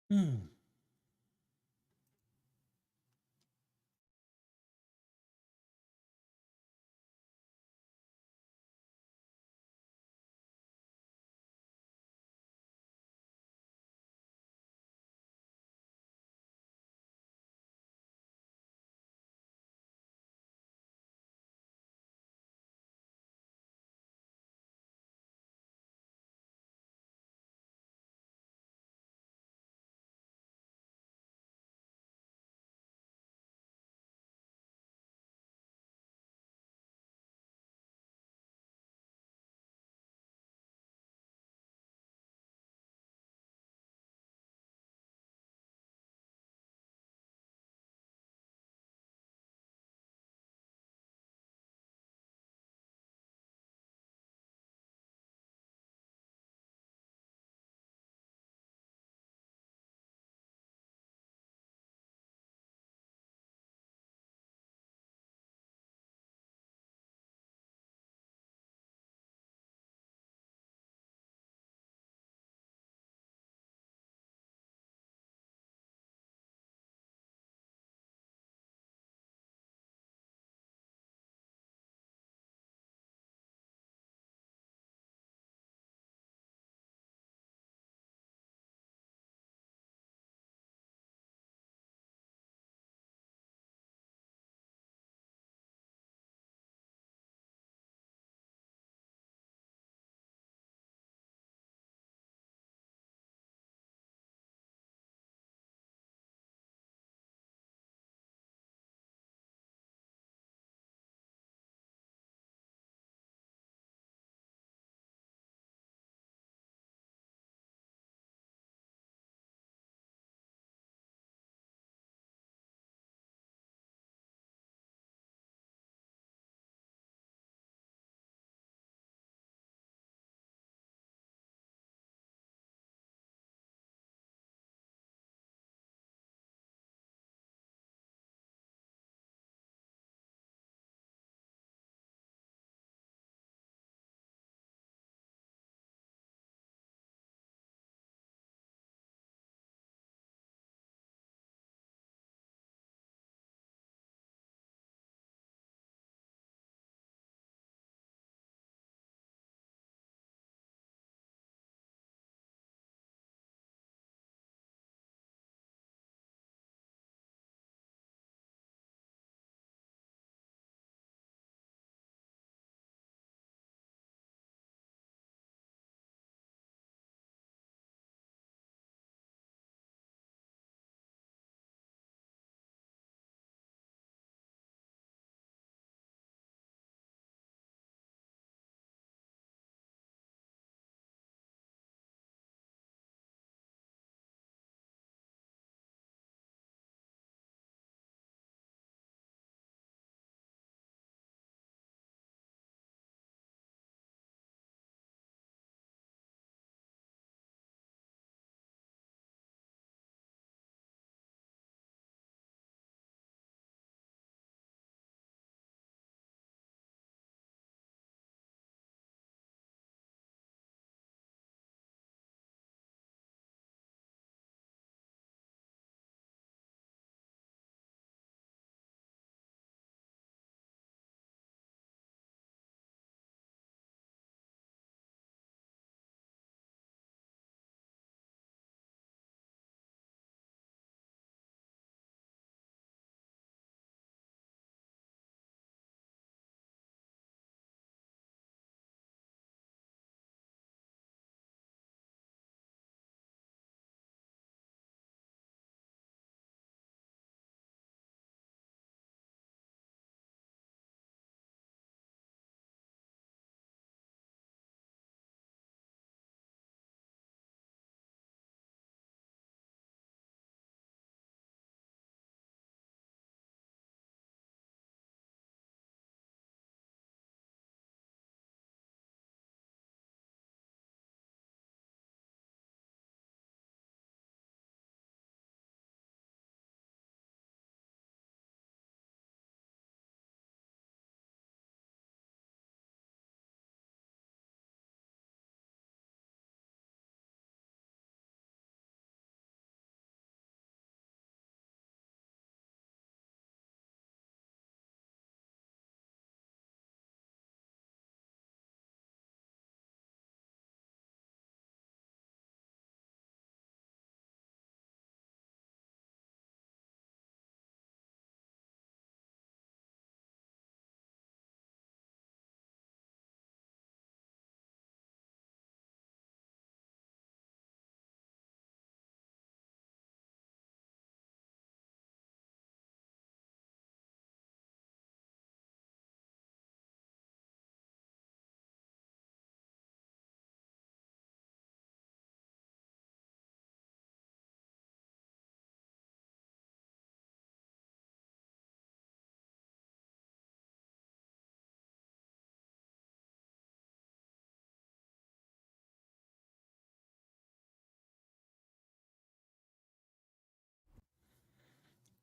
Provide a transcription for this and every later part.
Hmm.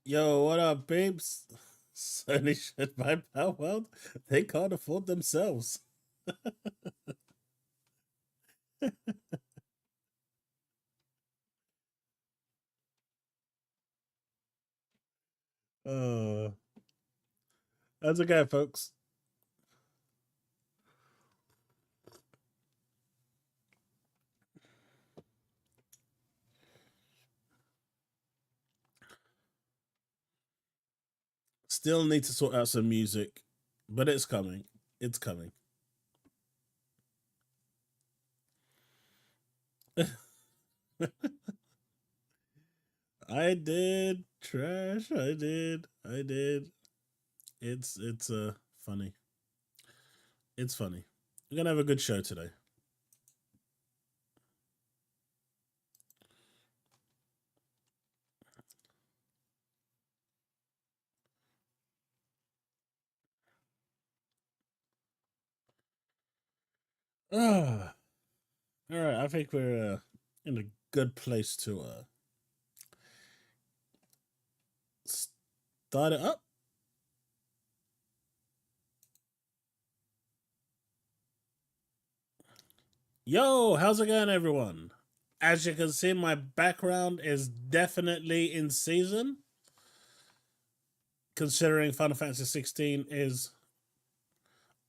Yo, what up, babes? Sony should buy PalWorld. They can't afford themselves. Uh, how's it going, folks? Still need to sort out some music, but it's coming. It's coming. I did trash. I did. I did. It's funny. It's funny. We're gonna have a good show today. Ah, all right. I think we're in a good place to start it up. Yo, how's it going, everyone? As you can see, my background is definitely in season, considering Final Fantasy 16 is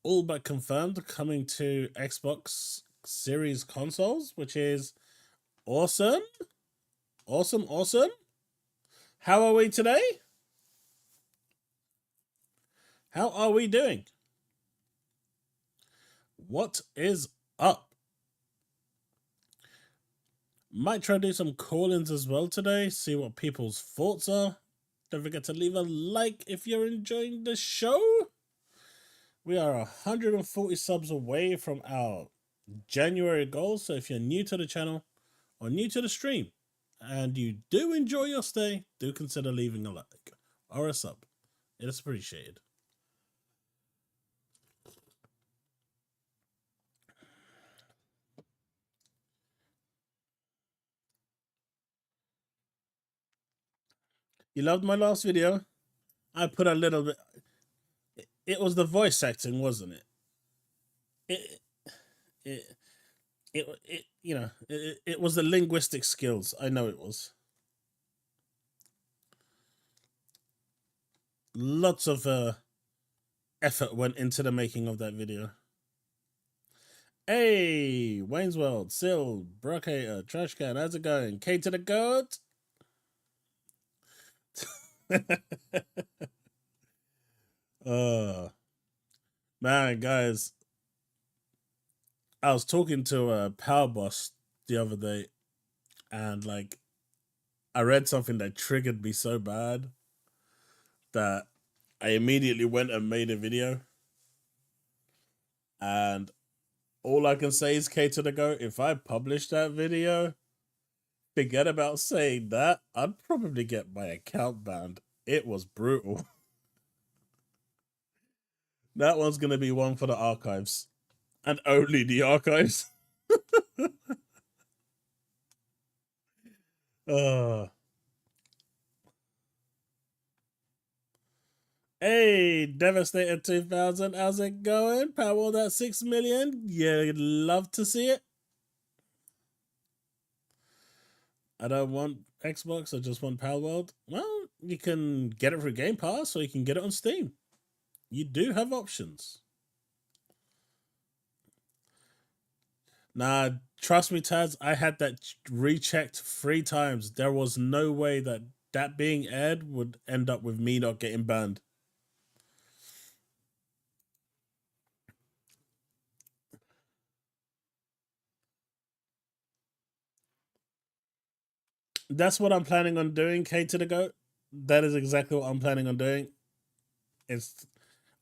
all but confirmed coming to Xbox Series consoles, which is awesome. Awesome, awesome. How are we today? How are we doing? What is up? Might try to do some call ins as well today, see what people's thoughts are. Don't forget to leave a like if you're enjoying the show. We are 140 subs away from our January goal. So if you're new to the channel or new to the stream and you do enjoy your stay, do consider leaving a like or a sub. It is appreciated. You loved my last video? I put a little bit. It was the voice acting, wasn't it? It, it, it was the linguistic skills. I know it was. Lots of effort went into the making of that video. Hey, Wayne's World, Sil, Brocator, Trash Can, how's it going? K to the goat. uh man, guys, I was talking to a power boss the other day, and like I read something that triggered me so bad that I immediately went and made a video. And all I can say is K to the goat. If I publish that video, forget about saying that. I'd probably get my account banned. It was brutal. That one's gonna be one for the archives, and only the archives. uh Hey, Devastator 2000, how's it going? Power that 6 million. Yeah, you'd love to see it. I don't want Xbox, I just want PalWorld. Well, you can get it through Game Pass or you can get it on Steam. You do have options. Nah, trust me, Taz, I had that rechecked 3 times. There was no way that that being aired would end up with me not getting banned. That's what I'm planning on doing, K to the goat. That is exactly what I'm planning on doing. It's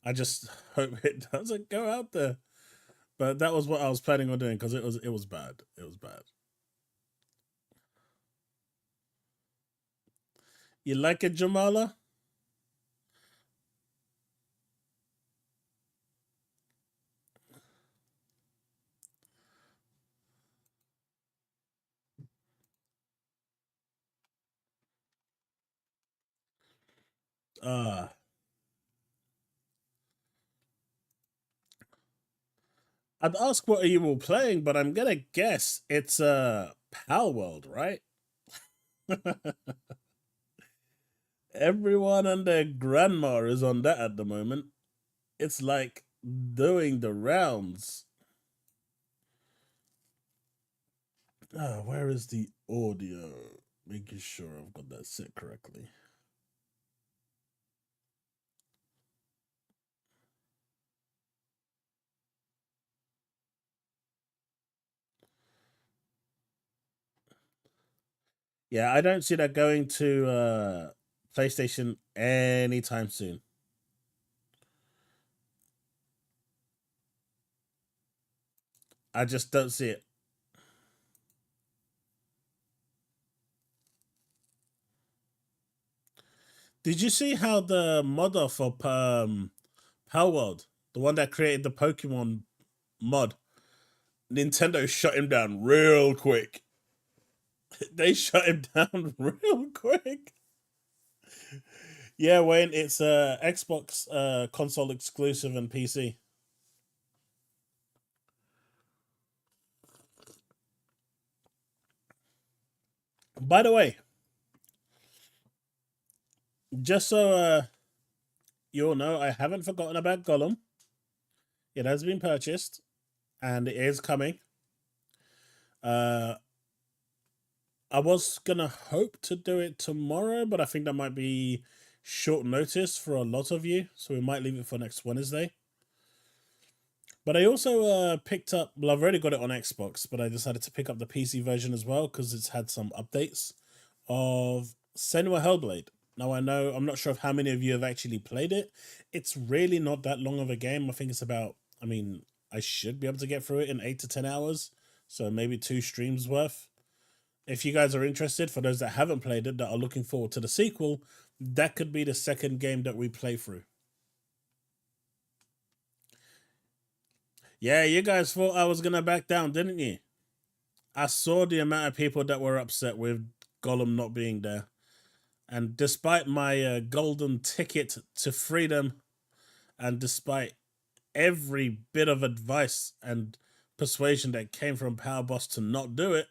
I just hope it doesn't go out there. But that was what I was planning on doing because it was bad. It was bad. You like it, Jamala? I'd ask what are you all playing, but I'm gonna guess it's PalWorld, right? Everyone and their grandma is on that at the moment. It's like doing the rounds. Where is the audio? Making sure I've got that set correctly. Yeah, I don't see that going to PlayStation anytime soon. I just don't see it. Did you see how the modder for PalWorld, the one that created the Pokemon mod, Nintendo shut him down real quick. They shut him down real quick. Yeah, Wayne, it's Xbox console exclusive and PC. By the way, just so you all know, I haven't forgotten about Gollum. It has been purchased and it is coming. Uh, I was gonna hope to do it tomorrow, but I think that might be short notice for a lot of you, so we might leave it for next Wednesday. But I also picked up. Well, I've already got it on Xbox, but I decided to pick up the PC version as well because it's had some updates of Senua Hellblade. Now I know I'm not sure of how many of you have actually played it. It's really not that long of a game. I think it's about. I mean, I should be able to get through it in 8 to 10 hours, so maybe 2 streams worth. If you guys are interested, for those that haven't played it that are looking forward to the sequel, that could be the second game that we play through. Yeah, you guys thought I was gonna back down, didn't you? I saw the amount of people that were upset with Gollum not being there. And despite my golden ticket to freedom, and despite every bit of advice and persuasion that came from Power Boss to not do it,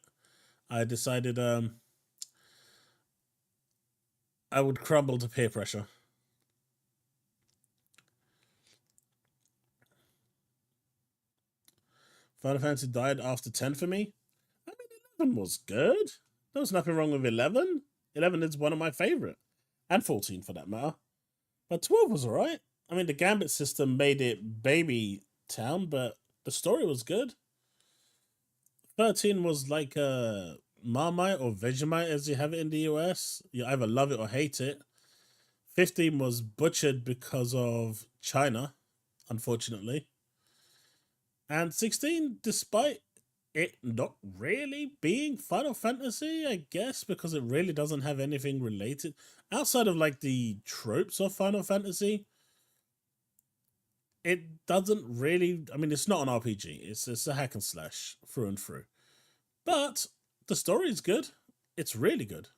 I decided I would crumble to peer pressure. Final Fantasy died after 10 for me. I mean, 11 was good. There was nothing wrong with 11. 11 is one of my favorite, and 14 for that matter. But 12 was alright. I mean, the Gambit system made it baby town, but the story was good. 13 was like a Marmite or Vegemite, as you have it in the US. You either love it or hate it. 15 was butchered because of China, unfortunately. And 16, despite it not really being Final Fantasy, I guess, because it really doesn't have anything related outside of like the tropes of Final Fantasy. It doesn't really. I mean, it's not an RPG. It's a hack and slash through and through. But the story is good. It's really good.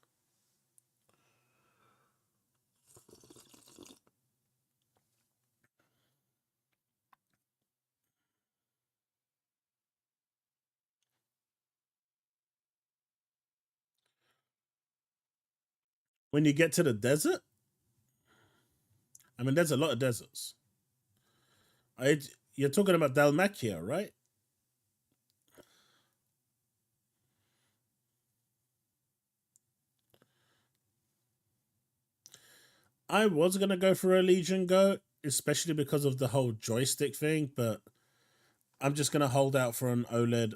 When you get to the desert, I mean, there's a lot of deserts. I, you're talking about Dalmatia, right? I was gonna go for a Legion Go, especially because of the whole joystick thing, but I'm just gonna hold out for an OLED.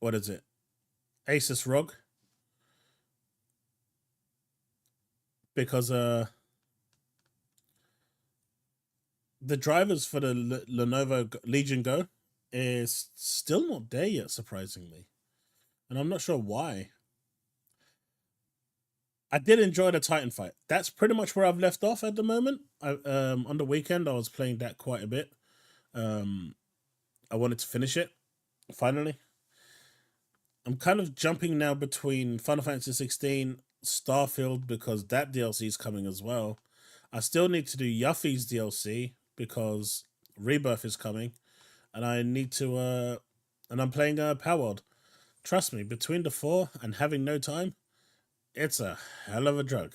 What is it? Asus ROG, because the drivers for the Lenovo Legion Go is still not there yet, surprisingly, and I'm not sure why. I did enjoy the Titan fight. That's pretty much where I've left off at the moment. On the weekend I was playing that quite a bit. Um, I wanted to finish it finally. I'm kind of jumping now between Final Fantasy 16, Starfield because that DLC is coming as well. I still need to do Yuffie's DLC because Rebirth is coming, and I need to. And I'm playing PalWorld. Trust me, between the four and having no time, it's a hell of a drug.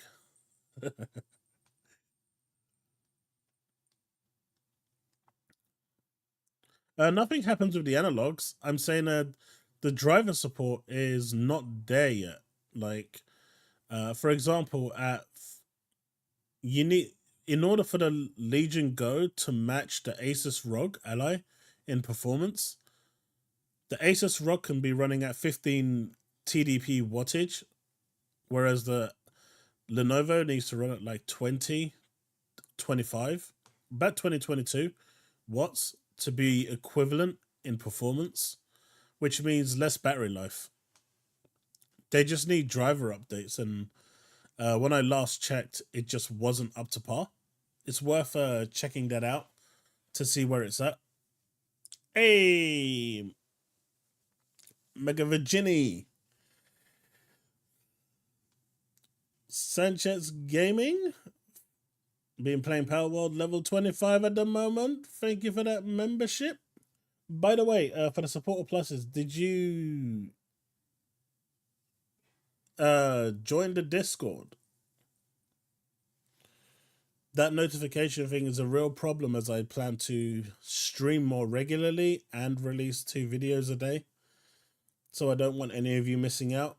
Nothing happens with the analogs. I'm saying that the driver support is not there yet. Like, for example, at you need in order for the Legion Go to match the Asus ROG ally in performance, the Asus ROG can be running at 15 TDP wattage, whereas the Lenovo needs to run at like 20, 25, about 2022 watts to be equivalent in performance, which means less battery life. They just need driver updates, and when I last checked, it just wasn't up to par. It's worth checking that out to see where it's at. Hey, Mega Virginie. Sanchezmtz Gaming. Been playing PalWorld level 25 at the moment. Thank you for that membership. By the way, for the supporter pluses, did you join the Discord? That notification thing is a real problem as I plan to stream more regularly and release 2 videos a day. So I don't want any of you missing out.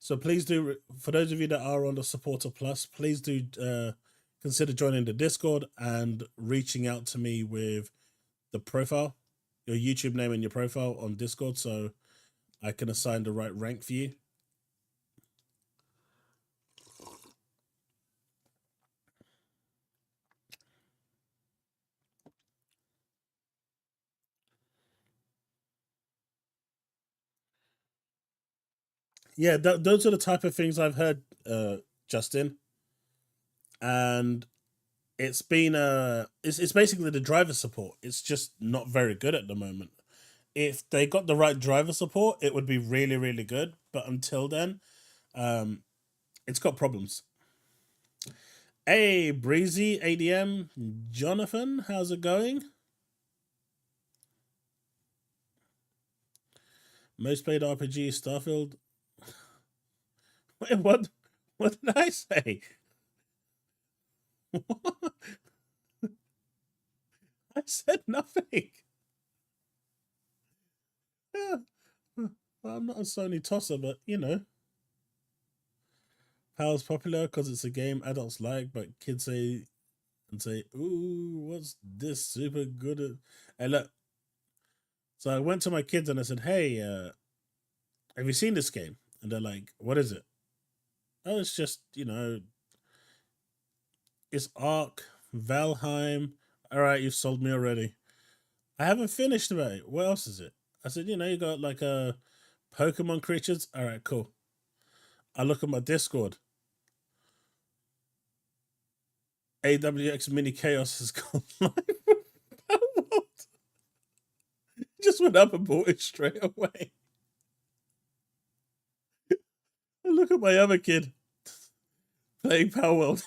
So please do, for those of you that are on the Supporter Plus, please do consider joining the Discord and reaching out to me with the profile, your YouTube name and your profile on Discord, so I can assign the right rank for you. Yeah, those are the type of things I've heard, Justin, and it's been it's basically the driver support. It's just not very good at the moment. If they got the right driver support, it would be really, really good. But until then, it's got problems. Hey, Breezy ADM, Jonathan, how's it going? Most played RPG, Starfield. Wait, what? What did I say? I said nothing. Yeah. Well, I'm not a Sony tosser, but you know, PAL's popular because it's a game adults like, but kids say and say, "Ooh, what's this super good?" And look, so I went to my kids and I said, "Hey, have you seen this game?" And they're like, "What is it?" Oh, it's just it's Ark, Valheim. All right, you've sold me already. I haven't finished about it. What else is it? I said, you got like Pokemon creatures. All right, cool. I look at my Discord. AWX Mini Chaos has gone live. Just went up and bought it straight away. I look at my other kid playing PalWorld.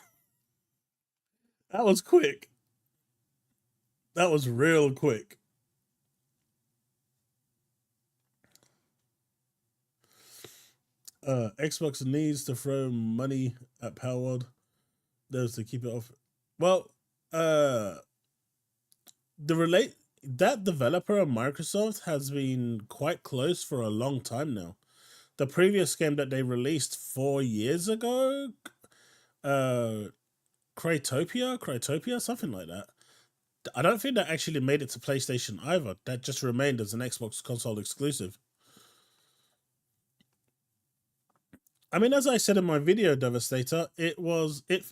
That was quick. That was real quick. Xbox needs to throw money at PalWorld. There's to keep it off. Well, the relate that developer of Microsoft has been quite close for a long time now. The previous game that they released 4 years ago, Crytopia, something like that. I don't think that actually made it to PlayStation either. That just remained as an Xbox console exclusive. I mean, as I said in my video, Devastator, it was it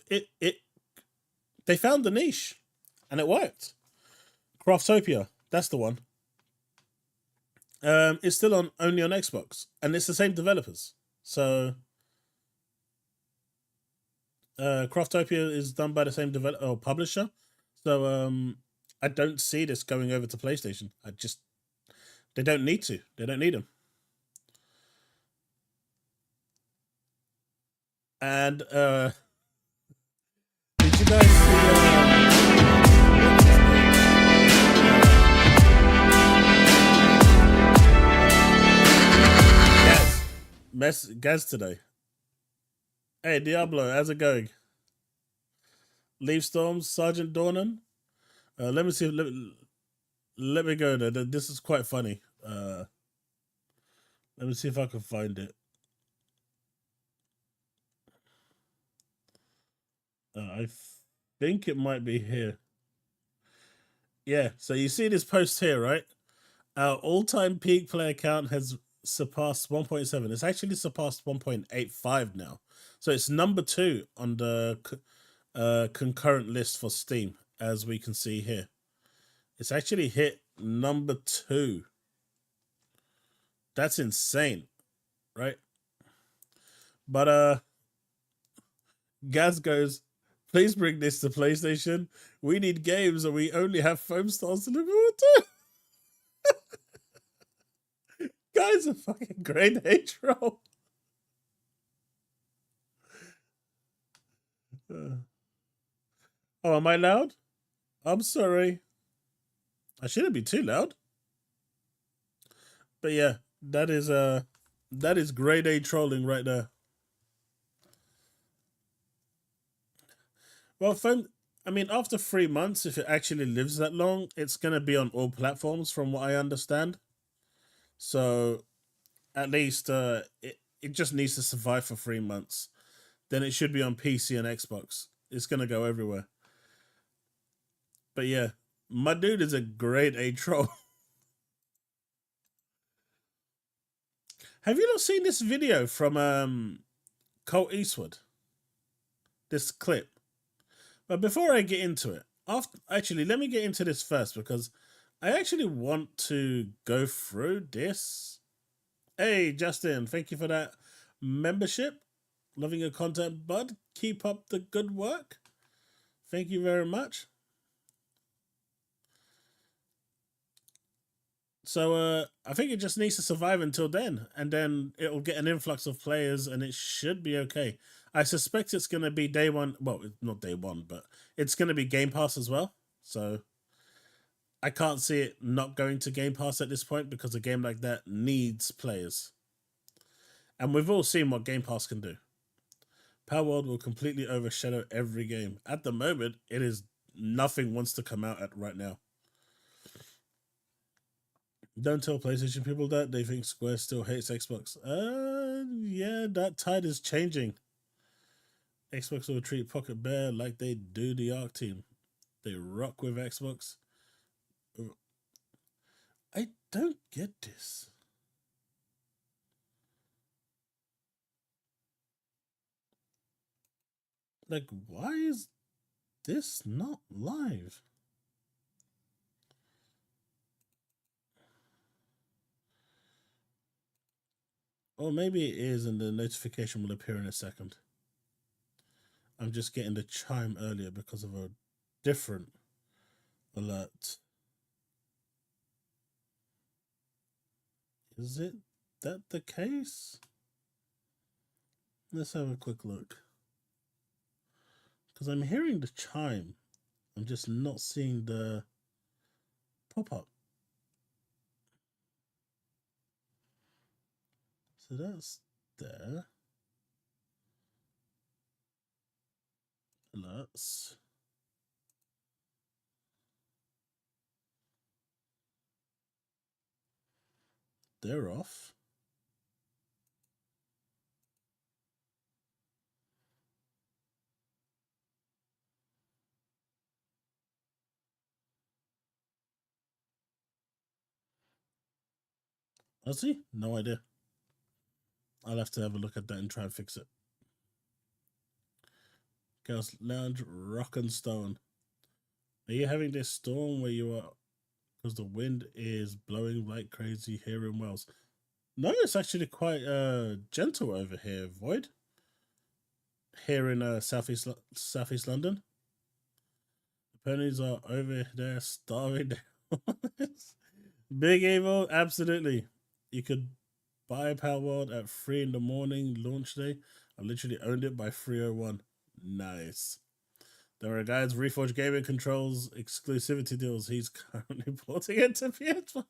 they found the niche, and it worked. Craftopia, that's the one. It's still on only on Xbox, and it's the same developers. So, Craftopia is done by the same developer or publisher. So, I don't see this going over to PlayStation. They don't need to. They don't need them. And did you guys see Gaz today? Hey Diablo, how's it going? Leaf Storms, Sergeant Dornan. Let me see. Let me go there. This is quite funny. Let me see if I can find it. I think it might be here. Yeah. So you see this post here, right? Our all-time peak player count has surpassed 1.7. It's actually surpassed 1.85 now. So it's number 2 on the concurrent list for Steam, as we can see here. It's actually hit number 2. That's insane, right? But Gaz goes, please bring this to PlayStation. We need games and we only have foam stars to look forward to. Guy's a fucking grade A troll. Oh, am I loud? I'm sorry. I shouldn't be too loud. But yeah, that is grade A trolling right there. Well, I mean, after 3 months, if it actually lives that long, it's gonna be on all platforms, from what I understand. So, at least it just needs to survive for 3 months. Then it should be on PC and Xbox. It's gonna go everywhere. But yeah, my dude is a grade A troll. Have you not seen this video from Colt Eastwood? This clip. But before I get into it, actually, let me get into this first because I actually want to go through this. Hey, Justin, thank you for that membership. Loving your content, bud. Keep up the good work. Thank you very much. So I think it just needs to survive until then, and then it'll get an influx of players, and it should be okay. I suspect it's going to be day one. Well, not day one, but it's going to be Game Pass as well. So I can't see it not going to Game Pass at this point because a game like that needs players. And we've all seen what Game Pass can do. PalWorld will completely overshadow every game. At the moment, it is nothing wants to come out at right now. Don't tell PlayStation people that. They think Square still hates Xbox. Yeah, that tide is changing. Xbox will treat Pocket Bear like they do the Arc team. They rock with Xbox. I don't get this. Like, why is this not live? Or maybe it is and the notification will appear in a second. I'm just getting the chime earlier because of a different alert. Is it that the case? Let's have a quick look. Because I'm hearing the chime. I'm just not seeing the pop-up. So that's there. Alerts. They're off. I see. No idea. I'll have to have a look at that and try and fix it. Chaos Lounge, Rock and Stone. Are you having this storm where you are? Because the wind is blowing like crazy here in Wales. No, it's actually quite gentle over here, Void. Here in southeast London. The ponies are over there starving. Big Evil, absolutely. You could buy PalWorld at 3 in the morning launch day. I literally owned it by 301. Nice. There are guys, Reforged Gaming controls exclusivity deals. He's currently porting it to PS1.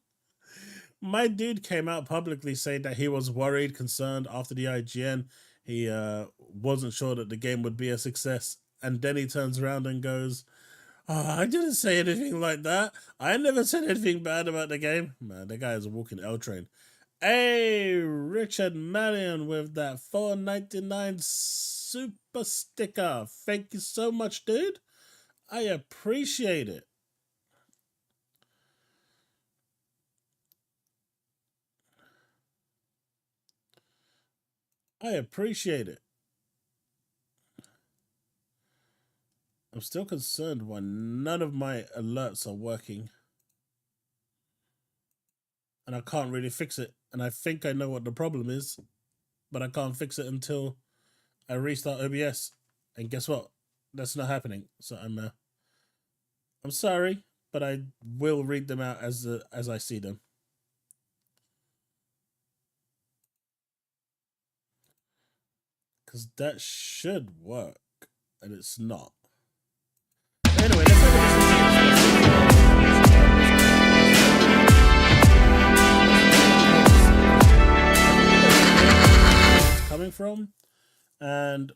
My dude came out publicly saying that he was worried, concerned after the IGN. He wasn't sure that the game would be a success. And then he turns around and goes, "Oh, I didn't say anything like that. I never said anything bad about the game." Man, that guy is a walking L train. Hey, Richard Marion with that $4.99 super sticker. Thank you so much, dude. I appreciate it. I appreciate it. I'm still concerned why none of my alerts are working. And I can't really fix it. And I think I know what the problem is, but I can't fix it until I restart OBS. And guess what? That's not happening. So I'm sorry, but I will read them out as I see them. Because that should work, and it's not. Anyway, let's have a coming from, and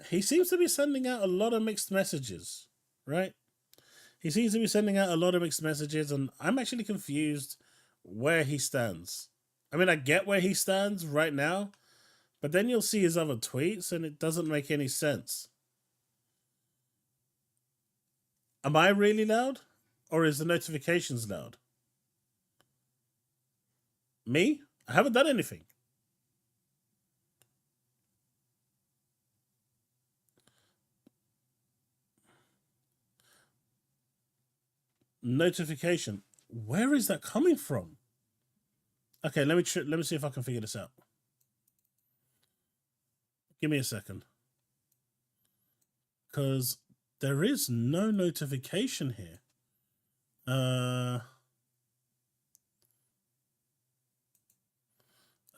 he seems to be sending out a lot of mixed messages, right? He seems to be sending out a lot of mixed messages, and I'm actually confused where he stands. I mean, I get where he stands right now, but then you'll see his other tweets, and it doesn't make any sense. Am I really loud? Or is the notifications loud? Me? I haven't done anything. Notification. Where is that coming from? Okay, let me see if I can figure this out. Give me a second. Because there is no notification here.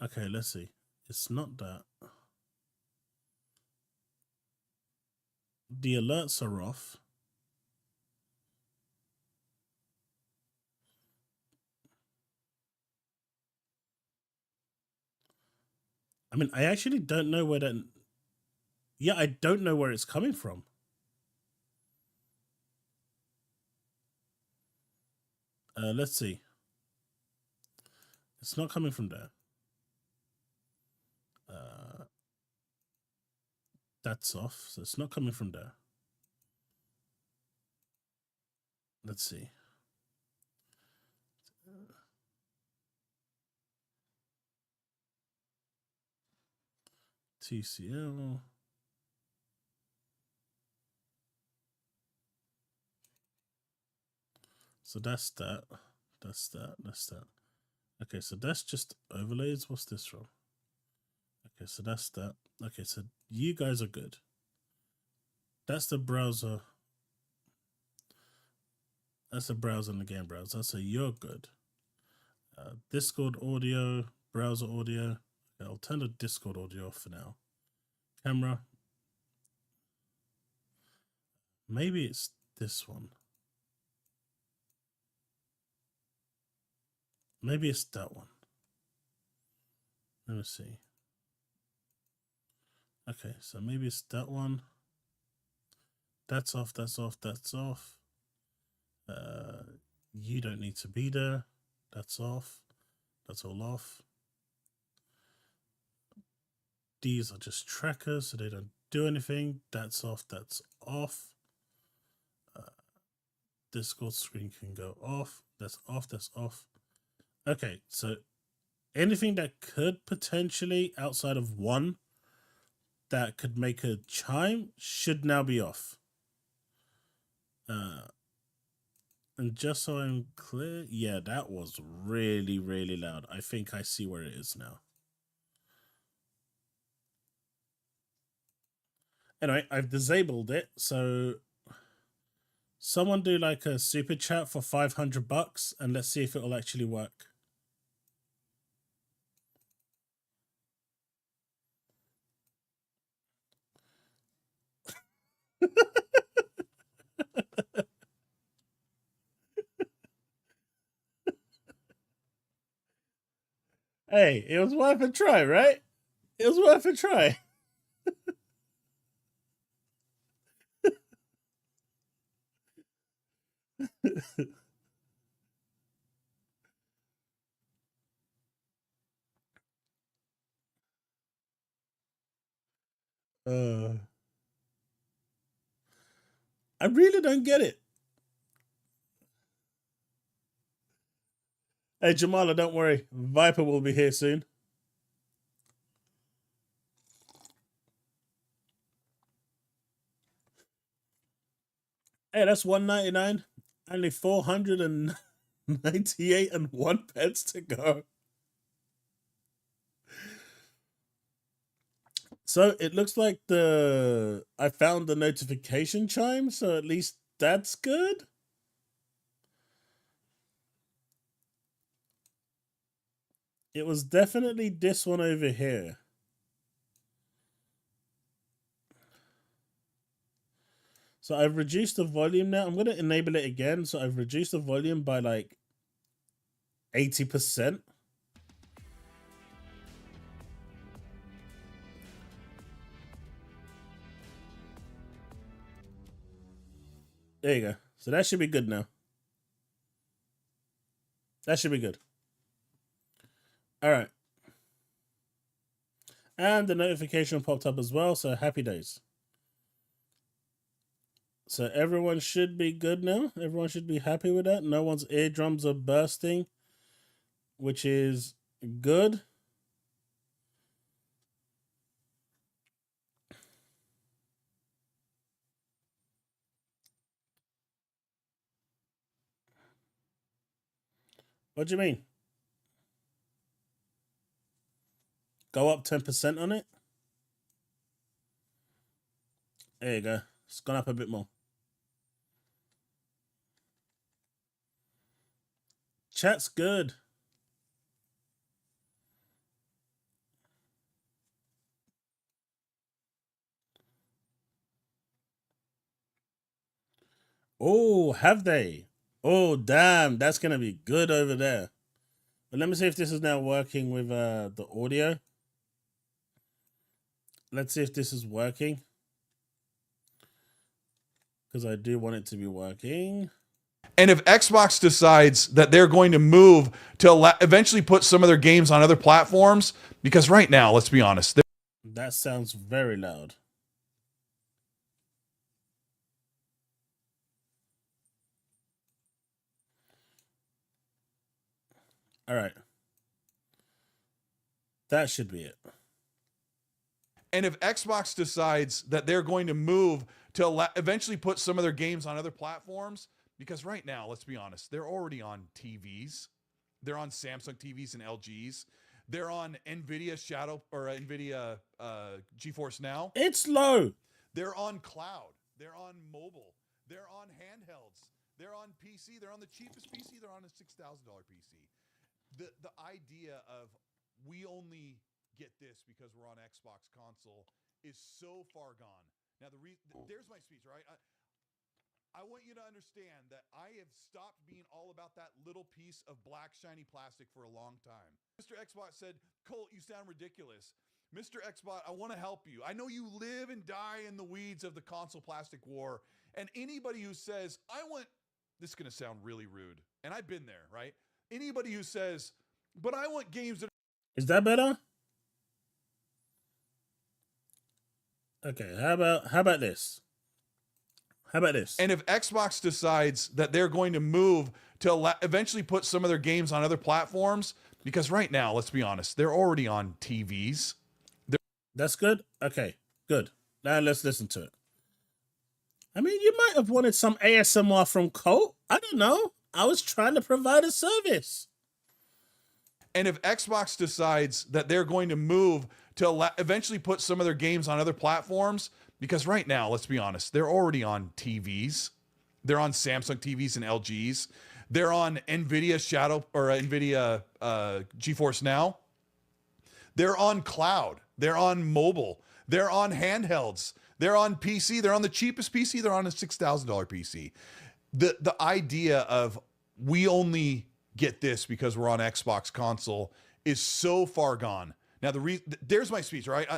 Okay, let's see. It's not that. The alerts are off. I mean, I actually don't know where that... Yeah, I don't know where it's coming from. Let's see. It's not coming from there. That's off, so it's not coming from there. Let's see. TCL. So that's that. That's that. That's that. Okay, so that's just overlays. What's this from? Okay, so that's that. Okay, so you guys are good. That's the browser. That's the browser and the game browser. So you're good. Discord audio, browser audio. Okay, I'll turn the Discord audio off for now. Camera. Maybe it's this one. Maybe it's that one. Let me see. Okay, so maybe it's that one. That's off, that's off, that's off. You don't need to be there. That's off. That's all off. These are just trackers, so they don't do anything. That's off, that's off. Discord screen can go off. That's off, that's off. Okay, so anything that could potentially, outside of one, that could make a chime should now be off. And just so I'm clear, yeah, that was really, really loud. I think I see where it is now. Anyway, I've disabled it, so someone do like a super chat for $500 and let's see if it'll actually work. Hey, it was worth a try, right? It was worth a try. uh, I really don't get it. Hey, Jamala, don't worry. Viper will be here soon. Hey, that's 199. Only 498 and 1 pence to go. So it looks like I found the notification chime, so at least that's good. It was definitely this one over here. So I've reduced the volume now. I'm going to enable it again. So I've reduced the volume by like 80%. There you go. So that should be good now. That should be good. All right. And the notification popped up as well. So happy days. So everyone should be good now. Everyone should be happy with that. No one's eardrums are bursting, which is good. What do you mean? Go up 10% on it? There you go. It's gone up a bit more. Chat's good. Oh, have they? Oh, damn. That's going to be good over there. But let me see if this is now working with the audio. Let's see if this is working. Because I do want it to be working. And if Xbox decides that they're going to move to eventually put some of their games on other platforms, because right now, let's be honest. That sounds very loud. All right. That should be it. And if Xbox decides that they're going to move to eventually put some of their games on other platforms, because right now, let's be honest, they're already on TVs. They're on Samsung TVs and LGs. They're on NVIDIA NVIDIA GeForce Now. It's low. They're on cloud. They're on mobile. They're on handhelds. They're on PC. They're on the cheapest PC. They're on a $6,000 PC. The idea of we only get this because we're on Xbox console is so far gone. Now there's my speech, right? I want you to understand that I have stopped being all about that little piece of black shiny plastic for a long time. Mr. Xbox said, "Colt, you sound ridiculous." Mr. Xbox, I want to help you. I know you live and die in the weeds of the console plastic war. And anybody who says, this is going to sound really rude, and I've been there, right? Anybody who says, but I want games that... Is that better? Okay, how about this? How about this? And if Xbox decides that they're going to move to eventually put some of their games on other platforms, because right now, let's be honest, they're already on TVs. That's good? Okay, good. Now let's listen to it. I mean, you might have wanted some ASMR from Colt. I don't know. I was trying to provide a service. And if Xbox decides that they're going to move to eventually put some of their games on other platforms, because right now, let's be honest, they're already on TVs. They're on Samsung TVs and LGs. They're on NVIDIA NVIDIA GeForce Now. They're on cloud. They're on mobile. They're on handhelds. They're on PC. They're on the cheapest PC. They're on a $6,000 PC. The idea of we only get this because we're on Xbox console is so far gone. Now, there's my speech, right?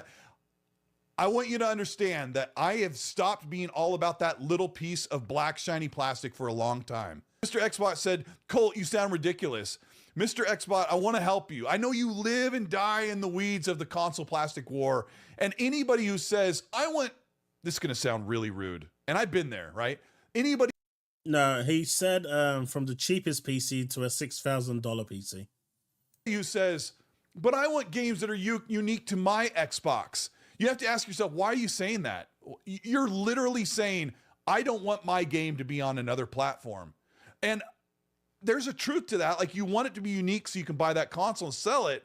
I want you to understand that I have stopped being all about that little piece of black shiny plastic for a long time. Mr. Xbot said, Colt, you sound ridiculous. Mr. Xbot, I want to help you. I know you live and die in the weeds of the console plastic war. And anybody who says, this is going to sound really rude. And I've been there, right? Anybody. No, he said from the cheapest PC to a $6,000 PC. Who says, but I want games that are unique to my Xbox. You have to ask yourself, why are you saying that? You're literally saying, I don't want my game to be on another platform. And there's a truth to that. Like, you want it to be unique so you can buy that console and sell it.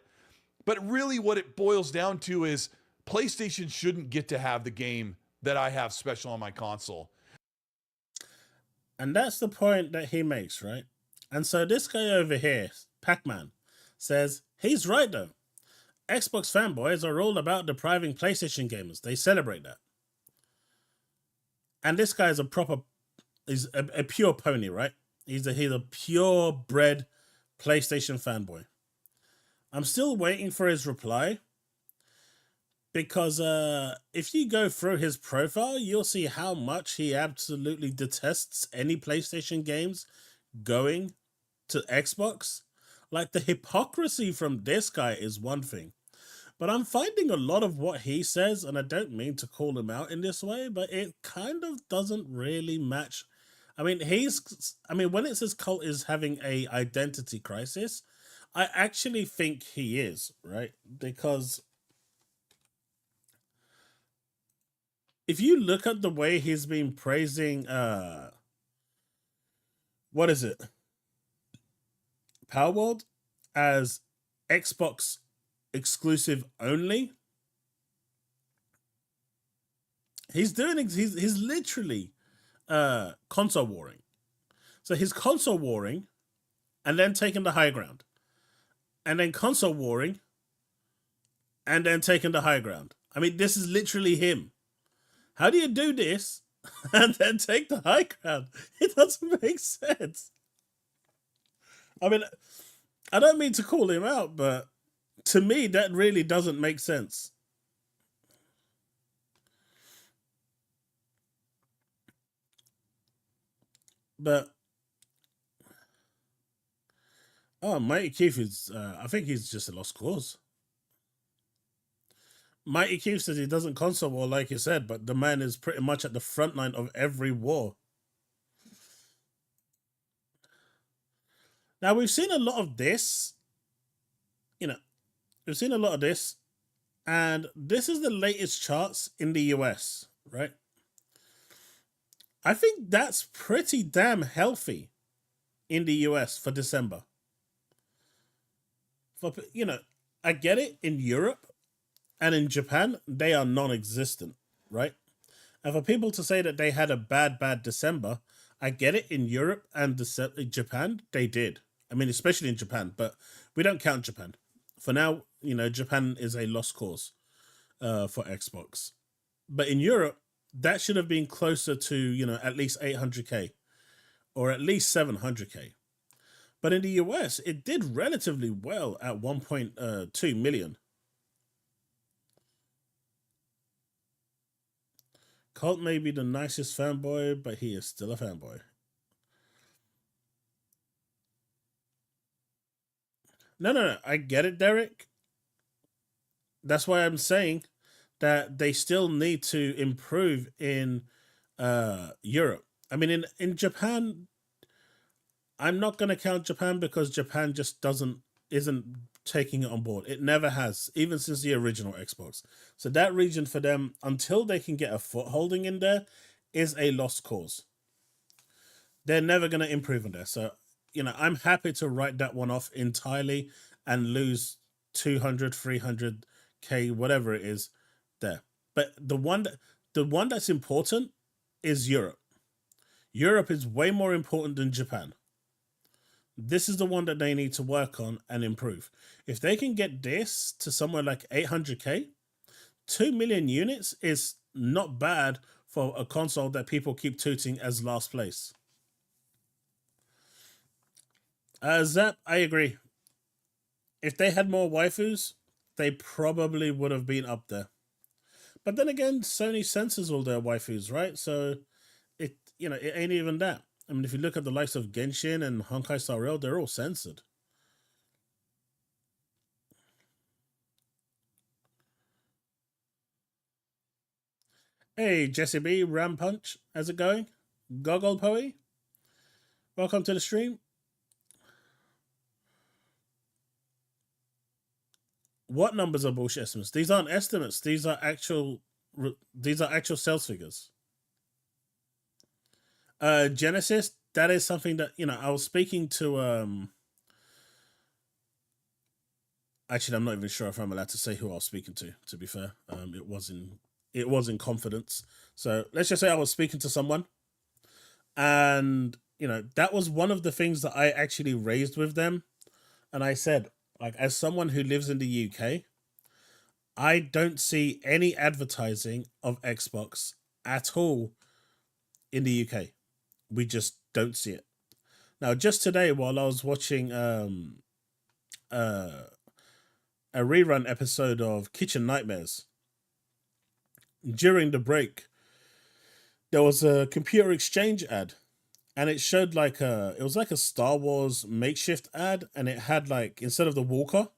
But really what it boils down to is PlayStation shouldn't get to have the game that I have special on my console. And that's the point that he makes, right? And so this guy over here, Pac-Man, says, he's right though. Xbox fanboys are all about depriving PlayStation gamers. They celebrate that. And this guy is he's a pure pony, right? He's a purebred PlayStation fanboy. I'm still waiting for his reply. Because if you go through his profile, you'll see how much he absolutely detests any PlayStation games going to Xbox. Like, the hypocrisy from this guy is one thing. But I'm finding a lot of what he says, and I don't mean to call him out in this way, but it kind of doesn't really match. I mean, when it says Colt is having a identity crisis, I actually think he is, right? Because if you look at the way he's been praising, what is it? PalWorld as Xbox exclusive only. He's literally console warring. So he's console warring and then taking the high ground. And then console warring and then taking the high ground. I mean, this is literally him. How do you do this and then take the high ground? It doesn't make sense. I mean, I don't mean to call him out, but to me, that really doesn't make sense. But Mighty Keith is, I think he's just a lost cause. Mighty Keith says he doesn't console war, like you said, but the man is pretty much at the front line of every war. Now, we've seen a lot of this. We've seen a lot of this. And this is the latest charts in the US, right? I think that's pretty damn healthy in the US for December. I get it in Europe and in Japan, they are non-existent, right? And for people to say that they had a bad December, I get it in Europe and Japan, they did. I mean, especially in Japan, but we don't count Japan. For now, Japan is a lost cause for Xbox. But in Europe, that should have been closer to, at least 800K or at least 700K. But in the US, it did relatively well at 1.2 million. Colt may be the nicest fanboy, but he is still a fanboy. No. I get it, Derek. That's why I'm saying that they still need to improve in Europe. I mean, in Japan, I'm not going to count Japan because Japan just isn't taking it on board. It never has, even since the original Xbox. So that region for them, until they can get a footholding in there, is a lost cause. They're never going to improve in there. So, I'm happy to write that one off entirely and lose 200, 300K, whatever it is there. But the one that's important is Europe. Europe is way more important than Japan. This is the one that they need to work on and improve. If they can get this to somewhere like 800K, 2 million units is not bad for a console that people keep tooting as last place. Zap, I agree. if they had more waifus, they probably would have been up there. But then again, Sony censors all their waifus, right? So it it ain't even that. I mean, if you look at the likes of Genshin and Honkai Star Rail, they're all censored. Hey, Jesse B, Ram Punch, how's it going? Goggle Poe, welcome to the stream. What numbers are bullshit estimates? These aren't estimates. These are actual. These are actual sales figures. Genesis. That is something that I was speaking to. Actually, I'm not even sure if I'm allowed to say who I was speaking to. To be fair, it was in confidence. So let's just say I was speaking to someone, and that was one of the things that I actually raised with them, and I said, like, as someone who lives in the UK, I don't see any advertising of Xbox at all in the UK. We just don't see it. Now, just today, while I was watching a rerun episode of Kitchen Nightmares, during the break, there was a computer exchange ad, and it showed it was like a Star Wars makeshift ad, and it had, like, instead of the walker,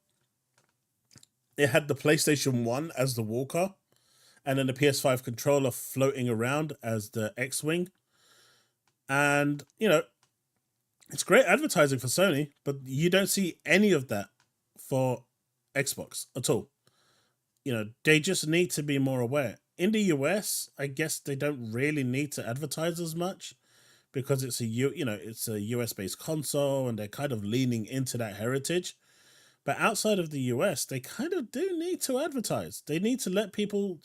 it had the PlayStation 1 as the walker, and then the PS5 controller floating around as the X-Wing. And, it's great advertising for Sony, but you don't see any of that for Xbox at all. They just need to be more aware. In the US, I guess they don't really need to advertise as much because it's it's a US based console and they're kind of leaning into that heritage. But outside of the US, they kind of do need to advertise. They need to let people,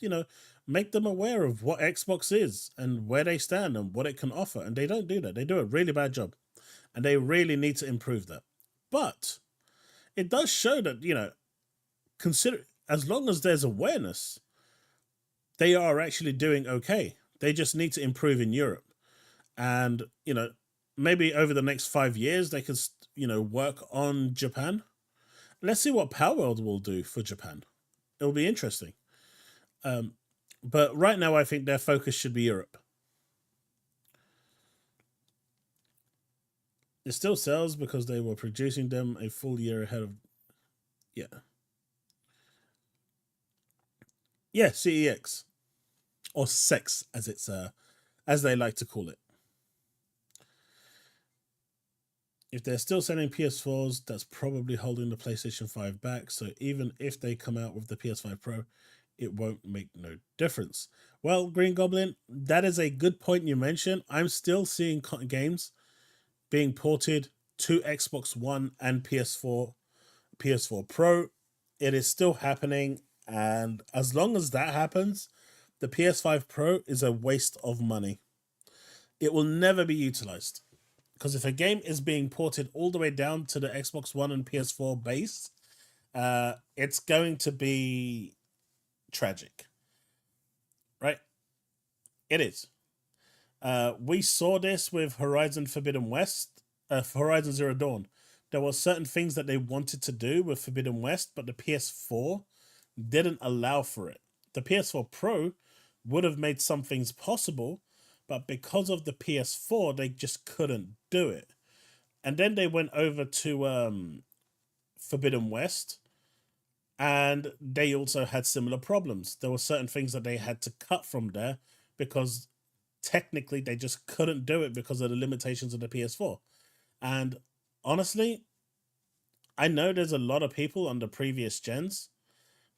make them aware of what Xbox is and where they stand and what it can offer. And they don't do that. They do a really bad job. And they really need to improve that. But it does show that, consider as long as there's awareness, they are actually doing okay. They just need to improve in Europe. And, maybe over the next 5 years, they could, work on Japan. Let's see what PalWorld will do for Japan. It'll be interesting. But right now, I think their focus should be Europe. It still sells because they were producing them a full year ahead of... Yeah. Yeah, CEX. Or SEX, as they like to call it. If they're still selling PS4s, that's probably holding the PlayStation 5 back. So even if they come out with the PS5 Pro, it won't make no difference. Well, Green Goblin, that is a good point you mentioned. I'm still seeing games being ported to Xbox One and PS4 Pro. It is still happening, and as long as that happens, the PS5 Pro is a waste of money. It will never be utilized. Because if a game is being ported all the way down to the Xbox One and PS4 base, it's going to be tragic. Right? It is. We saw this with Horizon Forbidden West, Horizon Zero Dawn. There were certain things that they wanted to do with Forbidden West, but the PS4 didn't allow for it. The PS4 Pro would have made some things possible, but because of the PS4, they just couldn't do it. And then they went over to Forbidden West, and they also had similar problems. There were certain things that they had to cut from there because technically they just couldn't do it because of the limitations of the PS4. And honestly, I know there's a lot of people on the previous gens,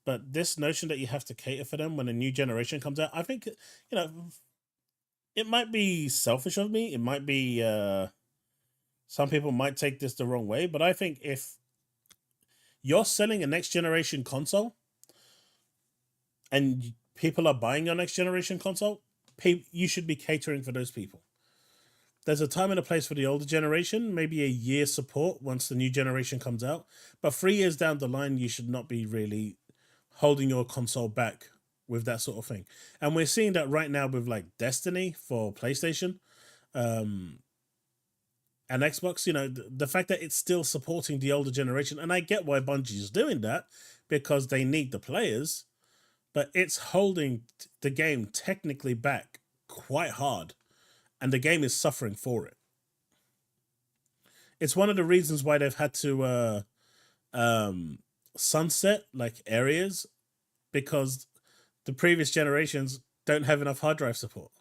but this notion that you have to cater for them when a new generation comes out, I think, it might be selfish of me. It might be, some people might take this the wrong way, but I think if you're selling a next generation console and people are buying your next generation console, you should be catering for those people. There's a time and a place for the older generation, maybe a year support once the new generation comes out. But 3 years down the line, you should not be really holding your console back with that sort of thing. And we're seeing that right now with like Destiny for PlayStation. And Xbox, the fact that it's still supporting the older generation, and I get why Bungie is doing that because they need the players, but it's holding the game technically back quite hard, and the game is suffering for it. It's one of the reasons why they've had to sunset like areas, because the previous generations don't have enough hard drive support.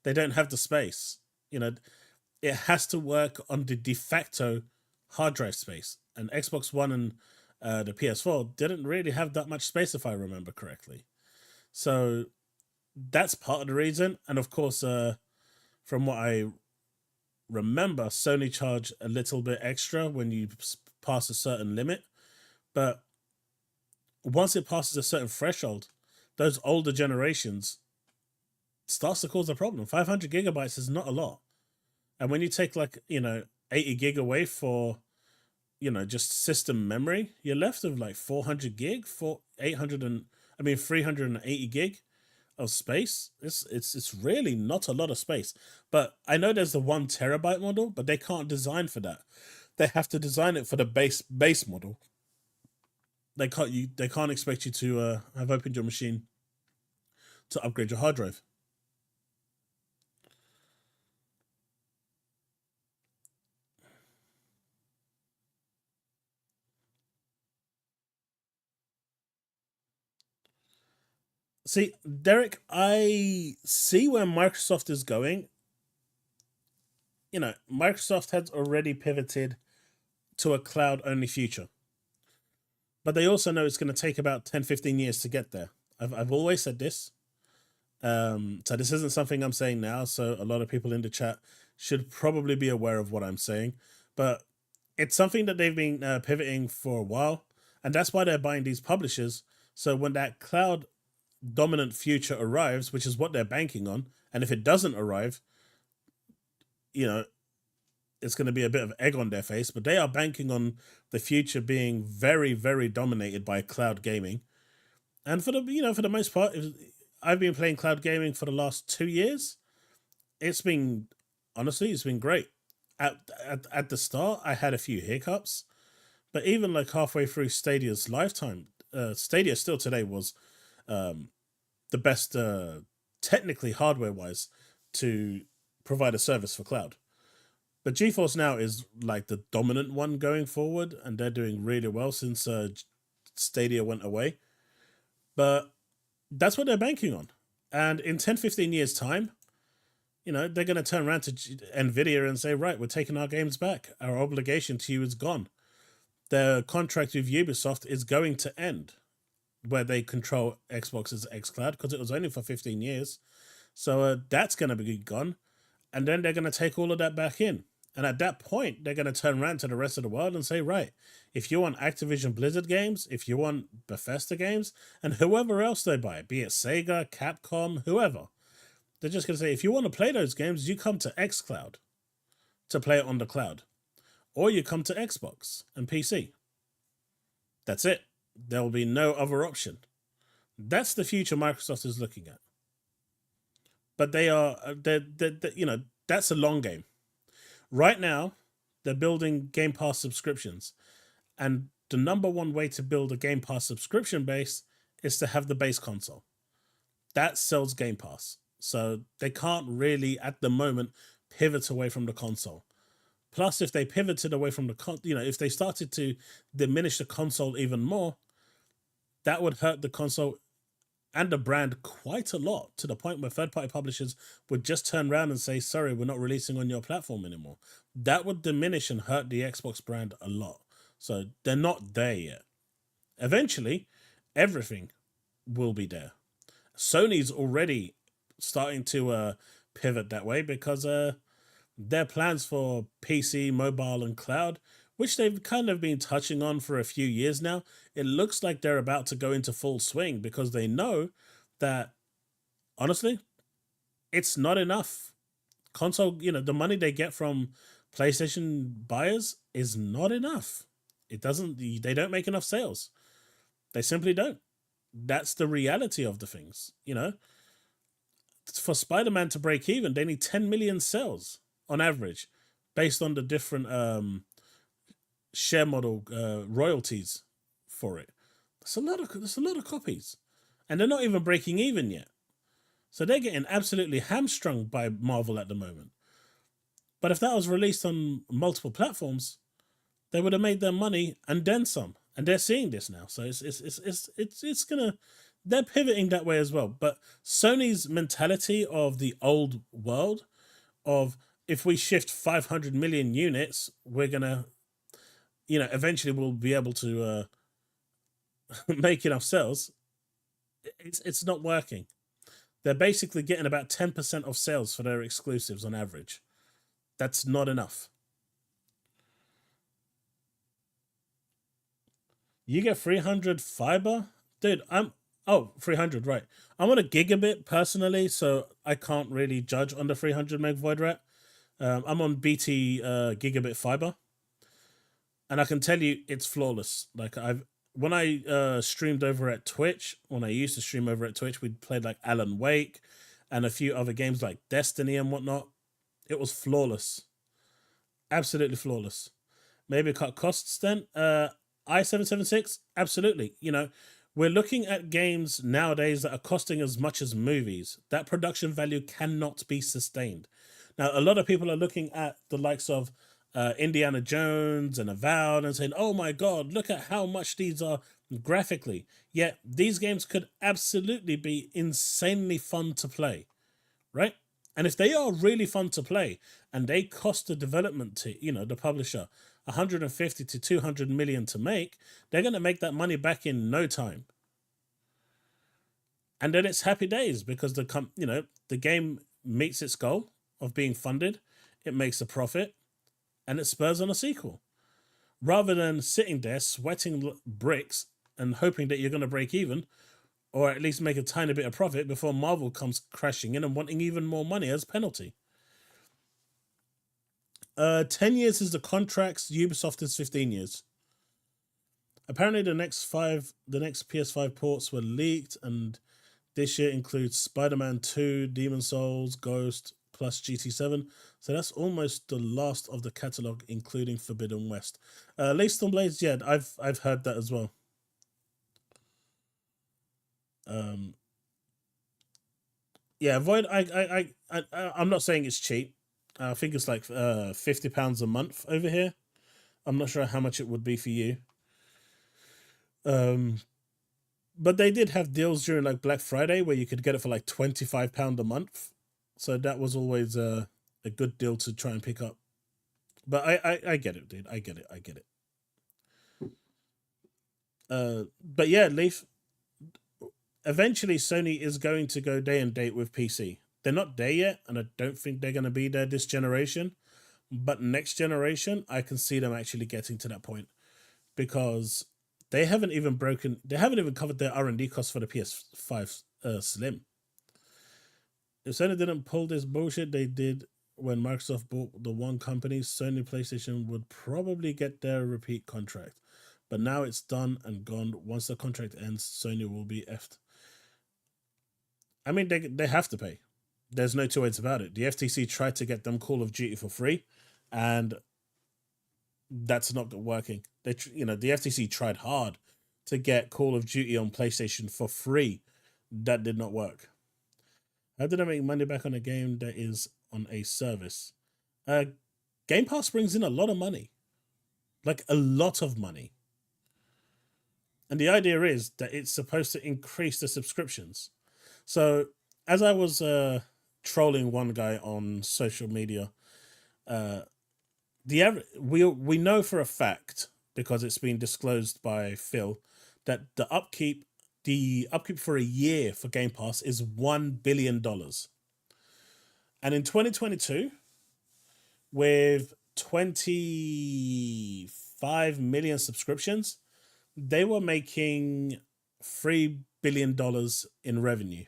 They don't have the space. It has to work on the de facto hard drive space. And Xbox One and the PS4 didn't really have that much space, if I remember correctly. So that's part of the reason. And of course, from what I remember, Sony charge a little bit extra when you pass a certain limit. But once it passes a certain threshold, those older generations starts to cause a problem. 500 gigabytes is not a lot. And when you take 80 gig away for, just system memory, you're left with like 400 gig for 380 gig of space. It's really not a lot of space. But I know there's the 1 terabyte model, but they can't design for that. They have to design it for the base model. They can't expect you to have opened your machine to upgrade your hard drive. See, Derek, I see where Microsoft is going. Microsoft has already pivoted to a cloud-only future. But they also know it's going to take about 10, 15 years to get there. I've always said this. So this isn't something I'm saying now, so a lot of people in the chat should probably be aware of what I'm saying. But it's something that they've been pivoting for a while, and that's why they're buying these publishers. So when that cloud dominant future arrives, which is what they're banking on, and if it doesn't arrive, it's going to be a bit of egg on their face, but they are banking on the future being very, very dominated by cloud gaming. And for the most part, I've been playing cloud gaming for the last 2 years. It's been great. At the start, I had a few hiccups, but even like halfway through Stadia's lifetime, Stadia still today was the best, technically hardware-wise, to provide a service for cloud. But GeForce Now is like the dominant one going forward, and they're doing really well since Stadia went away. But that's what they're banking on. And in 10, 15 years' time, they're going to turn around to NVIDIA and say, right, we're taking our games back. Our obligation to you is gone. Their contract with Ubisoft is going to end, where they control Xbox's xCloud, because it was only for 15 years. So that's going to be gone. And then they're going to take all of that back in. And at that point, they're going to turn around to the rest of the world and say, right, if you want Activision Blizzard games, if you want Bethesda games, and whoever else they buy, be it Sega, Capcom, whoever, they're just going to say, if you want to play those games, you come to xCloud to play it on the cloud. Or you come to Xbox and PC. That's it. There will be no other option. That's the future Microsoft is looking at. But that's a long game. Right now, they're building Game Pass subscriptions. And the number one way to build a Game Pass subscription base is to have the base console. That sells Game Pass. So they can't really, at the moment, pivot away from the console. Plus, if they pivoted away from if they started to diminish the console even more, that would hurt the console and the brand quite a lot, to the point where third-party publishers would just turn around and say, sorry, we're not releasing on your platform anymore. That would diminish and hurt the Xbox brand a lot. So they're not there yet. Eventually, everything will be there. Sony's already starting to pivot that way, because their plans for PC, mobile, and cloud, which they've kind of been touching on for a few years now, it looks like they're about to go into full swing, because they know that, honestly, it's not enough. Console, the money they get from PlayStation buyers is not enough. They don't make enough sales. They simply don't. That's the reality of the things, For Spider-Man to break even, they need 10 million sales on average. based on the different share model royalties for it. That's a lot of copies, and they're not even breaking even yet. So they're getting absolutely hamstrung by Marvel at the moment. But if that was released on multiple platforms, they would have made their money and then some. And they're seeing this now, so it's gonna. They're pivoting that way as well. But Sony's mentality of the old world of if we shift 500 million units, we're gonna, eventually we'll be able to make enough sales. It's not working. They're basically getting about 10% of sales for their exclusives on average. That's not enough. You get 300 fiber? Dude, 300, right. I'm on a gigabit personally, so I can't really judge on the 300 meg void rat. I'm on BT gigabit fiber, and I can tell you it's flawless. Like when I streamed over at Twitch, when I used to stream over at Twitch, we played like Alan Wake and a few other games like Destiny and whatnot. It was flawless. Absolutely flawless. Maybe cut costs then. I-776, absolutely. We're looking at games nowadays that are costing as much as movies. That production value cannot be sustained. Now, a lot of people are looking at the likes of Indiana Jones and Avowed and saying, oh my God, look at how much these are graphically. Yet these games could absolutely be insanely fun to play, right? And if they are really fun to play and they cost the development to, the publisher 150 to 200 million to make, they're going to make that money back in no time. And then it's happy days because the game meets its goal of being funded, it makes a profit, and it spurs on a sequel. Rather than sitting there sweating bricks and hoping that you're going to break even, or at least make a tiny bit of profit before Marvel comes crashing in and wanting even more money as penalty. 10 years is the contracts. Ubisoft is 15 years. Apparently the next PS5 ports were leaked, and this year includes Spider-Man 2, Demon Souls, Ghost, plus GT7. So that's almost the last of the catalogue, including Forbidden West. Laced on Blades, yeah, I've heard that as well. Yeah, Void. I'm not saying it's cheap. I think it's like £50 a month over here. I'm not sure how much it would be for you. But they did have deals during like Black Friday where you could get it for like £25 a month. So that was always a good deal to try and pick up. But I get it, dude. I get it. But yeah, Leaf. Eventually, Sony is going to go day and date with PC. They're not there yet, and I don't think they're going to be there this generation. But next generation, I can see them actually getting to that point, because they haven't even covered their R&D costs for the PS5 Slim. If Sony didn't pull this bullshit they did when Microsoft bought the one company, Sony PlayStation would probably get their repeat contract. But now it's done and gone. Once the contract ends, Sony will be effed. I mean, they have to pay. There's no two ways about it. The FTC tried to get them Call of Duty for free, and that's not working. The FTC tried hard to get Call of Duty on PlayStation for free. That did not work. How did I make money back on a game that is on a service? Game Pass brings in a lot of money. Like a lot of money. And the idea is that it's supposed to increase the subscriptions. So as I was trolling one guy on social media, we know for a fact, because it's been disclosed by Phil, that the upkeep for a year for Game Pass is $1 billion. And in 2022, with 25 million subscriptions, they were making $3 billion in revenue.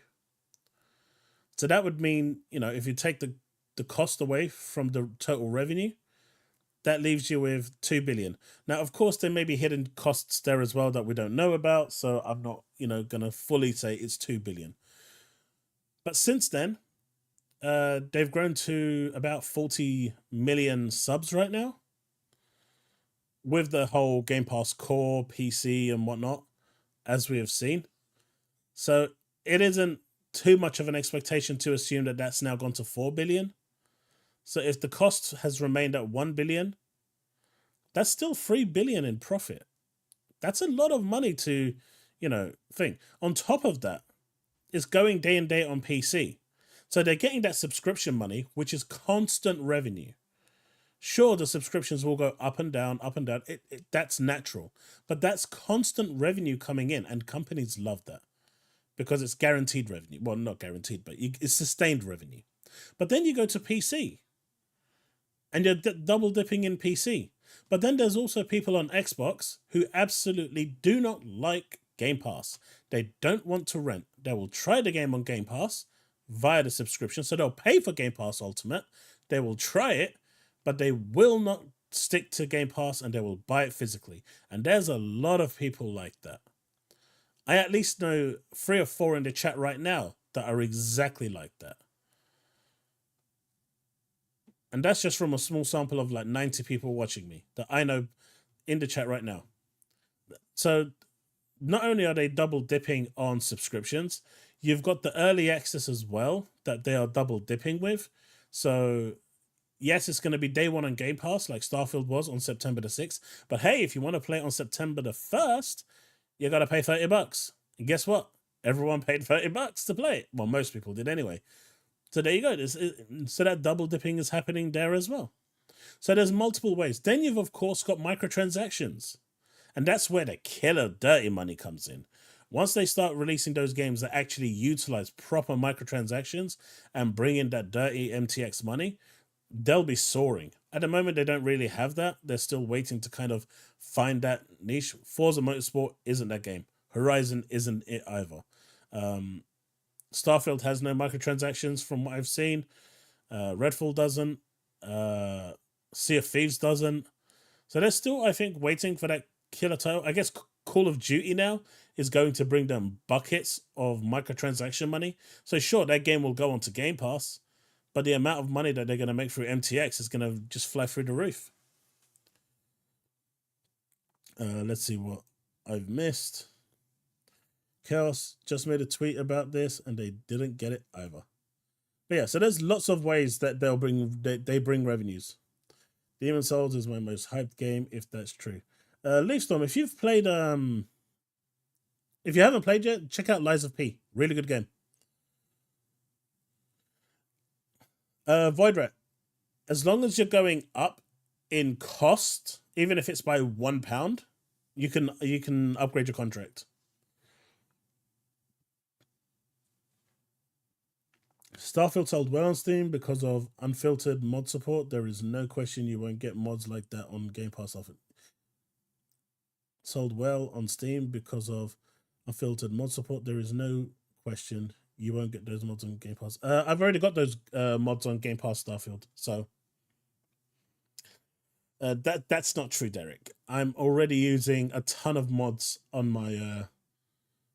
So that would mean, if you take the cost away from the total revenue, that leaves you with $2 billion. Now, of course, there may be hidden costs there as well that we don't know about. So I'm not, going to fully say it's $2 billion. But since then, they've grown to about 40 million subs right now with the whole Game Pass core, PC, and whatnot, as we have seen. So it isn't too much of an expectation to assume that that's now gone to 4 billion. So if the cost has remained at 1 billion, that's still 3 billion in profit. That's a lot of money to, think. On top of that, it's going day and day on PC. So they're getting that subscription money, which is constant revenue. Sure, the subscriptions will go up and down, up and down. That's natural. But that's constant revenue coming in, and companies love that because it's guaranteed revenue. Well, not guaranteed, but it's sustained revenue. But then you go to PC, and you're double dipping in PC. But then there's also people on Xbox who absolutely do not like Game Pass. They don't want to rent. They will try the game on Game Pass via the subscription. So they'll pay for Game Pass Ultimate. They will try it, but they will not stick to Game Pass and they will buy it physically. And there's a lot of people like that. I at least know 3 or 4 in the chat right now that are exactly like that. And that's just from a small sample of like 90 people watching me that I know in the chat right now. So not only are they double dipping on subscriptions, you've got the early access as well that they are double dipping with. So yes, it's going to be day one on Game Pass like Starfield was on September the 6th. But hey, if you want to play it on September the 1st, you got to pay $30. And guess what? Everyone paid $30 to play it. Well, most people did anyway. So there you go. So that double dipping is happening there as well. So there's multiple ways. Then you've, of course, got microtransactions. And that's where the killer dirty money comes in. Once they start releasing those games that actually utilize proper microtransactions and bring in that dirty MTX money, they'll be soaring. At the moment, they don't really have that. They're still waiting to kind of find that niche. Forza Motorsport isn't that game. Horizon isn't it either. Starfield has no microtransactions from what I've seen. Redfall doesn't. Sea of Thieves doesn't. So they're still, I think, waiting for that killer title. I guess Call of Duty now is going to bring them buckets of microtransaction money. So sure, that game will go onto Game Pass, but the amount of money that they're going to make through MTX is going to just fly through the roof. Let's see what I've missed. Chaos just made a tweet about this and they didn't get it either. But yeah, so there's lots of ways that they bring revenues. Demon Souls is my most hyped game, if that's true. Leafstorm, if you've played if you haven't played yet, check out Lies of P. Really good game. Void Rat, as long as you're going up in cost, even if it's by £1, you can upgrade your contract. Starfield sold well on Steam because of unfiltered mod support. There is no question you won't get mods like that on Game Pass often. Sold well on Steam because of unfiltered mod support. There is no question you won't get those mods on Game Pass. I've already got those mods on Game Pass Starfield, so that's not true, Derek. I'm already using a ton of mods on my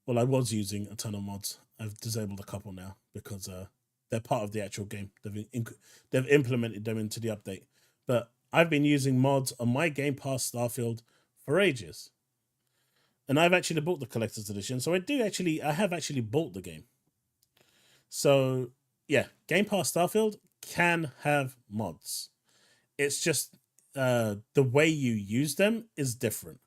well, I was using a ton of mods. I've disabled a couple now because they're part of the actual game. They've implemented them into the update. But I've been using mods on my Game Pass Starfield for ages. And I've actually bought the collector's edition. So I have actually bought the game. So yeah, Game Pass Starfield can have mods. It's just the way you use them is different.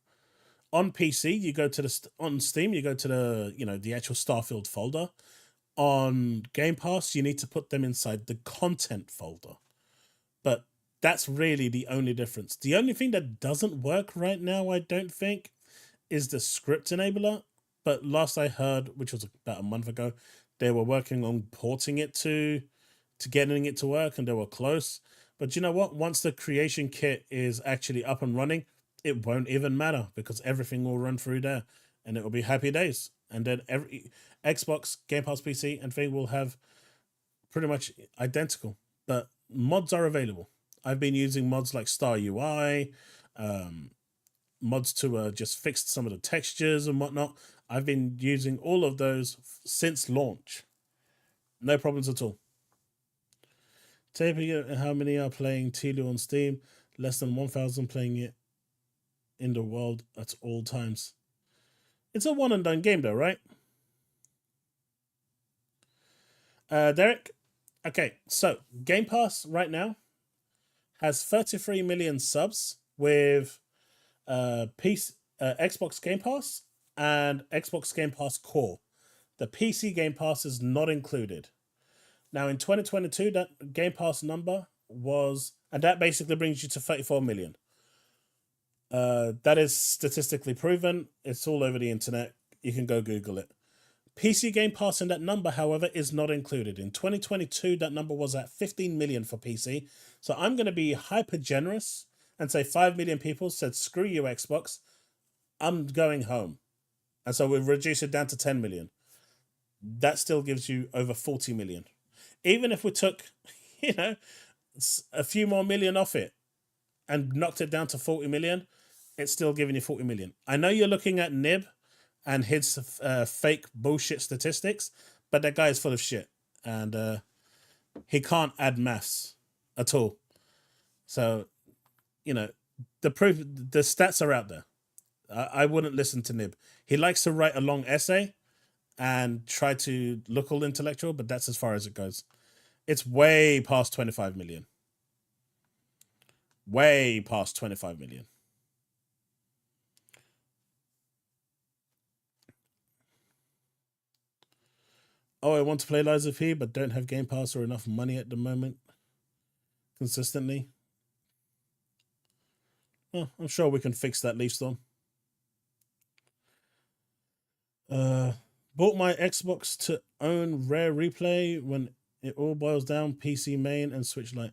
On PC, you go to on Steam, you go to the actual Starfield folder. On Game Pass, you need to put them inside the content folder. But that's really the only difference. The only thing that doesn't work right now, I don't think, is the script enabler. But last I heard, which was about a month ago, they were working on porting it to getting it to work, and they were close. But you know what? Once the creation kit is actually up and running, it won't even matter because everything will run through there and it will be happy days. And then every Xbox, Game Pass PC and thing will have pretty much identical. But mods are available. I've been using mods like Star UI, mods to just fix some of the textures and whatnot. I've been using all of those since launch. No problems at all. Taping it, how many are playing Telu on Steam? Less than 1,000 playing it in the world at all times. It's a one and done game though, right? Derek? Okay, so Game Pass right now has 33 million subs with Xbox Game Pass and Xbox Game Pass Core. The PC Game Pass is not included. Now in 2022, that Game Pass number was, and that basically brings you to 34 million. That is statistically proven. It's all over the internet. You can go Google it. PC Game Pass in that number, however, is not included. In 2022, that number was at 15 million for PC. So I'm going to be hyper generous and say 5 million people said, screw you, Xbox. I'm going home. And so we've reduced it down to 10 million. That still gives you over 40 million. Even if we took, a few more million off it and knocked it down to 40 million, it's still giving you 40 million. I know you're looking at Nib and his fake bullshit statistics, but that guy is full of shit. And he can't add maths at all. So, the proof, the stats are out there. I wouldn't listen to Nib. He likes to write a long essay and try to look all intellectual, but that's as far as it goes. It's way past 25 million. Way past 25 million. Oh, I want to play Lies of P, but don't have Game Pass or enough money at the moment. Consistently. Well, I'm sure we can fix that, Leafstorm. Bought my Xbox to own Rare Replay when it all boils down PC main and Switch Lite.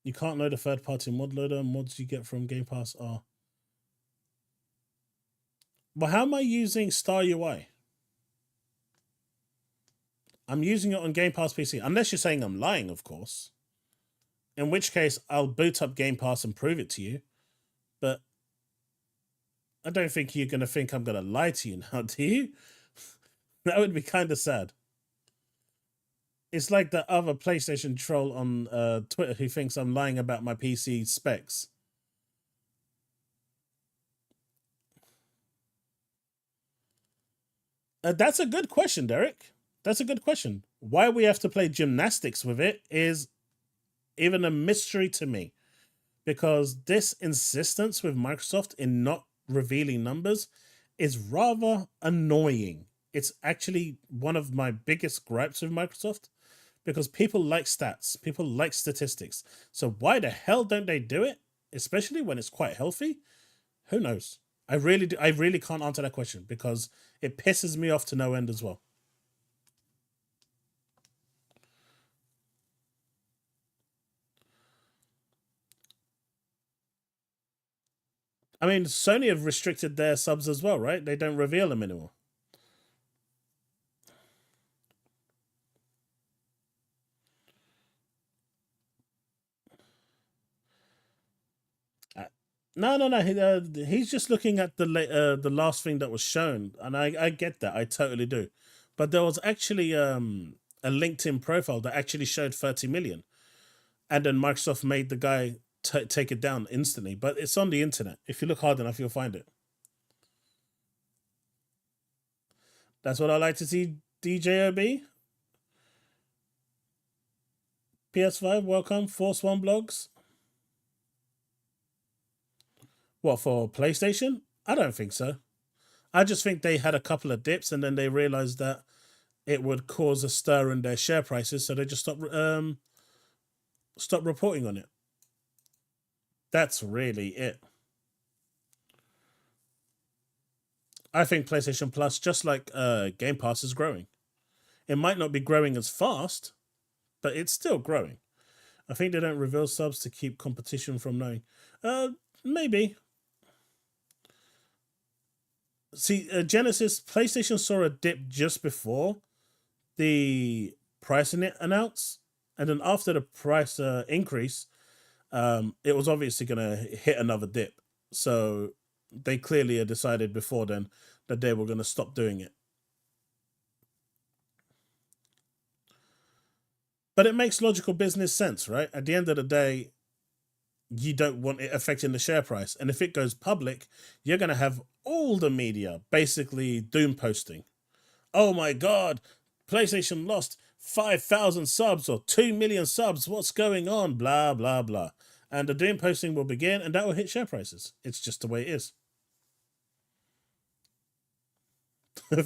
You can't load a third-party mod loader. Mods you get from Game Pass are... But how am I using Star UI? I'm using it on Game Pass PC. Unless you're saying I'm lying, of course. In which case, I'll boot up Game Pass and prove it to you. But I don't think you're going to think I'm going to lie to you now, do you? That would be kind of sad. It's like the other PlayStation troll on Twitter who thinks I'm lying about my PC specs. That's a good question, Derek. That's a good question. Why we have to play gymnastics with it is even a mystery to me. Because this insistence with Microsoft in not revealing numbers is rather annoying. It's actually one of my biggest gripes with Microsoft because people like stats, people like statistics. So why the hell don't they do it? Especially when it's quite healthy? Who knows? I really can't answer that question because it pisses me off to no end as well. I mean, Sony have restricted their subs as well, right? They don't reveal them anymore. No. He's just looking at the last thing that was shown, and I get that. I totally do. But there was actually a LinkedIn profile that actually showed 30 million, and then Microsoft made the guy take it down instantly. But it's on the internet. If you look hard enough, you'll find it. That's what I like to see. DJOB, PS5, welcome. Force One blogs. What, for PlayStation? I don't think so. I just think they had a couple of dips and then they realized that it would cause a stir in their share prices, so they just stopped reporting on it. That's really it. I think PlayStation Plus, just like Game Pass, is growing. It might not be growing as fast, but it's still growing. I think they don't reveal subs to keep competition from knowing. Maybe. See, Genesis, PlayStation saw a dip just before the pricing it announced, and then after the price increase, it was obviously going to hit another dip. So they clearly had decided before then that they were going to stop doing it. But it makes logical business sense, right? At the end of the day, you don't want it affecting the share price. And if it goes public, you're going to have all the media basically doom posting. Oh my God, PlayStation lost 5,000 subs or 2 million subs. What's going on? Blah, blah, blah. And the doom posting will begin and that will hit share prices. It's just the way it is.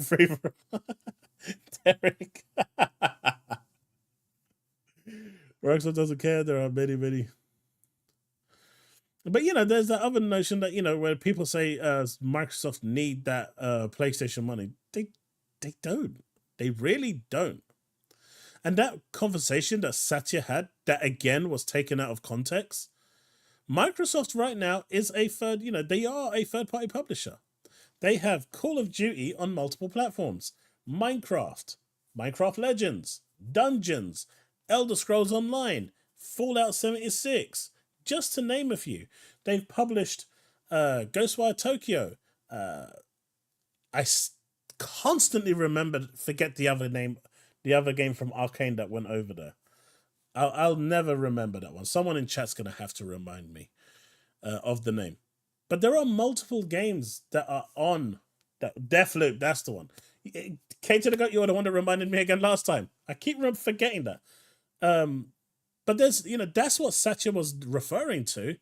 Free for Derek. Rockstar doesn't care. There are many, many. But there's that other notion that where people say Microsoft need that PlayStation money. They don't. They really don't. And that conversation that Satya had, that again was taken out of context. Microsoft right now is they are a third party publisher. They have Call of Duty on multiple platforms, Minecraft, Minecraft Legends, Dungeons, Elder Scrolls Online, Fallout 76, just to name a few. They've published Ghostwire Tokyo. I constantly forget the other game from Arcane that went over there. I'll never remember that one. Someone in chat's going to have to remind me of the name. But there are multiple games that are on that. Deathloop, that's the one. Kate to the Goat, you were the one that reminded me again last time. I keep forgetting that. But there's, that's what Satya was referring to.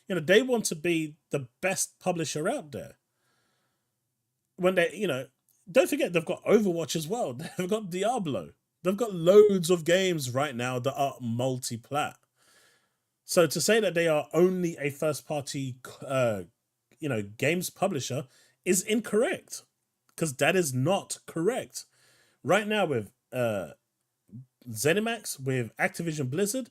They want to be the best publisher out there. When they, don't forget they've got Overwatch as well. They've got Diablo. They've got loads of games right now that are multi-plat. So to say that they are only a first-party, games publisher is incorrect, because that is not correct. Right now with ZeniMax, with Activision Blizzard,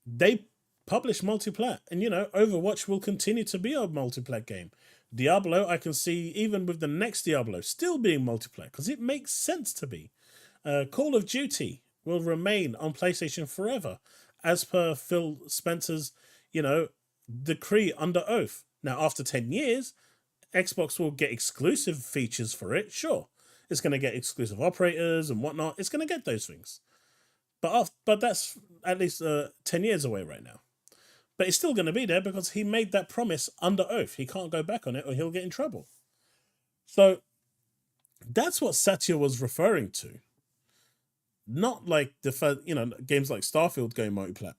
they publish multi-plat, and Overwatch will continue to be a multi-plat game. Diablo, I can see even with the next Diablo still being multi-plat because it makes sense to be. Call of Duty will remain on PlayStation forever, as per Phil Spencer's, decree under oath. Now, after 10 years, Xbox will get exclusive features for it. Sure, it's going to get exclusive operators and whatnot. It's going to get those things. But that's at least 10 years away right now. But it's still going to be there because he made that promise under oath. He can't go back on it or he'll get in trouble. So that's what Satya was referring to. Not like games like Starfield going multi-plat.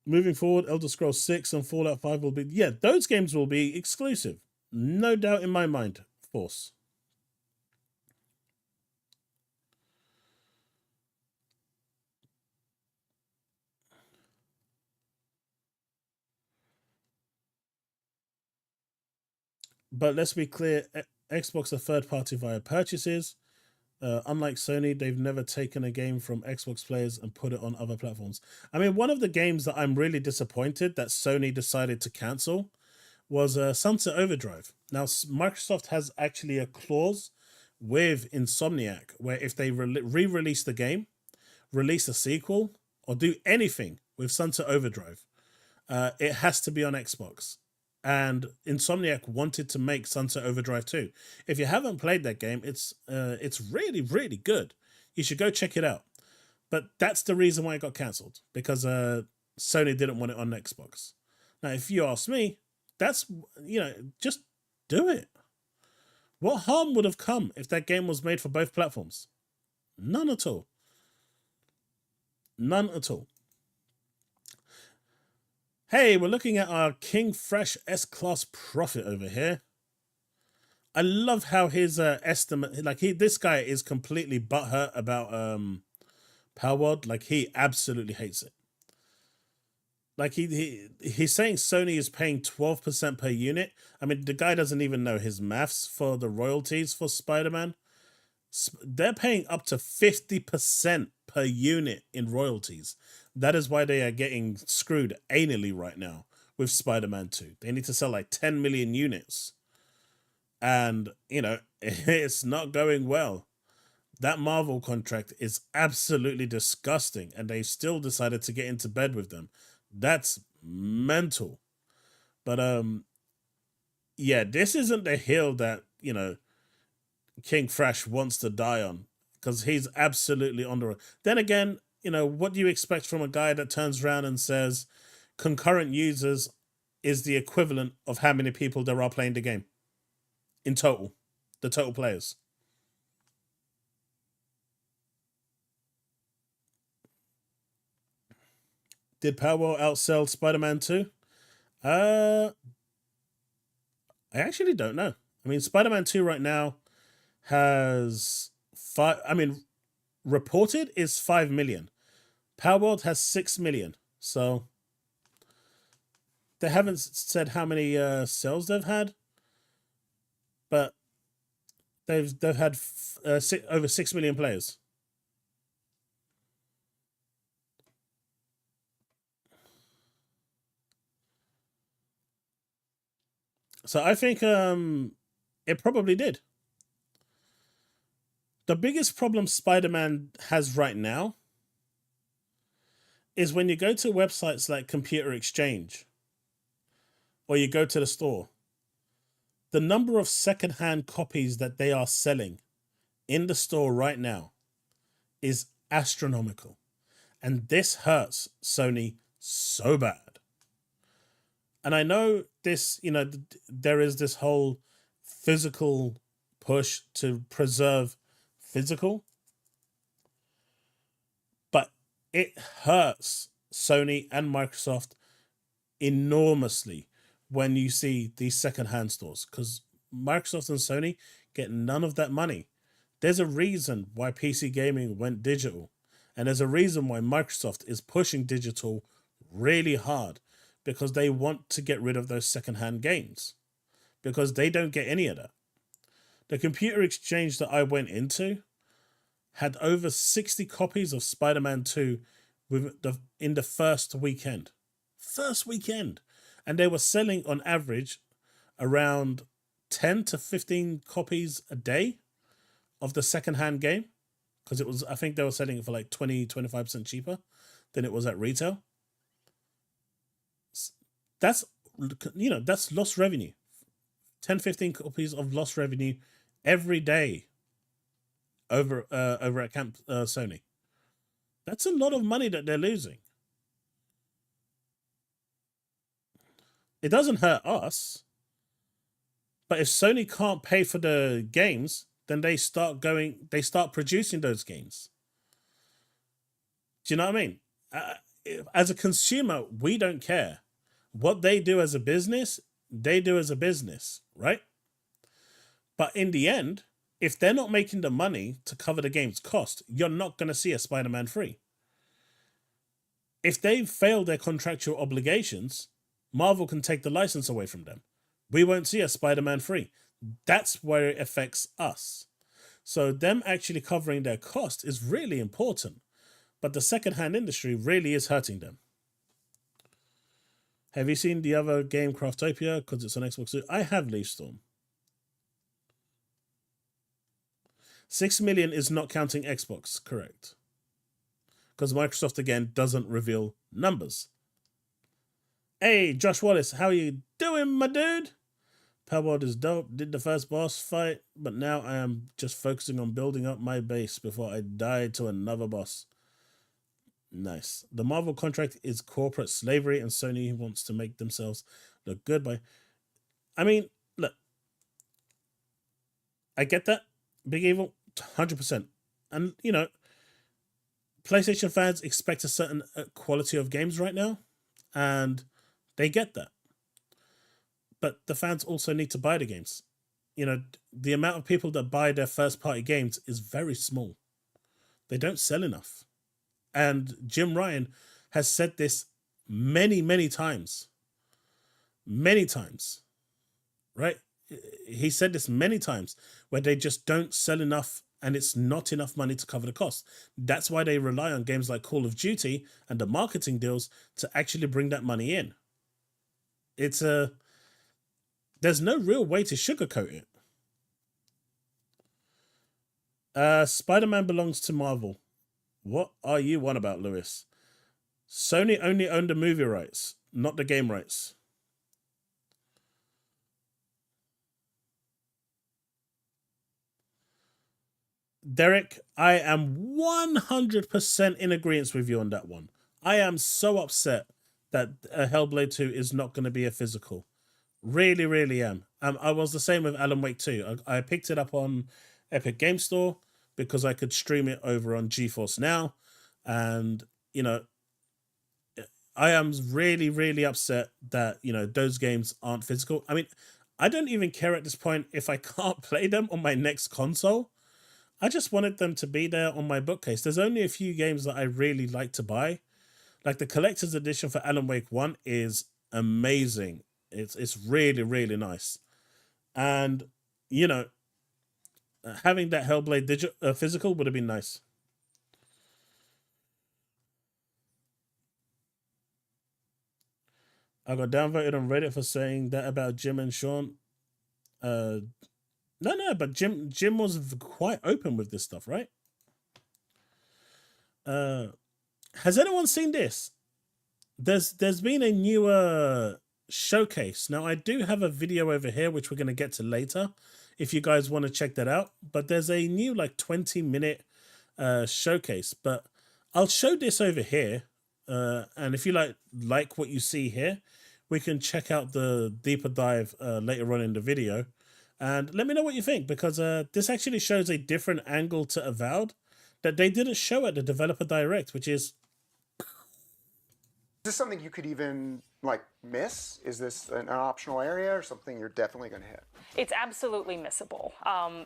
Moving forward, Elder Scrolls 6 and Fallout 5 will be... Yeah, those games will be exclusive. No doubt in my mind, Force. But let's be clear, Xbox are third party via purchases. Unlike Sony, they've never taken a game from Xbox players and put it on other platforms. I mean, one of the games that I'm really disappointed that Sony decided to cancel was Sunset Overdrive. Now, Microsoft has actually a clause with Insomniac where if they re-release the game, release a sequel, or do anything with Sunset Overdrive, it has to be on Xbox. And Insomniac wanted to make Sunset Overdrive 2. If you haven't played that game, it's really, really good. You should go check it out. But that's the reason why it got cancelled, because Sony didn't want it on Xbox. Now, if you ask me, that's, just do it. What harm would have come if that game was made for both platforms? None at all. None at all. Hey, we're looking at our King Fresh S-Class Prophet over here. I love how his estimate, this guy is completely butthurt about PalWorld. Like, he absolutely hates it. Like, he's saying Sony is paying 12% per unit. I mean, the guy doesn't even know his maths for the royalties for Spider-Man. They're paying up to 50% per unit in royalties. That is why they are getting screwed anally right now with Spider-Man 2. They need to sell like 10 million units. And, it's not going well. That Marvel contract is absolutely disgusting. And they still decided to get into bed with them. That's mental. But, yeah, this isn't the hill that, King Fresh wants to die on. because he's absolutely on the road. Then again, what do you expect from a guy that turns around and says concurrent users is the equivalent of how many people there are playing the game in total, the total players? Did PalWorld outsell Spider-Man 2? I actually don't know. I mean, Spider-Man 2 right now has reported is 5 million. PalWorld has 6 million. So they haven't said how many sales they've had, but they've had over 6 million players. So I think it probably did. The biggest problem Spider-Man has right now is when you go to websites like Computer Exchange or you go to the store, the number of secondhand copies that they are selling in the store right now is astronomical. And this hurts Sony so bad. And I know this, there is this whole physical push to preserve physical, but it hurts Sony and Microsoft enormously when you see these secondhand stores, because Microsoft and Sony get none of that money. There's a reason why PC gaming went digital, and there's a reason why Microsoft is pushing digital really hard, because they want to get rid of those secondhand games, because they don't get any of that. The Computer Exchange that I went into had over 60 copies of Spider-Man 2 in the first weekend. And they were selling on average around 10 to 15 copies a day of the secondhand game, because I think they were selling it for like 20-25% cheaper than it was at retail. That's lost revenue. 10-15 copies of lost revenue every day over at Camp Sony. That's a lot of money that they're losing. It doesn't hurt us, but if Sony can't pay for the games, then they start producing those games. Do you know what I mean? As a consumer, we don't care. What they do as a business, they do as a business, right? But in the end, if they're not making the money to cover the game's cost, you're not going to see a Spider-Man 3. If they've failed their contractual obligations, Marvel can take the license away from them. We won't see a Spider-Man 3. That's where it affects us. So them actually covering their cost is really important. But the secondhand industry really is hurting them. Have you seen the other game, Craftopia? Because it's on Xbox too. I have Leaf Storm. 6 million is not counting Xbox, correct? Because Microsoft, again, doesn't reveal numbers. Hey, Josh Wallace, how you doing, my dude? PalWorld is dope. Did the first boss fight, but now I am just focusing on building up my base before I die to another boss. Nice. The Marvel contract is corporate slavery, and Sony wants to make themselves look good by... I mean, look. I get that. Big Evil, 100%. And, PlayStation fans expect a certain quality of games right now, and they get that. But the fans also need to buy the games. The amount of people that buy their first-party games is very small. They don't sell enough. And Jim Ryan has said this many, many times. Many times. Right? He said this many times, where they just don't sell enough and it's not enough money to cover the cost. That's why they rely on games like Call of Duty and the marketing deals to actually bring that money in. There's no real way to sugarcoat it. Spider-Man belongs to Marvel. What are you on about, Lewis? Sony only owned the movie rights, not the game rights. Derek, I am 100% in agreement with you on that one. I am so upset that Hellblade 2 is not going to be a physical. Really, really am. I was the same with Alan Wake 2. I picked it up on Epic Game Store because I could stream it over on GeForce Now. And, you know, I am really, really upset that, you know, those games aren't physical. I mean, I don't even care at this point if I can't play them on my next console. I just wanted them to be there on my bookcase. There's only a few games that I really like to buy. Like the collector's edition for Alan Wake 1 is amazing. It's really, really nice. And, you know, having that Hellblade physical would have been nice. I got downvoted on Reddit for saying that about Jim and Sean. No, but Jim was quite open with this stuff, right? Has anyone seen this? There's been a newer showcase. Now I do have a video over here which we're going to get to later if you guys want to check that out, but there's a new like 20-minute showcase, but I'll show this over here, and if you like what you see here, we can check out the deeper dive later on in the video. And let me know what you think, because this actually shows a different angle to Avowed that they didn't show at the Developer Direct, which is... Is this something you could even, like, miss? Is this an optional area or something you're definitely going to hit? It's absolutely missable.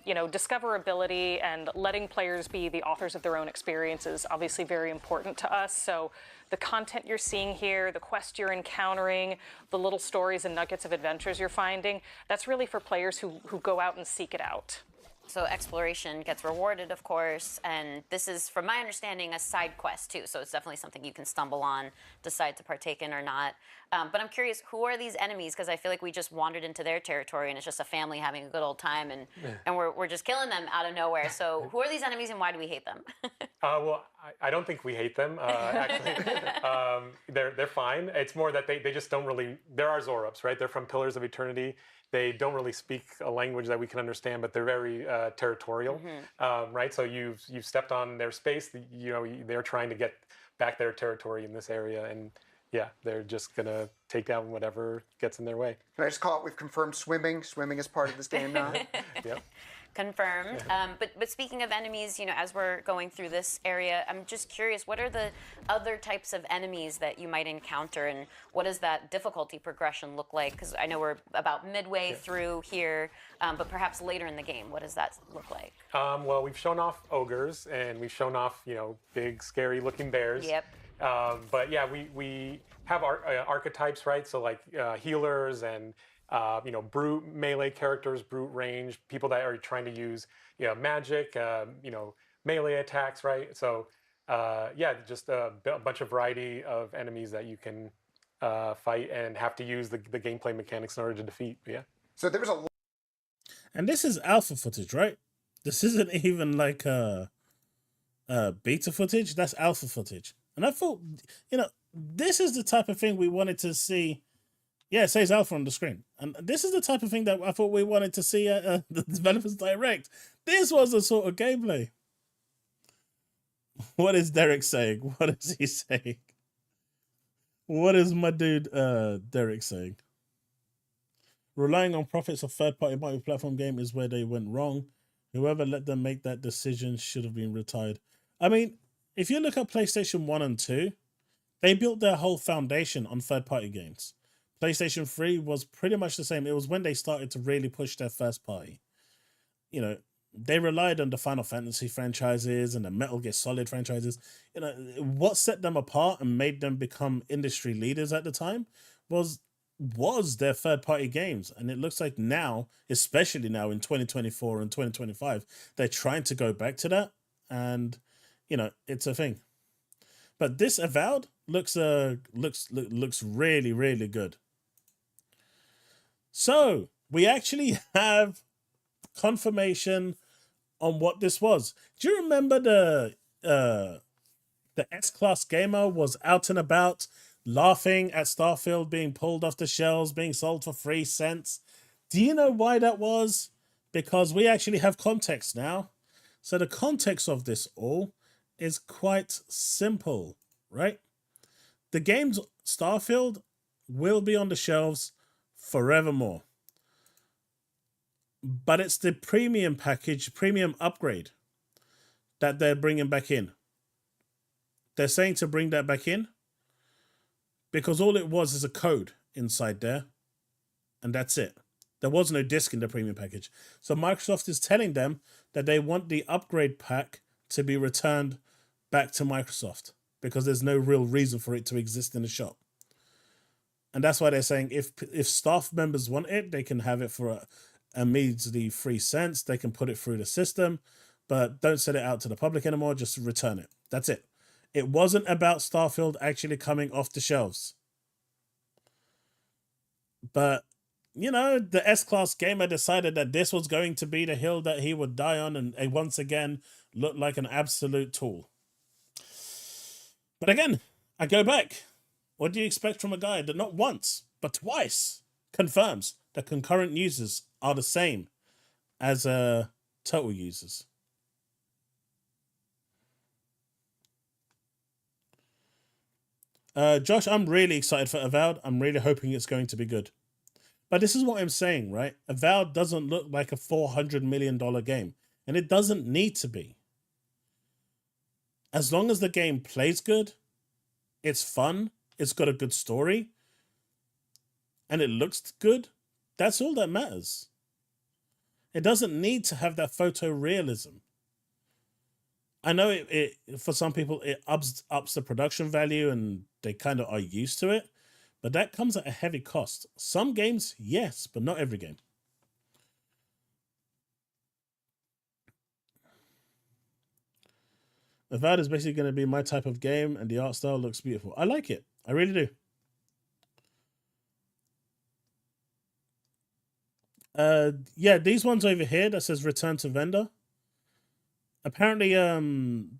You know, discoverability and letting players be the authors of their own experience is obviously very important to us. So the content you're seeing here, the quests you're encountering, the little stories and nuggets of adventures you're finding, that's really for players who go out and seek it out. So exploration gets rewarded, of course, and this is, from my understanding, a side quest too. So it's definitely something you can stumble on, decide to partake in or not. But I'm curious, who are these enemies? Because I feel like we just wandered into their territory and it's just a family having a good old time, and we're just killing them out of nowhere. So who are these enemies and why do we hate them? Well, I don't think we hate them, actually. They're fine. It's more that they just don't really... There are Zorups, right? They're from Pillars of Eternity. They don't really speak a language that we can understand, but they're very territorial, right? So you've stepped on their space. You know, they're trying to get back their territory in this area, and yeah, they're just gonna take down whatever gets in their way. Can I just call it, we've confirmed swimming? Swimming is part of this game now? Yep. Confirmed. But speaking of enemies, you know, as we're going through this area, I'm just curious, what are the other types of enemies that you might encounter, and what does that difficulty progression look like? Because I know we're about midway through here, but perhaps later in the game, what does that look like? Well, we've shown off ogres, and we've shown off, you know, big, scary-looking bears. Yep. But yeah, we have archetypes, right? So like healers and you know, brute melee characters, brute range, people that are trying to use, you know, magic, you know, melee attacks, right? So yeah, just a bunch of variety of enemies that you can fight and have to use the gameplay mechanics in order to defeat. Yeah. So there was a... And this is alpha footage, right? This isn't even like beta footage. That's alpha footage. And I thought, you know, this is the type of thing we wanted to see. Yeah, it says alpha on the screen. And this is the type of thing that I thought we wanted to see at the Developers Direct. This was the sort of gameplay. What is Derek saying? What is he saying? What is my dude Derek saying? Relying on profits of third-party multi-platform game is where they went wrong. Whoever let them make that decision should have been retired. I mean, if you look at PlayStation 1 and 2, they built their whole foundation on third-party games. PlayStation 3 was pretty much the same. It was when they started to really push their first party. You know, they relied on the Final Fantasy franchises and the Metal Gear Solid franchises. You know, what set them apart and made them become industry leaders at the time was their third-party games. And it looks like now, especially now in 2024 and 2025, they're trying to go back to that. And, you know, it's a thing. But this Avowed looks really, really good. So we actually have confirmation on what this was. Do you remember the S-Class gamer was out and about laughing at Starfield being pulled off the shelves, being sold for 3 cents? Do you know why that was? Because we actually have context now. So the context of this all is quite simple, right? The game's Starfield will be on the shelves forevermore. But it's the premium package, premium upgrade that they're bringing back in. They're saying to bring that back in because all it was is a code inside there, and that's it. There was no disc in the premium package. So Microsoft is telling them that they want the upgrade pack to be returned back to Microsoft because there's no real reason for it to exist in the shop. And that's why they're saying if staff members want it, they can have it for a measly 3 cents. They can put it through the system, but don't send it out to the public anymore. Just return it. That's it. It wasn't about Starfield actually coming off the shelves. But, you know, the S-Class gamer decided that this was going to be the hill that he would die on and once again look like an absolute tool. But again, I go back. What do you expect from a guy that not once, but twice confirms that concurrent users are the same as total users? Josh, I'm really excited for Avowed. I'm really hoping it's going to be good. But this is what I'm saying, right? Avowed doesn't look like a $400 million game, and it doesn't need to be. As long as the game plays good, it's fun, it's got a good story, and it looks good, that's all that matters. It doesn't need to have that photorealism. I know it for some people, it ups the production value and they kind of are used to it, but that comes at a heavy cost. Some games, yes, but not every game. Avowed is basically going to be my type of game, and the art style looks beautiful. I like it. I really do. Yeah, these ones over here that says return to vendor. Apparently,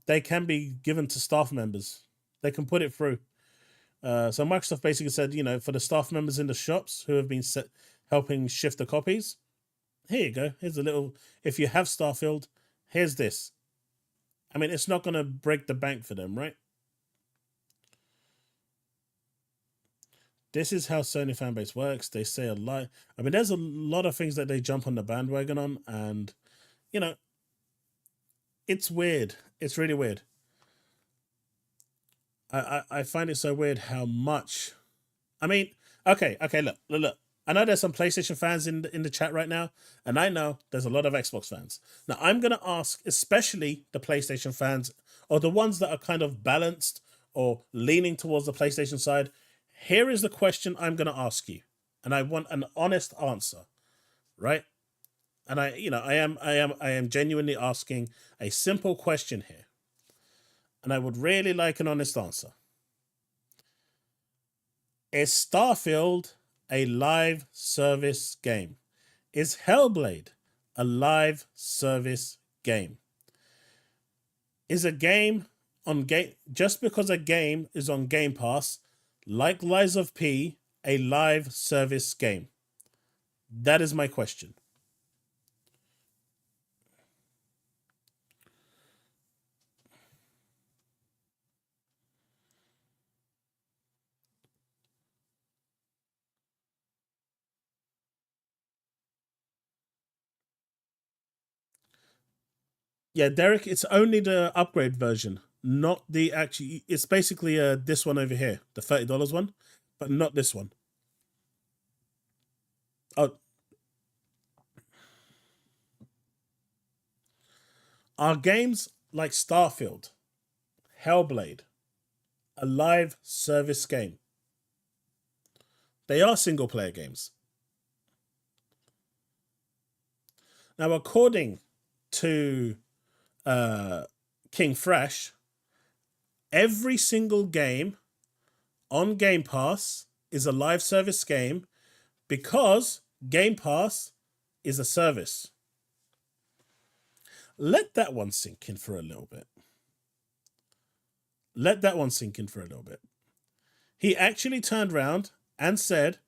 they can be given to staff members. They can put it through. So Microsoft basically said, you know, for the staff members in the shops who have been helping shift the copies, here you go. Here's a little, if you have Starfield, here's this. I mean, it's not going to break the bank for them, right? This is how Sony fanbase works. They say a lot. I mean, there's a lot of things that they jump on the bandwagon on, and, you know, it's weird. It's really weird. I find it so weird how much. I mean, okay, look. I know there's some PlayStation fans in the chat right now, and I know there's a lot of Xbox fans. Now, I'm going to ask, especially the PlayStation fans, or the ones that are kind of balanced or leaning towards the PlayStation side. Here is the question I'm going to ask you, and I want an honest answer, right? And I am genuinely asking a simple question here, and I would really like an honest answer. Is Starfield a live service game? Is Hellblade a live service game? Is a game on game just because a game is on Game Pass, like Lies of P, a live service game? That is my question. Yeah, Derek, it's only the upgrade version, not the actually. It's basically this one over here, the $30 one, but not this one. Oh, are games like Starfield, Hellblade, a live service game? They are single player games. Now, according to King Fresh, every single game on Game Pass is a live service game because Game Pass is a service. Let that one sink in for a little bit. Let that one sink in for a little bit. He actually turned around and said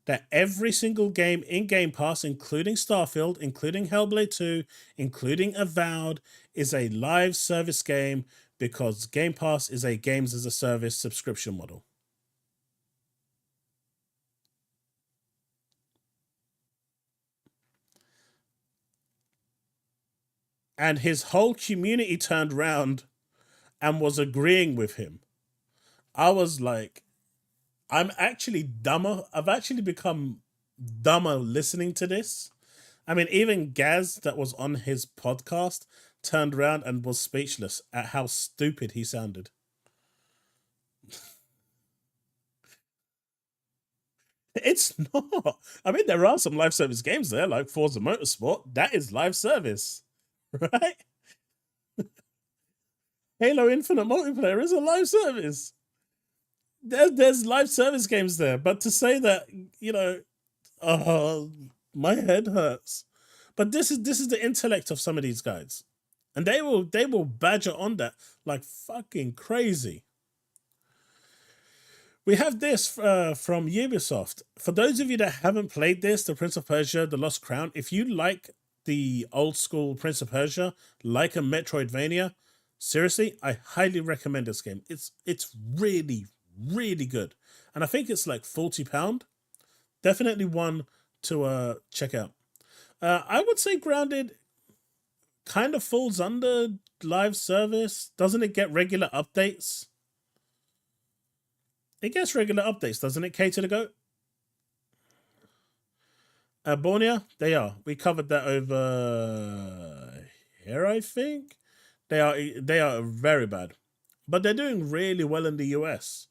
that every single game in Game Pass, including Starfield, including Hellblade 2, including Avowed, is a live service game because Game Pass is a games as a service subscription model. And his whole community turned around and was agreeing with him. I was like, I'm actually dumber. I've actually become dumber listening to this. I mean, even Gaz, that was on his podcast, turned around and was speechless at how stupid he sounded. It's not. I mean, there are some live service games there, like Forza Motorsport. That is live service, right? Halo Infinite multiplayer is a live service. There's live service games there, but to say that, my head hurts. But this is the intellect of some of these guys, and they will badger on that like fucking crazy. We have this from Ubisoft. For those of you that haven't played this, the Prince of Persia: The Lost Crown, if you like the old school Prince of Persia, like a Metroidvania, seriously, I highly recommend this game. It's really, really good. And I think it's like £40. Definitely one to check out. I would say Grounded kind of falls under live service. Doesn't it get regular updates? It gets regular updates, doesn't it, Cater to Go? Borneo, they are. We covered that over here, I think. They are very bad. But they're doing really well in the US.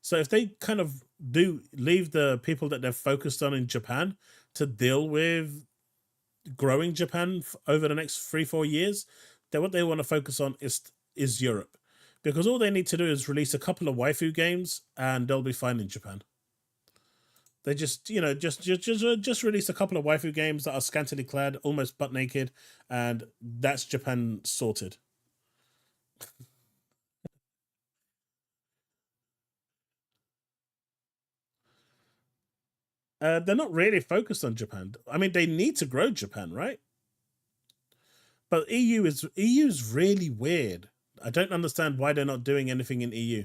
So if they kind of do leave the people that they're focused on in Japan to deal with growing Japan over the next 3-4 years, then what they want to focus on is Europe. Because all they need to do is release a couple of waifu games and they'll be fine in Japan. They just release a couple of waifu games that are scantily clad, almost butt naked, and that's Japan sorted. They're not really focused on Japan. I mean, they need to grow Japan, right? But EU is really weird. I don't understand why they're not doing anything in EU.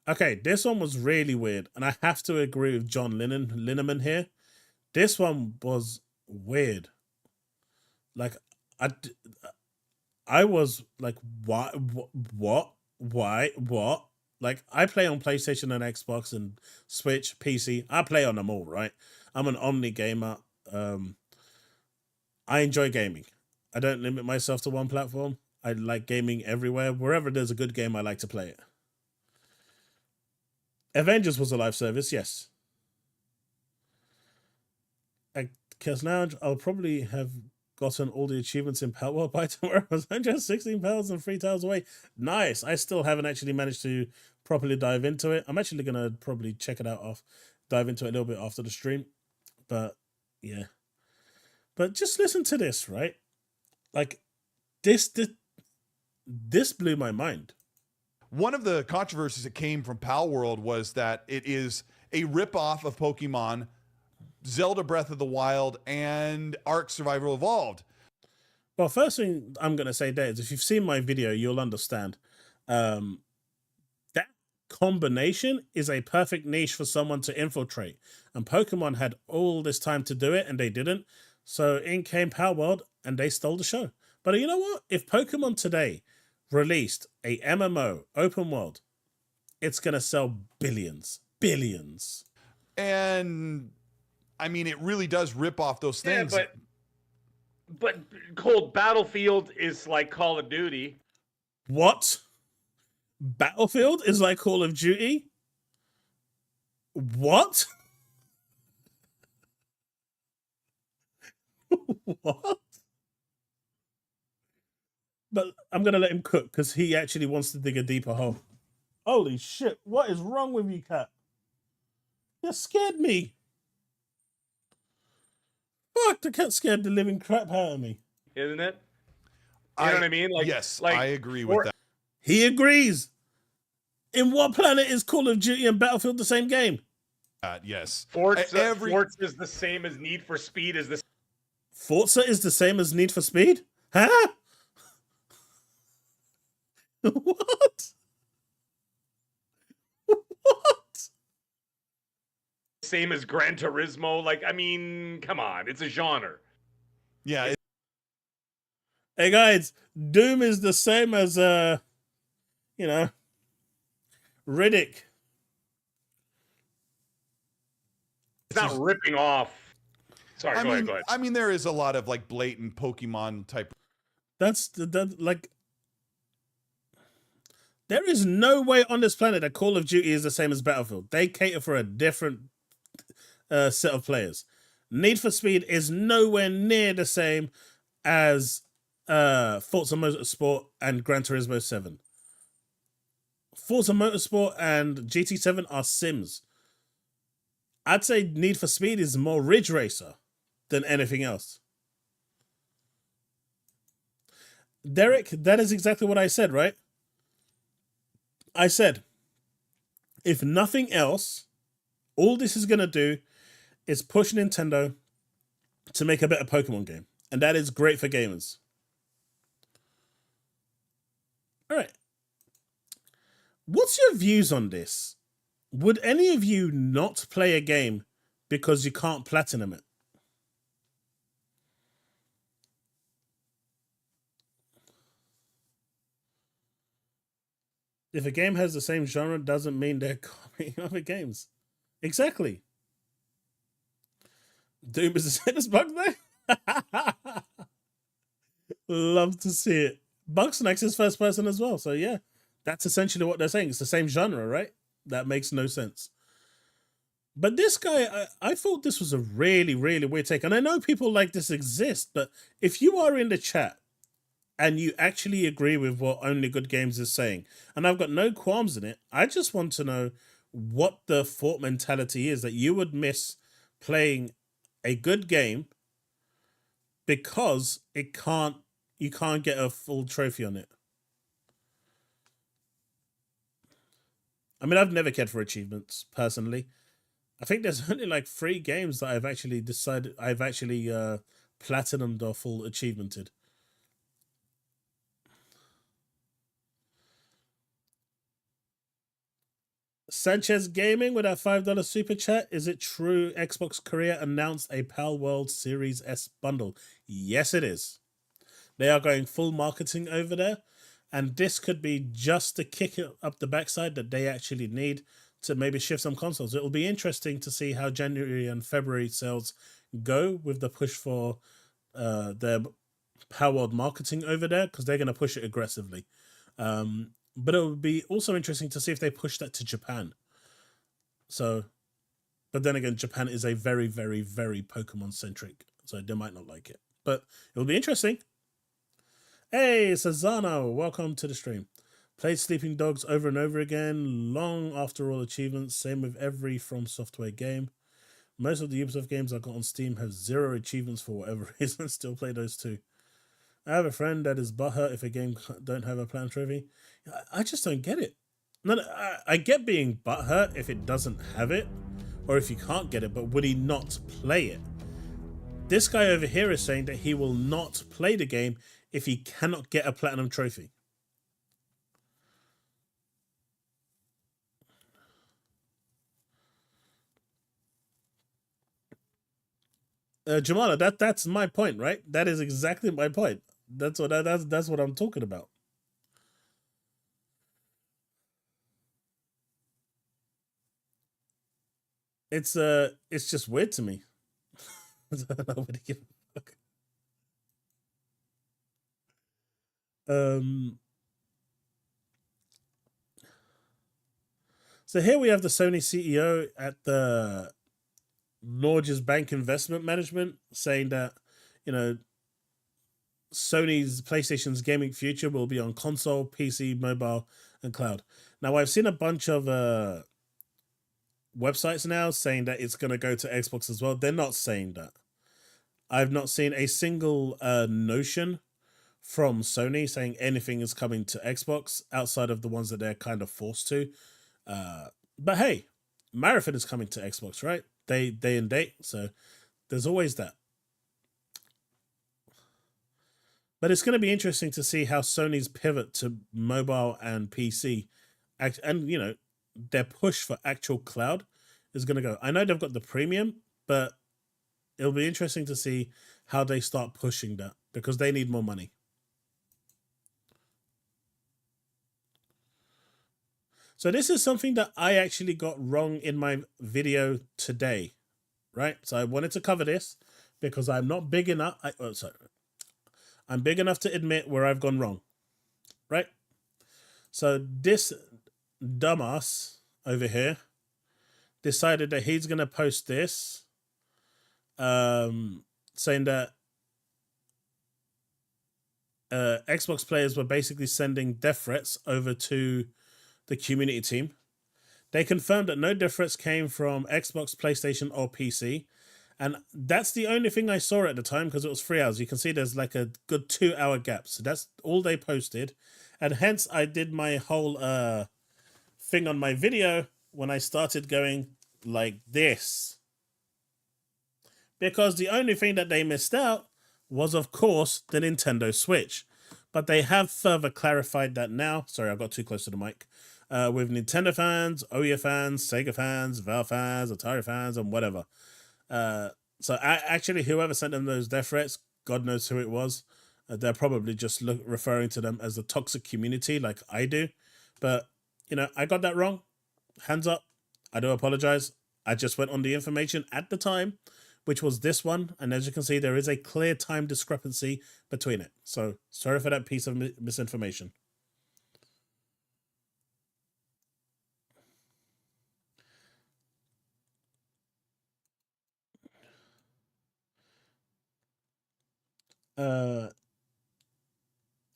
Okay, this one was really weird, and I have to agree with John Linneman here. This one was weird. Like, I was like, why, what, why, what? Like, I play on PlayStation and Xbox and Switch, PC. I play on them all, right? I'm an omni gamer. I enjoy gaming. I don't limit myself to one platform. I like gaming everywhere. Wherever there's a good game, I like to play it. Avengers was a live service, yes. At TheChaosLounge, I'll probably have gotten all the achievements in PalWorld by tomorrow. I was £116 and 3 tiles away. Nice. I still haven't actually managed to properly dive into it. I'm actually going to probably check it out dive into it a little bit after the stream. But, yeah. But just listen to this, right? Like, this blew my mind. One of the controversies that came from PalWorld was that it is a ripoff of Pokemon, Zelda Breath of the Wild, and Ark Survival Evolved. Well, first thing I'm going to say there is if you've seen my video, you'll understand. That combination is a perfect niche for someone to infiltrate. And Pokemon had all this time to do it, and they didn't. So in came PalWorld, and they stole the show. But you know what? If Pokemon today released a MMO open world, it's going to sell billions. And I mean, it really does rip off those things. Yeah, but Cold Battlefield is like Call of Duty. What? Battlefield is like Call of Duty? What? What? But I'm going to let him cook because he actually wants to dig a deeper hole. Holy shit. What is wrong with you, cat? You scared me. Fuck, the cat scared the living crap out of me. Isn't it? You know what I mean? Like, yes, like, I agree with that. He agrees. In what planet is Call of Duty and Battlefield the same game? Yes. Forza is the same as Need for Speed is the Forza is the same as Need for Speed? Huh? What? What? same as Gran Turismo. Like, I mean, come on, it's a genre. Yeah. Hey guys, Doom is the same as you know, Riddick. It's not ripping off. Sorry, go ahead. I mean, there is a lot of like blatant Pokemon type. That's like, there is no way on this planet that Call of Duty is the same as Battlefield. They cater for a different set of players. Need for Speed is nowhere near the same as Forza Motorsport and Gran Turismo 7. Forza Motorsport and GT7 are sims. I'd say Need for Speed is more Ridge Racer than anything else. Derek, that is exactly what I said, right? I said, if nothing else, all this is going to do is push Nintendo to make a better Pokemon game. And that is great for gamers. All right. What's your views on this? Would any of you not play a game because you can't platinum it? If a game has the same genre, doesn't mean they're copying other games. Exactly. Doom is the same as Bugsnax? Love to see it. Bugsnax is first person as well, so yeah. That's essentially what they're saying. It's the same genre, right? That makes no sense. But this guy, I thought this was a really, really weird take. And I know people like this exist, but if you are in the chat and you actually agree with what Only Good Games is saying, and I've got no qualms in it, I just want to know what the thought mentality is that you would miss playing a good game because you can't get a full trophy on it. I mean, I've never cared for achievements, personally. I think there's only like 3 games that I've actually platinumed or full achievemented. Sanchezmtz Gaming with that $5 super chat. Is it true Xbox Korea announced a PalWorld Series S bundle? Yes, it is. They are going full marketing over there. And this could be just to kick it up the backside that they actually need to maybe shift some consoles. It will be interesting to see how January and February sales go with the push for their PalWorld marketing over there, because they're going to push it aggressively. But it would be also interesting to see if they push that to Japan. So, but then again, Japan is a very, very, very Pokemon-centric, so they might not like it. But it'll be interesting. Hey, Sazano, welcome to the stream. Played Sleeping Dogs over and over again, long after all achievements, same with every From Software game. Most of the Ubisoft games I got on Steam have 0 achievements for whatever reason, still play those too. I have a friend that is butthurt if a game don't have a platinum trophy. I just don't get it. No, I get being butthurt if it doesn't have it, or if you can't get it, but would he not play it? This guy over here is saying that he will not play the game if he cannot get a platinum trophy. Jamala, that's my point, right? That is exactly my point. That's what I'm talking about. It's just weird to me. I don't know what to give a fuck. So here we have the Sony CEO at the Norges Bank Investment Management saying that, you know, Sony's PlayStation's gaming future will be on console, PC, mobile, and cloud. Now, I've seen a bunch of websites now saying that it's going to go to Xbox as well. They're not saying that. I've not seen a single notion from Sony saying anything is coming to Xbox outside of the ones that they're kind of forced to. But hey, Marathon is coming to Xbox, right? Day and date, so there's always that. But it's going to be interesting to see how Sony's pivot to mobile and PC, and their push for actual cloud is going to go. I know they've got the premium, but it'll be interesting to see how they start pushing that because they need more money. So this is something that I actually got wrong in my video today, right? So I wanted to cover this because I'm not big enough. I'm big enough to admit where I've gone wrong, right? So this dumbass over here decided that he's going to post this saying that Xbox players were basically sending death threats over to the community team. They confirmed that no death threats came from Xbox, PlayStation, or PC. And that's the only thing I saw at the time because it was 3 hours. You can see there's like a good 2-hour gap. So that's all they posted. And hence I did my whole thing on my video when I started going like this. Because the only thing that they missed out was, of course, the Nintendo Switch. But they have further clarified that now. Sorry, I got too close to the mic. With Nintendo fans, Ouya fans, Sega fans, Valve fans, Atari fans, and whatever. So actually, whoever sent them those death threats, God knows who it was. They're probably just referring to them as the toxic community like I do. But, I got that wrong. Hands up. I do apologize. I just went on the information at the time, which was this one. And as you can see, there is a clear time discrepancy between it. So sorry for that piece of misinformation.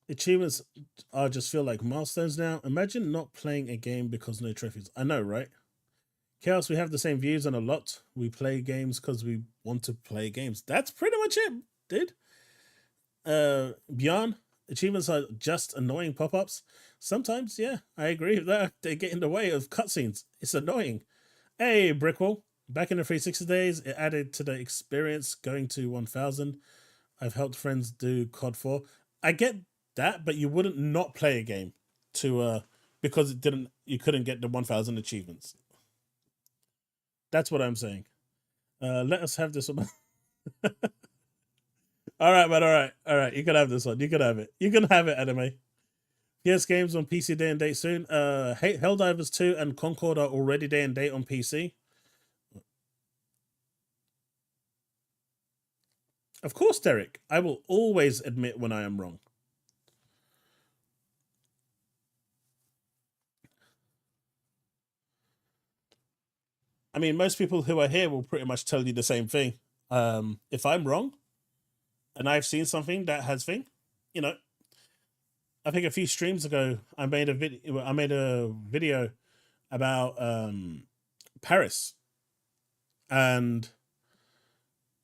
Achievements are just feel like milestones now. Imagine not playing a game because no trophies. I know, right? Chaos, we have the same views on a lot. We play games because we want to play games. That's pretty much it, dude. Beyond, achievements are just annoying pop-ups. Sometimes, yeah, I agree with that. They get in the way of cutscenes. It's annoying. Hey, Brickwall. Back in the 360 days, it added to the experience going to 1000. I've helped friends do COD 4. I get that, but you wouldn't not play a game to because you couldn't get the 1000 achievements. That's what I'm saying. Let us have this one. All right, man. All right. You can have this one. You can have it. You can have it, anime. PS games on PC day and date soon. Helldivers 2 and Concord are already day and date on PC. Of course, Derek. I will always admit when I am wrong. I mean, most people who are here will pretty much tell you the same thing. If I'm wrong, and I've seen something that has thing, I think a few streams ago I made a video about Paris, and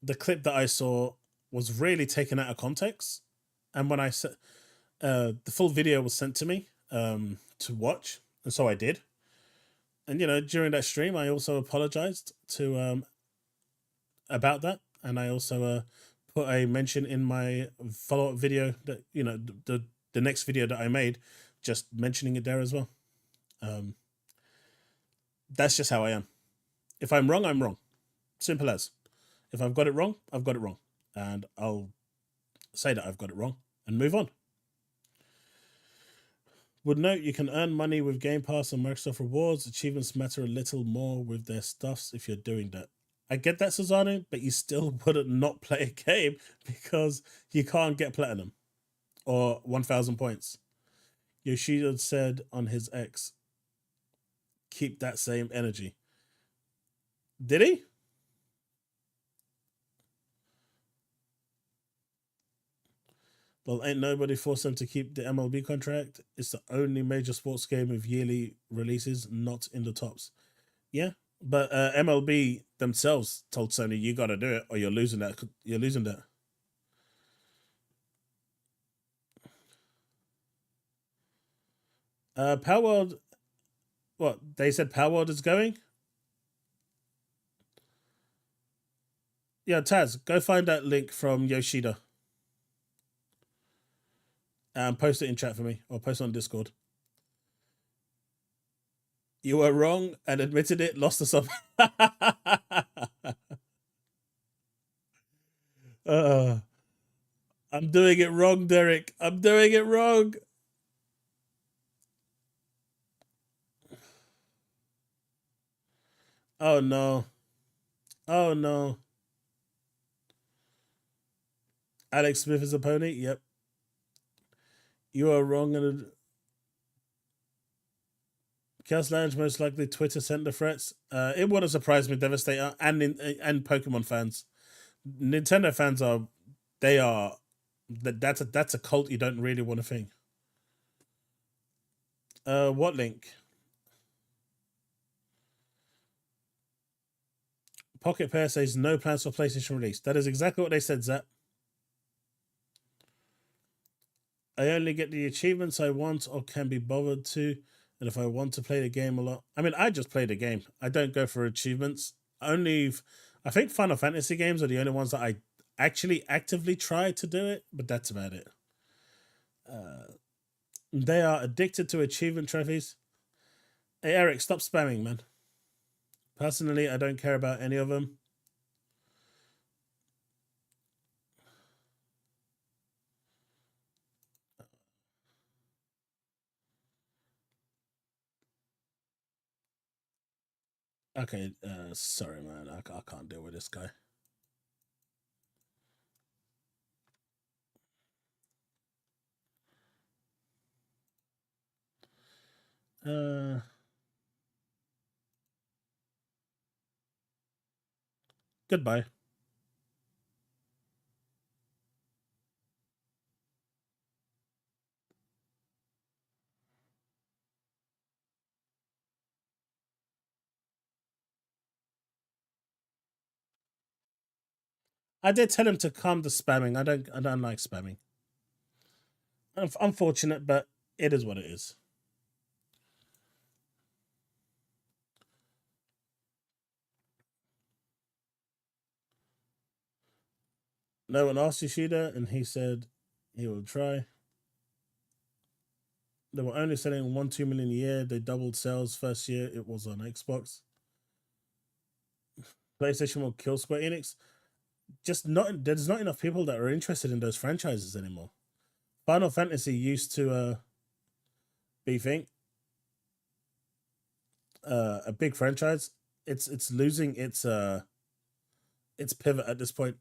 the clip that I saw was really taken out of context. And when I said the full video was sent to me to watch, and so I did. And during that stream, I also apologized to about that, and I also put a mention in my follow-up video that the next video that I made, just mentioning it there as well. That's just how I am. If I'm wrong, I'm wrong. Simple as. If I've got it wrong, I've got it wrong, and I'll say that I've got it wrong and move on. Would note you can earn money with Game Pass and Microsoft Rewards. Achievements matter a little more with their stuffs if you're doing that. I get that, Susanna, but you still wouldn't not play a game because you can't get platinum or 1000 points. Yoshida said on his X, keep that same energy. Did he? Well, ain't nobody forced them to keep the MLB contract. It's the only major sports game with yearly releases not in the tops. Yeah, but MLB themselves told Sony, you got to do it or you're losing that. You're losing that. PalWorld. What they said? PalWorld is going. Yeah, Taz, go find that link from Yoshida and post it in chat for me, or post it on Discord. You were wrong and admitted it. Lost to something. I'm doing it wrong, Derek. I'm doing it wrong. Oh no. Oh no. Alex Smith is a pony? Yep. You are wrong and TheChaosLounge most likely Twitter sent the threats. It wouldn't surprise me, Devastator and Pokemon fans. Nintendo fans are that's a cult you don't really want to think. What link? Pocket Pair says no plans for PlayStation release. That is exactly what they said, Zap. I only get the achievements I want or can be bothered to, and if I want to play the game a lot. I mean, I just play the game. I don't go for achievements. I think Final Fantasy games are the only ones that I actually actively try to do it, but that's about it. They are addicted to achievement trophies. Hey, Eric, stop spamming, man. Personally, I don't care about any of them. Okay, sorry, man. I can't deal with this guy. Goodbye. I did tell him to calm the spamming. I don't like spamming. Unfortunate, but it is what it is. No one asked Yoshida, and he said he will try. They were only selling 1-2 million a year. They doubled sales first year. It was on Xbox. PlayStation will kill Square Enix. There's not enough people that are interested in those franchises anymore. Final Fantasy used to be a big franchise. It's losing its pivot at this point.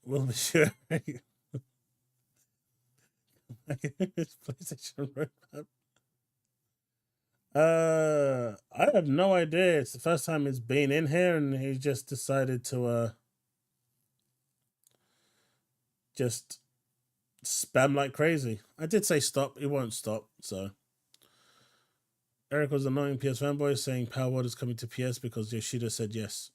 Will be sure. PlayStation roadmap. I have no idea. It's the first time he's been in here, and he just decided to just spam like crazy. I did say stop. It won't stop. So Eric was annoying PS fanboy saying PalWorld is coming to PS because Yoshida said yes.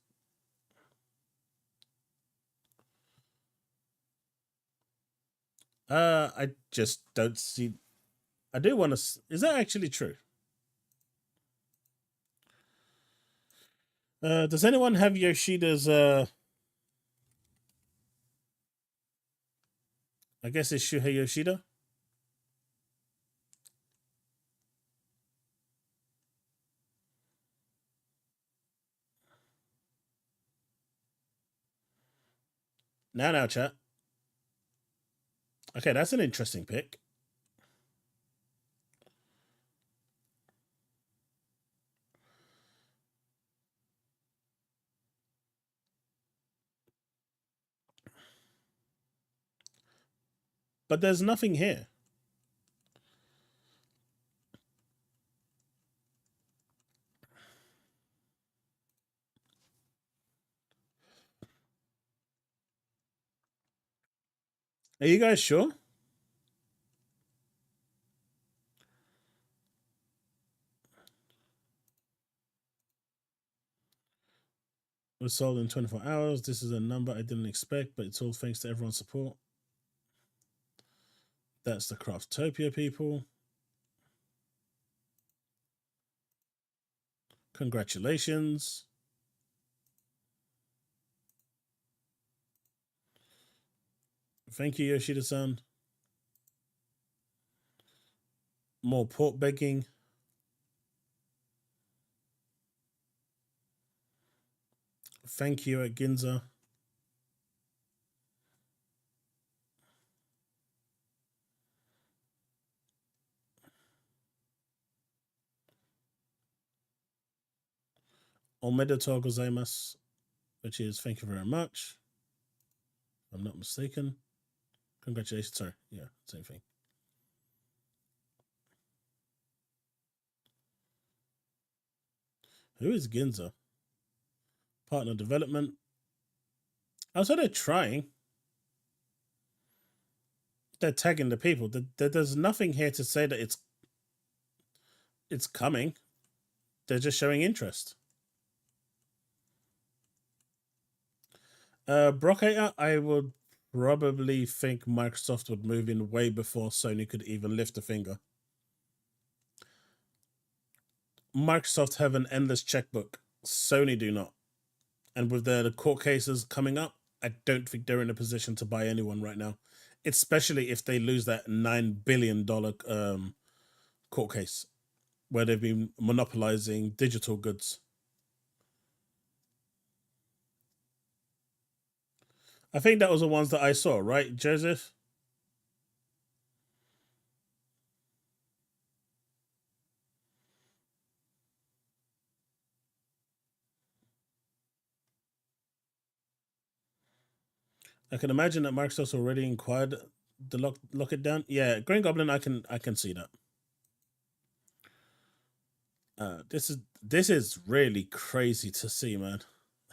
I just don't see. I do want to. Is that actually true? Does anyone have Yoshida's? I guess it's Shuhei Yoshida. Now, chat. Okay, that's an interesting pick. But there's nothing here. Are you guys sure? Was sold in 24 hours. This is a number I didn't expect, but it's all thanks to everyone's support. That's the Craftopia people. Congratulations. Thank you, Yoshida-san. More port begging. Thank you at Ginza. Omedetou gozaimasu, which is thank you very much. If I'm not mistaken. Congratulations. Sorry. Yeah, same thing. Who is Ginza? Partner development. Also, they're trying. They're tagging the people. There's nothing here to say that it's coming. They're just showing interest. Brockator, I would probably think Microsoft would move in way before Sony could even lift a finger. Microsoft have an endless checkbook. Sony do not. And with the court cases coming up, I don't think they're in a position to buy anyone right now, especially if they lose that $9 billion court case where they've been monopolizing digital goods. I think that was the ones that I saw, right, Joseph? I can imagine that Microsoft's already inquired to lock it down. Yeah, Green Goblin, I can see that. This is really crazy to see, man.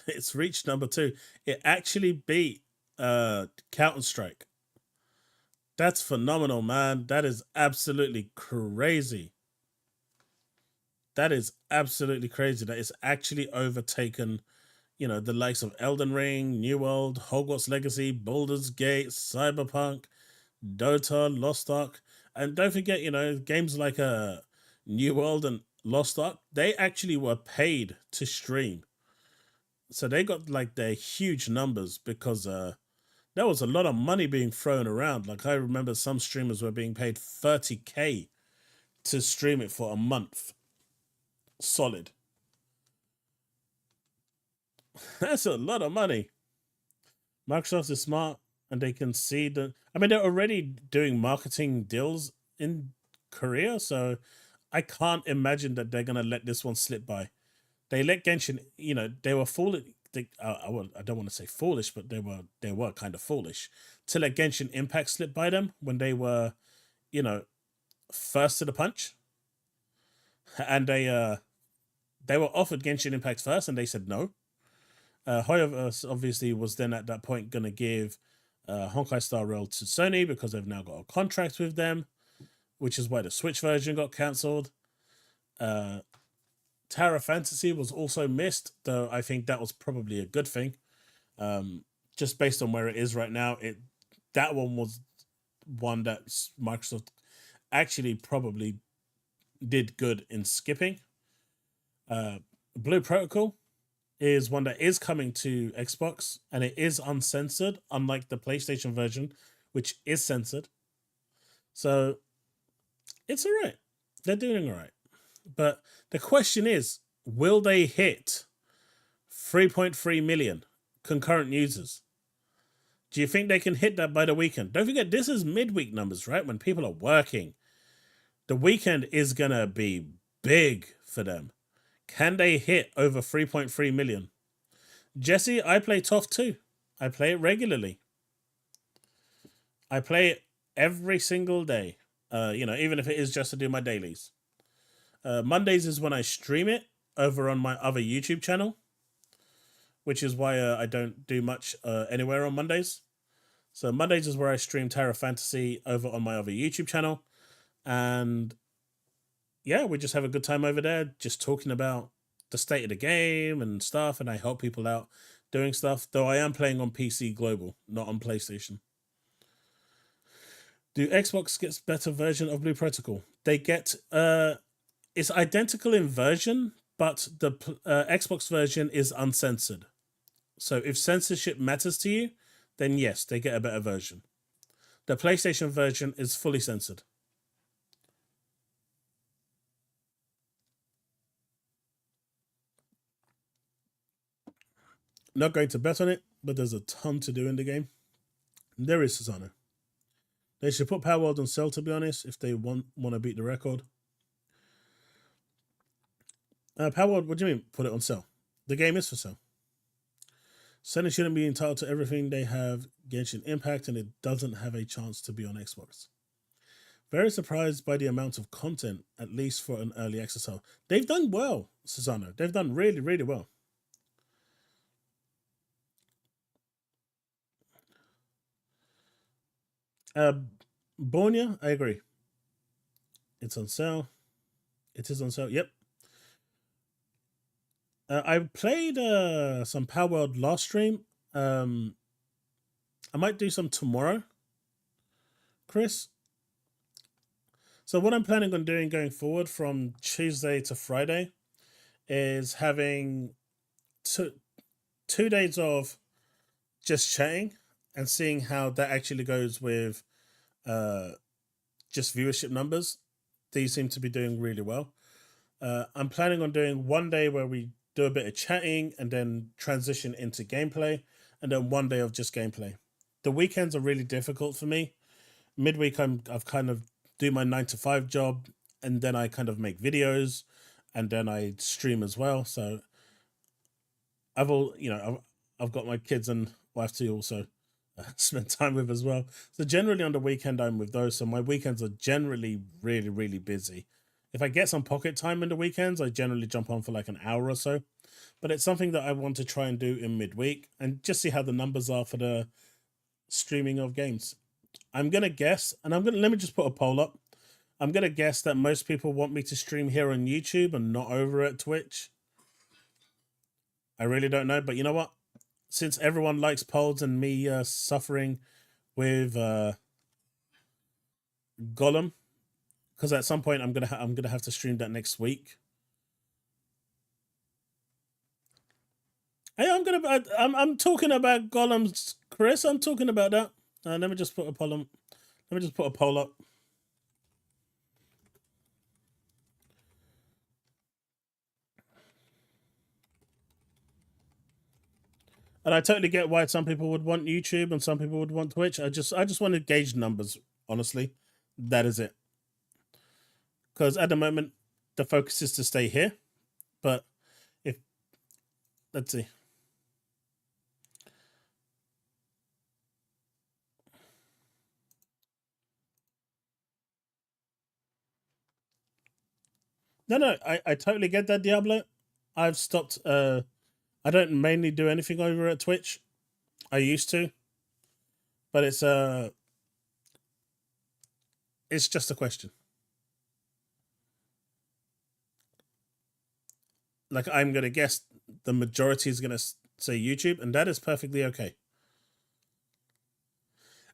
It's reached number 2. It actually beat Counter-Strike. That's phenomenal, man. That is absolutely crazy. That is absolutely crazy. That it's actually overtaken, you know, the likes of Elden Ring, New World, Hogwarts Legacy, Baldur's Gate, Cyberpunk, Dota, Lost Ark. And don't forget, you know, games like New World and Lost Ark, they actually were paid to stream. So they got like their huge numbers because there was a lot of money being thrown around. Like I remember some streamers were being paid $30K to stream it for a month. Solid. That's a lot of money. Microsoft is smart and they can see that. I mean, they're already doing marketing deals in Korea, so I can't imagine that they're going to let this one slip by. They let Genshin, you know, they were foolish. I don't want to say foolish, but they were kind of foolish to let Genshin Impact slip by them when they were, you know, first to the punch. And they were offered Genshin Impact first, and they said no. Hoyoverse obviously was then at that point going to give Honkai Star Rail to Sony because they've now got a contract with them, which is why the Switch version got cancelled. Tower Fantasy was also missed, though I think that was probably a good thing. Just based on where it is right now, that one was one that Microsoft actually probably did good in skipping. Blue Protocol is one that is coming to Xbox, and it is uncensored, unlike the PlayStation version, which is censored. So it's all right. They're doing all right. But the question is, will they hit 3.3 million concurrent users? Do you think they can hit that by the weekend? Don't forget, this is midweek numbers, right? When people are working. The weekend is going to be big for them. Can they hit over 3.3 million? Jesse, I play TOF too. I play it regularly. I play it every single day. You know, even if it is just to do my dailies. Mondays is when I stream it over on my other YouTube channel, which is why I don't do much anywhere on Mondays. So Mondays is where I stream Tower Fantasy over on my other YouTube channel. And yeah, we just have a good time over there, just talking about the state of the game and stuff. And I help people out doing stuff, though I am playing on PC Global, not on PlayStation. Do Xbox gets better version of Blue Protocol? They get it's identical in version, but the Xbox version is uncensored. So if censorship matters to you, then yes, they get a better version. The PlayStation version is fully censored. Not going to bet on it, but there's a ton to do in the game. There is, Susanna. They should put PalWorld on sale, to be honest, if they want to beat the record. PalWorld, what do you mean, put it on sale? The game is for sale. Sony shouldn't be entitled to everything. They have Genshin Impact, and it doesn't have a chance to be on Xbox. Very surprised by the amount of content, at least for an early access title. They've done well, Susanna. They've done really, really well. Bornia, I agree. It's on sale. It is on sale. Yep. I played some PalWorld last stream. I might do some tomorrow, Chris. So what I'm planning on doing going forward from Tuesday to Friday is having 2 days of just chatting and seeing how that actually goes with just viewership numbers. These seem to be doing really well. I'm planning on doing 1 day where we do a bit of chatting and then transition into gameplay, and then 1 day of just gameplay. The weekends are really difficult for me. Midweek, I've kind of do my 9 to 5 job, and then I kind of make videos, and then I stream as well. So I've got my kids and wife to also spend time with as well. So generally on the weekend, I'm with those. So my weekends are generally really, really busy. If I get some pocket time in the weekends, I generally jump on for like an hour or so. But it's something that I want to try and do in midweek and just see how the numbers are for the streaming of games. I'm going to guess, and let me just put a poll up. I'm going to guess that most people want me to stream here on YouTube and not over at Twitch. I really don't know, but you know what? Since everyone likes polls and me suffering with Gollum, because at some point I'm gonna have to stream that next week. Hey, I'm talking about Gollum, Chris. I'm talking about that. Let me just put a poll. Let me just put a poll up. And I totally get why some people would want YouTube and some people would want Twitch. I just want to gauge numbers, honestly. That is it. Because at the moment, the focus is to stay here. But let's see. No, I totally get that, Diablo. I've stopped. I don't mainly do anything over at Twitch. I used to, but it's just a question. Like, I'm gonna guess the majority is gonna say YouTube, and that is perfectly okay.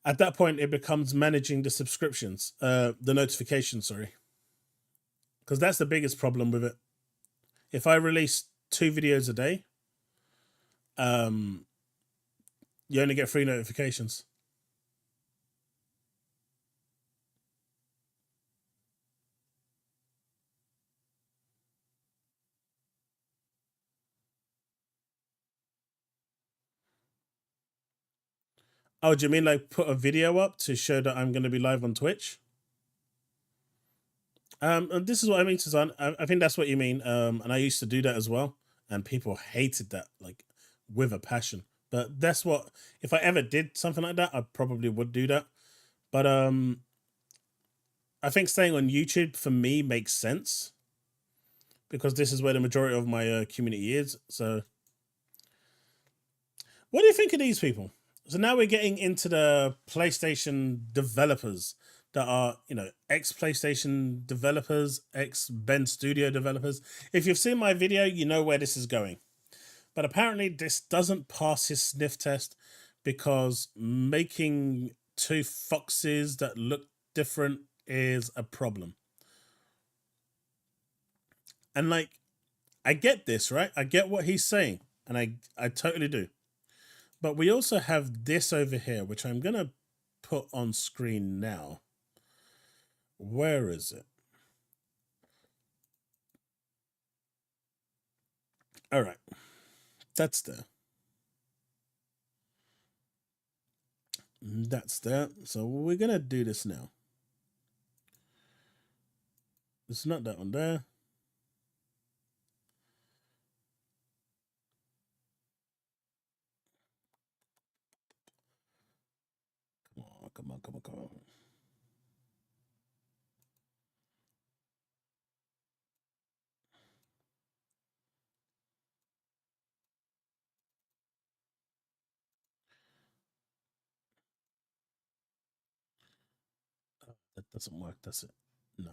At that point, it becomes managing the subscriptions, the notifications, sorry. Because that's the biggest problem with it. If I release 2 videos a day, you only get 3 notifications. Oh, do you mean like put a video up to show that I'm going to be live on Twitch? And this is what I mean, Suzanne. I think that's what you mean. And I used to do that as well, and people hated that like with a passion. But that's what, if I ever did something like that, I probably would do that. But I think staying on YouTube for me makes sense because this is where the majority of my community is. So, what do you think of these people? So now we're getting into the PlayStation developers that are, ex-PlayStation developers, ex-Bend Studio developers. If you've seen my video, you know where this is going. But apparently this doesn't pass his sniff test because making two foxes that look different is a problem. And like, I get this, right? I get what he's saying, and I totally do. But we also have this over here, which I'm going to put on screen now. Where is it? All right. That's there. That's there. So we're going to do this now. It's not that one there. Come on. Oh, that doesn't work, does it? No.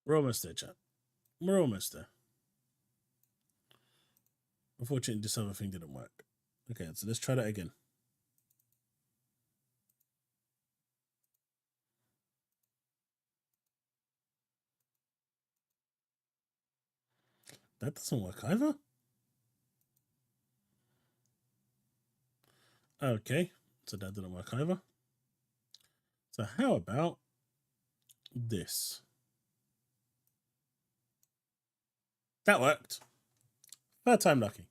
We're almost there, chat. We're almost there. Unfortunately, this other thing didn't work. Okay, so let's try that again. That doesn't work either. Okay, so that didn't work either. So how about this? That worked. Third time lucky.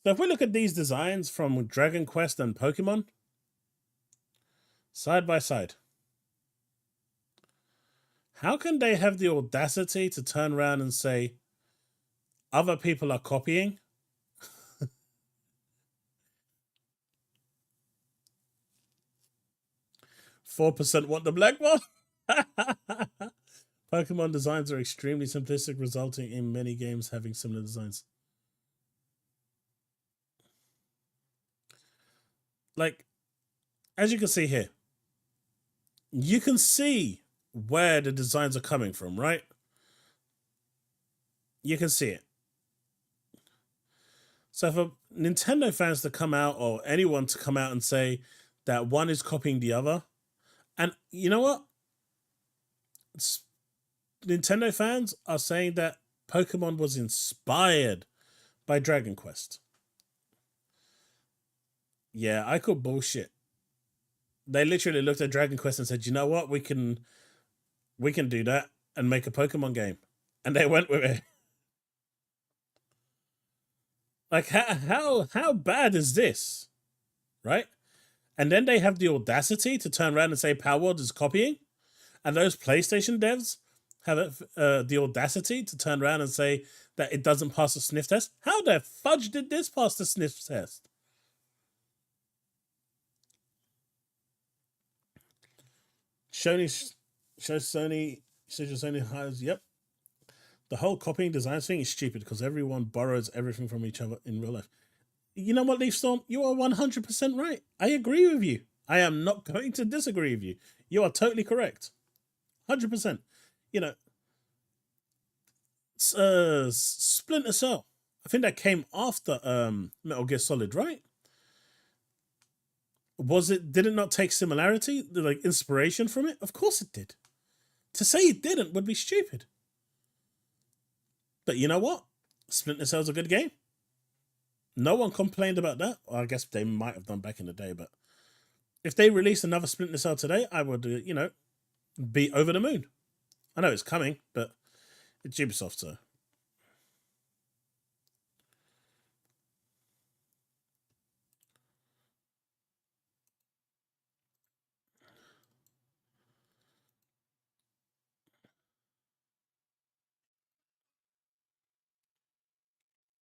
So if we look at these designs from Dragon Quest and Pokemon, side by side, how can they have the audacity to turn around and say other people are copying? %4 want the black one. Pokemon designs are extremely simplistic, resulting in many games having similar designs. Like, as you can see here, you can see where the designs are coming from, right? You can see it. So for Nintendo fans to come out, or anyone to come out and say that one is copying the other, and you know what? Nintendo fans are saying that Pokemon was inspired by Dragon Quest. Yeah, I call bullshit. They literally looked at Dragon Quest and said, you know what? We can do that and make a Pokemon game. And they went with it. Like, how bad is this? Right? And then they have the audacity to turn around and say PalWorld is copying. And those PlayStation devs have the audacity to turn around and say that it doesn't pass the sniff test. How the fudge did this pass the sniff test? Sony has, yep. The whole copying design thing is stupid because everyone borrows everything from each other in real life. You know what, Leafstorm? You are 100% right. I agree with you. I am not going to disagree with you. You are totally correct. 100%. You know, Splinter Cell. I think that came after Metal Gear Solid, right? Did it not take similarity, like inspiration from it? Of course it did. To say it didn't would be stupid. But you know what? Splinter Cell's a good game. No one complained about that. Well, I guess they might have done back in the day, but if they released another Splinter Cell today, I would, be over the moon. I know it's coming, but it's Ubisoft, so.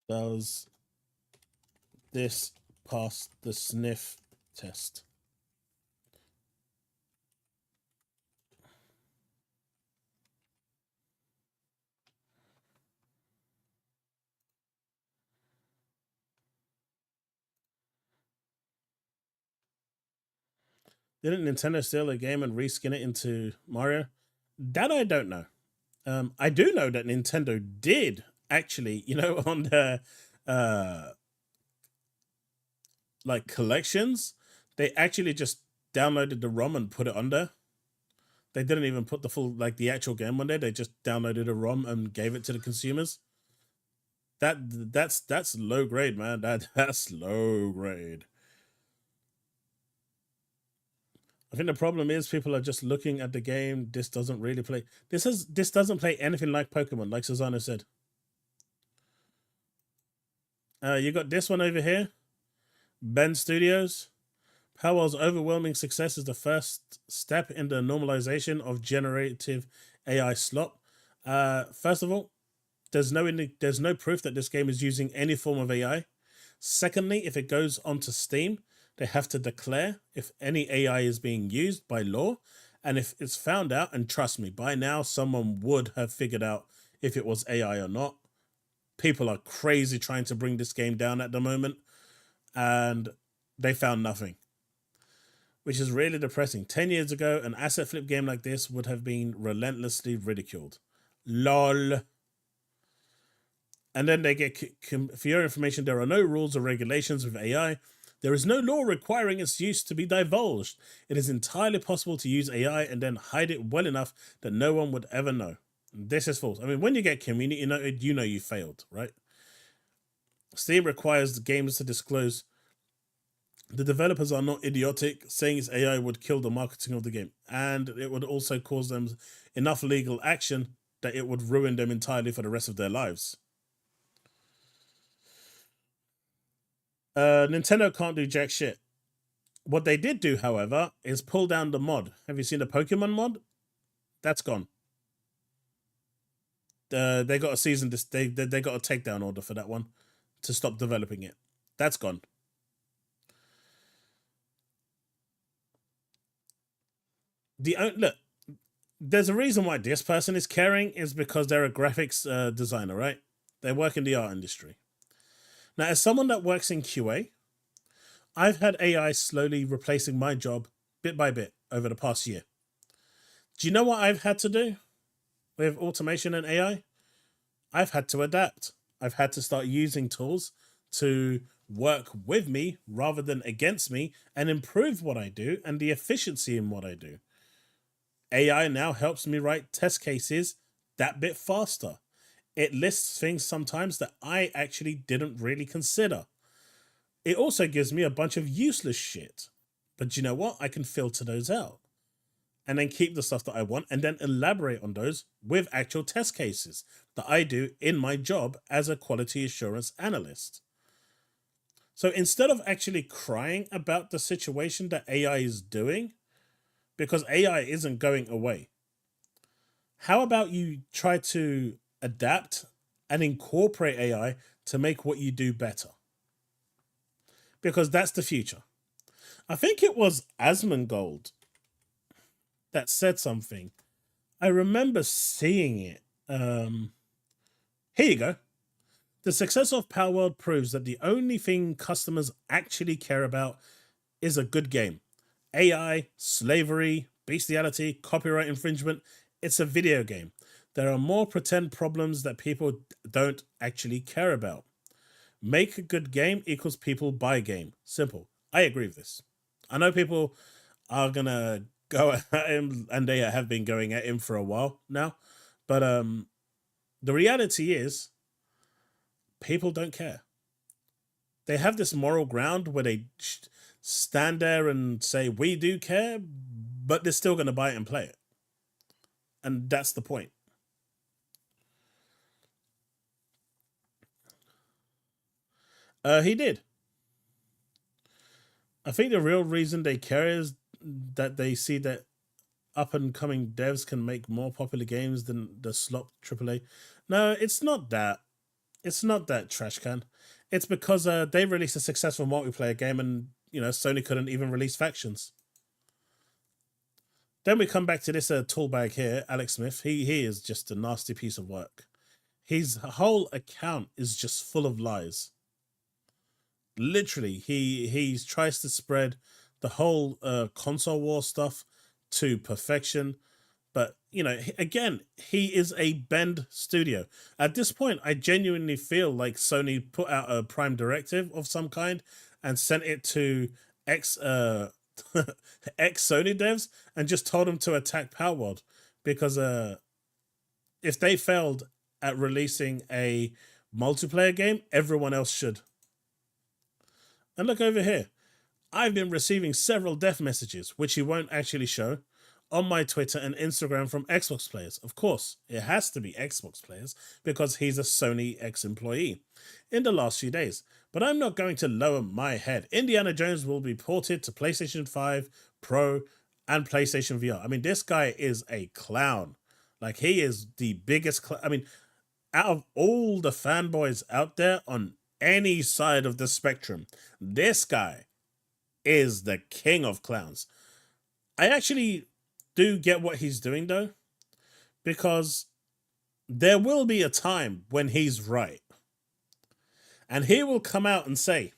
Does this pass the sniff test? Didn't Nintendo steal a game and reskin it into Mario? That I don't know. I do know that Nintendo did actually, on their like collections, they actually just downloaded the ROM and put it on there. They didn't even put the full, like the actual game on there. They just downloaded a ROM and gave it to the consumers. That's low grade, man. That's low grade. I think the problem is people are just looking at the game. This doesn't really play. This doesn't play anything like Pokemon, like Susanna said. You got this one over here. Ben Studios. PalWorld's overwhelming success is the first step in the normalization of generative AI slop. First of all, there's no proof that this game is using any form of AI. Secondly, if it goes onto Steam, they have to declare if any AI is being used by law. And if it's found out, and trust me, by now someone would have figured out if it was AI or not. People are crazy trying to bring this game down at the moment, and they found nothing, which is really depressing. 10 years ago, an asset flip game like this would have been relentlessly ridiculed. LOL. And then they get, for your information, there are no rules or regulations with AI. There is no law requiring its use to be divulged. It is entirely possible to use AI and then hide it well enough that no one would ever know. This is false. I mean, when you get community, you know you failed, right? Steam requires the games to disclose. The developers are not idiotic. Saying it's AI would kill the marketing of the game, and it would also cause them enough legal action that it would ruin them entirely for the rest of their lives. Nintendo can't do jack shit. What they did do, however, is pull down the mod. Have you seen the Pokemon mod? That's gone. They got a season. They got a takedown order for that one to stop developing it. That's gone. Look, there's a reason why this person is caring is because they're a graphics designer, right? They work in the art industry. Now, as someone that works in QA, I've had AI slowly replacing my job bit by bit over the past year. Do you know what I've had to do with automation and AI? I've had to adapt. I've had to start using tools to work with me rather than against me and improve what I do and the efficiency in what I do. AI now helps me write test cases that bit faster. It lists things sometimes that I actually didn't really consider. It also gives me a bunch of useless shit. But you know what? I can filter those out and then keep the stuff that I want and then elaborate on those with actual test cases that I do in my job as a quality assurance analyst. So instead of actually crying about the situation that AI is doing, because AI isn't going away, how about you try to adapt and incorporate AI to make what you do better? Because that's the future. I think it was Asmongold that said something. I remember seeing it. Here you go. The success of PalWorld proves that the only thing customers actually care about is a good game. AI, slavery, bestiality, copyright infringement. It's a video game. There are more pretend problems that people don't actually care about. Make a good game equals people buy game. Simple. I agree with this. I know people are going to go at him, and they have been going at him for a while now. But the reality is, people don't care. They have this moral ground where they stand there and say, we do care, but they're still going to buy it and play it. And that's the point. He did. I think the real reason they care is that they see that up-and-coming devs can make more popular games than the slop AAA. No, it's not that. It's not that, trash can. It's because they released a successful multiplayer game and, Sony couldn't even release factions. Then we come back to this tool bag here, Alex Smith. He is just a nasty piece of work. His whole account is just full of lies. Literally, he tries to spread the whole console war stuff to perfection. But, you know, again, he is a Bend studio. At this point, I genuinely feel like Sony put out a prime directive of some kind and sent it to ex-Sony devs and just told them to attack PalWorld. Because if they failed at releasing a multiplayer game, everyone else should. And look over here. I've been receiving several death messages, which he won't actually show, on my Twitter and Instagram from Xbox players. Of course, it has to be Xbox players because he's a Sony ex-employee in the last few days. But I'm not going to lower my head. Indiana Jones will be ported to PlayStation 5 Pro and PlayStation VR. I mean, this guy is a clown. Like, he is the biggest I mean, out of all the fanboys out there on any side of the spectrum, this guy is the king of clowns. I actually do get what he's doing, though, because there will be a time when he's right. And he will come out and say,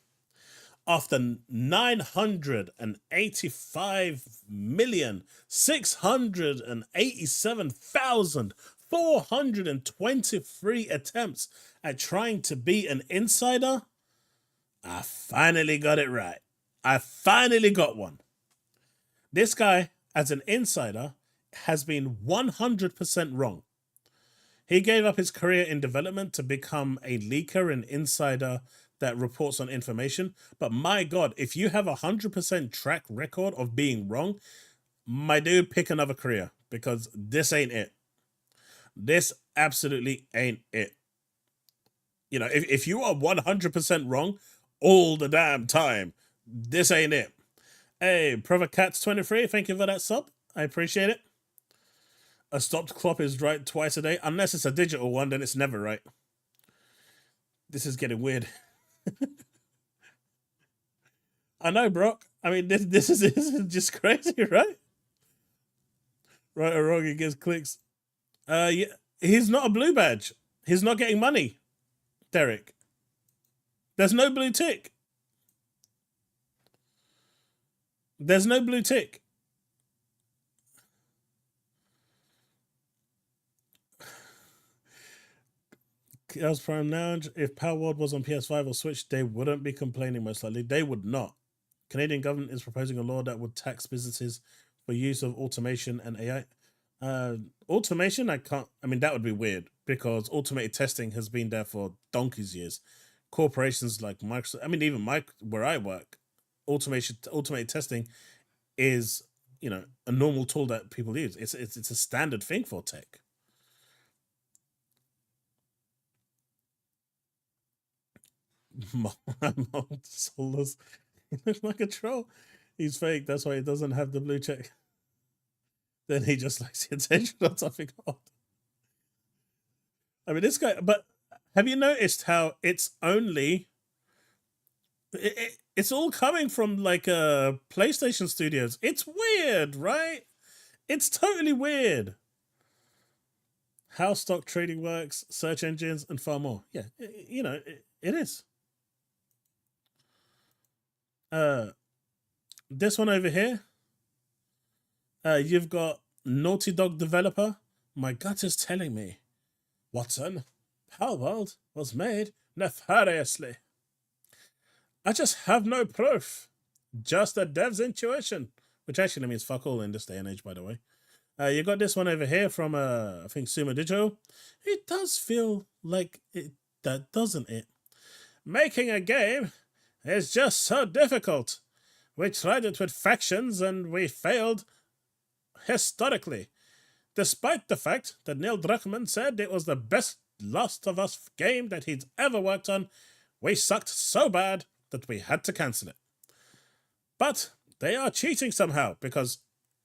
after 987,687,423 attempts at trying to be an insider, I finally got it right. I finally got one. This guy, as an insider, has been 100% wrong. He gave up his career in development to become a leaker and insider that reports on information. But my God, if you have 100% track record of being wrong, my dude, pick another career, because this ain't it. This absolutely ain't it. You know, if you are 100% wrong all the damn time, this ain't it. Hey, Provocats23, thank you for that sub. I appreciate it. A stopped clock is right twice a day. Unless it's a digital one, then it's never right. This is getting weird. I know, Brock. I mean, this is just crazy, right? Right or wrong, he gets clicks. Yeah, he's not a blue badge. He's not getting money, Derek. There's no blue tick. There's no blue tick. Chaos Prime Lounge, if PalWorld was on PS5 or Switch, they wouldn't be complaining, most likely. They would not. Canadian government is proposing a law that would tax businesses for use of automation and AI. Automation, I mean, that would be weird, because automated testing has been there for donkey's years. Corporations like Microsoft, I mean, even where I work, automated testing is, you know, a normal tool that people use. It's a standard thing for tech. Soulless. He looks like a troll. He's fake. That's why he doesn't have the blue check. Then he just likes the attention on something odd. I mean, this guy. But have you noticed how it's only? It's all coming from like PlayStation Studios. It's weird, right? It's totally weird. How stock trading works, search engines, and far more. Yeah, you know, it is. This one over here. You've got Naughty Dog developer. My gut is telling me, Watson, PalWorld was made nefariously. I just have no proof. Just a dev's intuition. Which actually means fuck all in this day and age, by the way. You got this one over here from, I think, Sumo Digital. It does feel like it, that, doesn't it? Making a game is just so difficult. We tried it with factions and we failed historically. Despite the fact that Neil Druckmann said it was the best Last of Us game that he'd ever worked on, we sucked so bad that we had to cancel it. But they are cheating somehow, because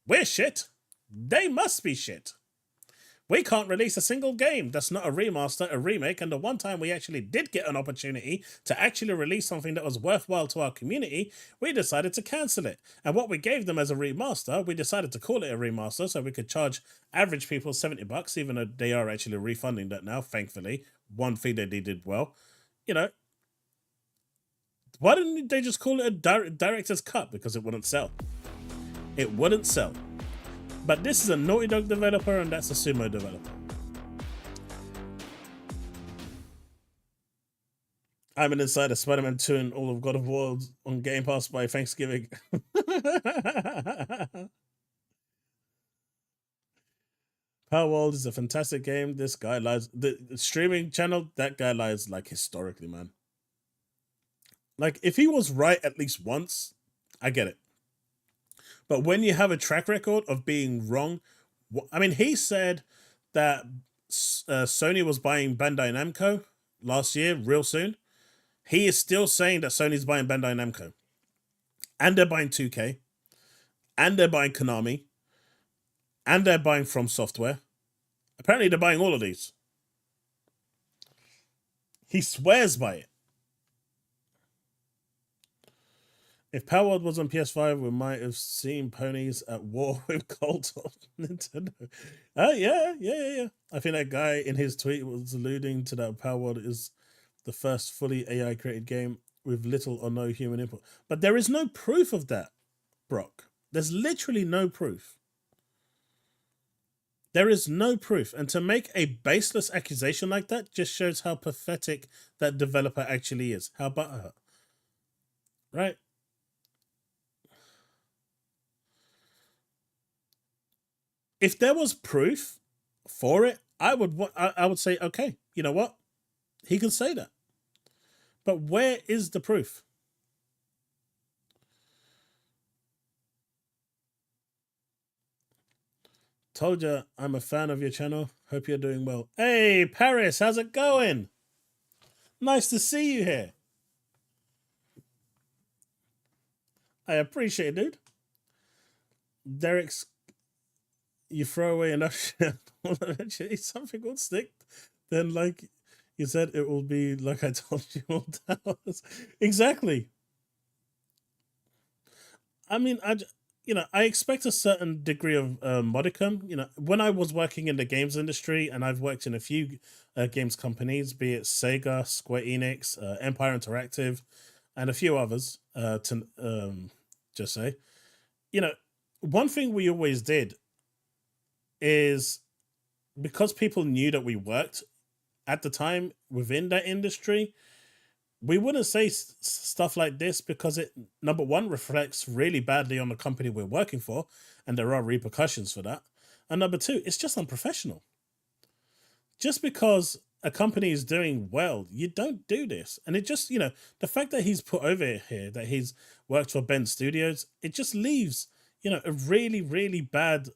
we're shit. They must be shit. We can't release a single game that's not a remaster, a remake, and the one time we actually did get an opportunity to actually release something that was worthwhile to our community, we decided to cancel it. And what we gave them as a remaster, we decided to call it a remaster so we could charge average people $70, even though they are actually refunding that now, thankfully. One fee they did well. You know, Why didn't they just call it a director's cut? Because it wouldn't sell. It wouldn't sell. But this is a Naughty Dog developer, and that's a Sumo developer. I'm an insider. Spider-Man 2 and all of God of War on Game Pass by Thanksgiving. PalWorld is a fantastic game. This guy lies. The streaming channel, that guy lies like historically, man. Like, if he was right at least once, I get it. But when you have a track record of being wrong, I mean, he said that Sony was buying Bandai Namco last year, real soon. He is still saying that Sony's buying Bandai Namco. And they're buying 2K. And they're buying Konami. And they're buying From Software. Apparently they're buying all of these. He swears by it. If PalWorld was on PS5, we might have seen ponies at war with Holt on Nintendo. Yeah. I think that guy in his tweet was alluding to that PalWorld is the first fully AI created game with little or no human input. But there is no proof of that, Brock. There's literally no proof. There is no proof. And to make a baseless accusation like that just shows how pathetic that developer actually is. How about her? Right? If there was proof for it, I would say, okay, you know what? He can say that. But where is the proof? Told you I'm a fan of your channel. Hope you're doing well. Hey, Paris, how's it going? Nice to see you here. I appreciate it, dude. Derek's, you throw away enough shit. If something will stick, then like you said, it will be like I told you all hours. Exactly. I mean, I expect a certain degree of modicum. When I was working in the games industry, and I've worked in a few games companies, be it Sega, Square Enix, Empire Interactive, and a few others, to just say, one thing we always did is, because people knew that we worked at the time within that industry, we wouldn't say stuff like this because it, number one, reflects really badly on the company we're working for, and there are repercussions for that. And number two, it's just unprofessional. Just because a company is doing well, you don't do this. And it just, the fact that he's put over here that he's worked for Ben Studios, it just leaves, a really, really bad,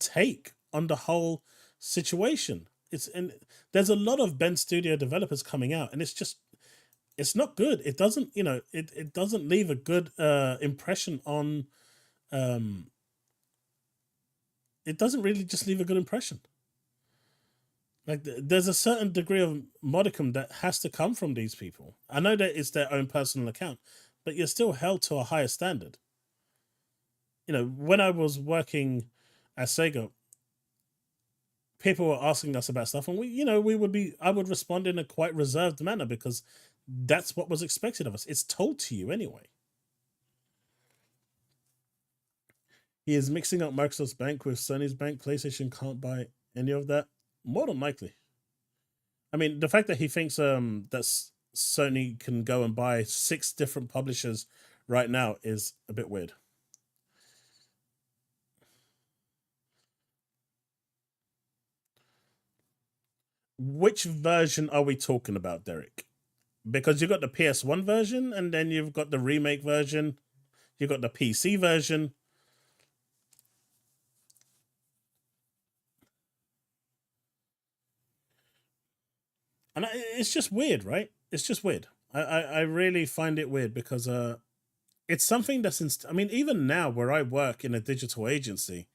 take on the whole situation. And there's a lot of Ben Studio developers coming out, and it's not good. It doesn't, it doesn't leave a good impression on. It doesn't really just leave a good impression. Like, there's a certain degree of modicum that has to come from these people. I know that it's their own personal account, but you're still held to a higher standard. When I was working at Sega, people were asking us about stuff, and I would respond in a quite reserved manner because that's what was expected of us. It's told to you anyway. He is mixing up Microsoft's bank with Sony's bank. PlayStation can't buy any of that. More than likely. I mean, the fact that he thinks that Sony can go and buy 6 different publishers right now is a bit weird. Which version are we talking about, Derek? Because you've got the PS1 version, and then you've got the remake version. You've got the PC version. And it's just weird, right? It's just weird. I really find it weird because it's something that's... I mean, even now where I work in a digital agency,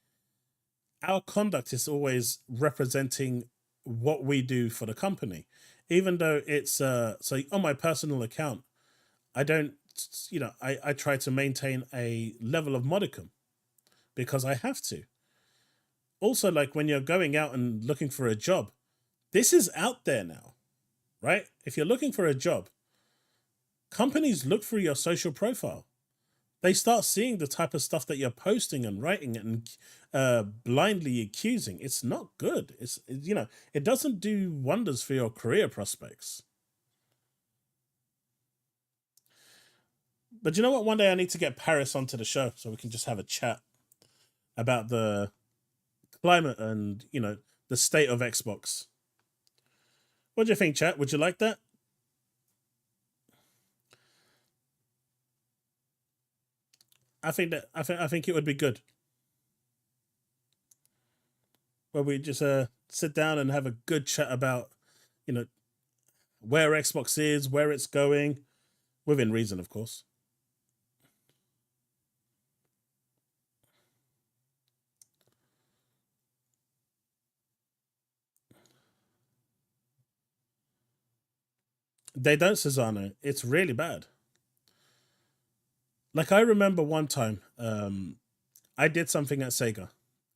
our conduct is always representing what we do for the company, even though it's so on my personal account, I don't, I try to maintain a level of modicum because I have to. Also, like when you're going out and looking for a job, this is out there now, right? If you're looking for a job, companies look through your social profile. They start seeing the type of stuff that you're posting and writing and blindly accusing. It's not good. It doesn't do wonders for your career prospects. But you know what? One day I need to get Paris onto the show so we can just have a chat about the climate and, the state of Xbox. What do you think, chat? Would you like that? I think it would be good. Where we just sit down and have a good chat about, where Xbox is, where it's going, within reason, of course. They don't, Cesano. It's really bad. Like, I remember one time, I did something at Sega.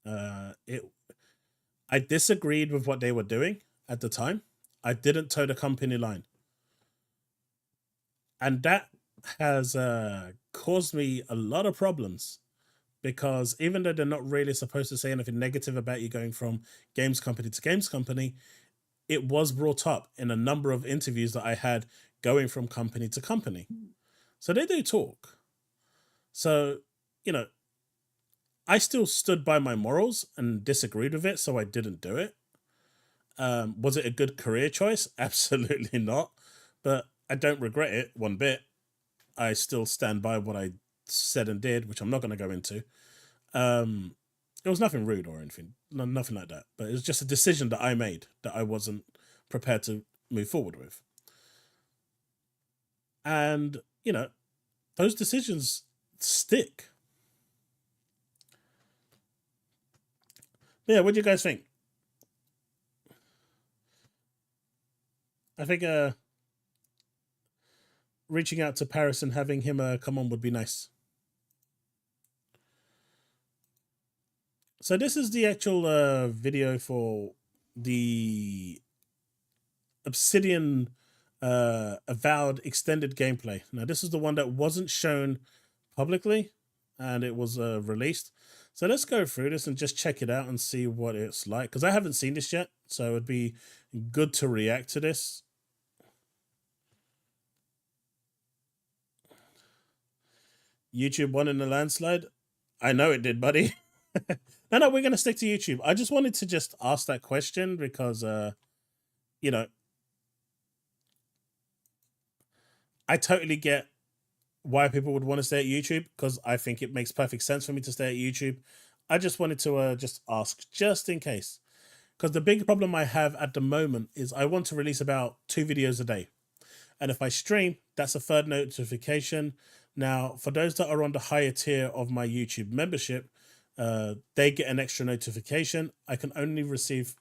I disagreed with what they were doing at the time. I didn't toe the company line. And that has caused me a lot of problems, because even though they're not really supposed to say anything negative about you going from games company to games company, it was brought up in a number of interviews that I had going from company to company. So they do talk. So, I still stood by my morals and disagreed with it, so I didn't do it. Was it a good career choice? Absolutely not. But I don't regret it one bit. I still stand by what I said and did, which I'm not going to go into. It was nothing rude or anything, nothing like that. But it was just a decision that I made that I wasn't prepared to move forward with. And, those decisions stick. Yeah, what do you guys think? I think reaching out to Paris and having him come on would be nice. So this is the actual video for the Obsidian Avowed extended gameplay. Now, this is the one that wasn't shown publicly, and it was released. So let's go through this and just check it out and see what it's like, because I haven't seen this yet, so it'd be good to react to this. YouTube won in the landslide? I know it did, buddy. No, we're going to stick to YouTube. I just wanted to just ask that question because, I totally get why people would want to stay at YouTube, because I think it makes perfect sense for me to stay at YouTube. I just wanted to just ask, just in case. Because the big problem I have at the moment is I want to release about 2 videos a day. And if I stream, that's a third notification. Now, for those that are on the higher tier of my YouTube membership, they get an extra notification. I can only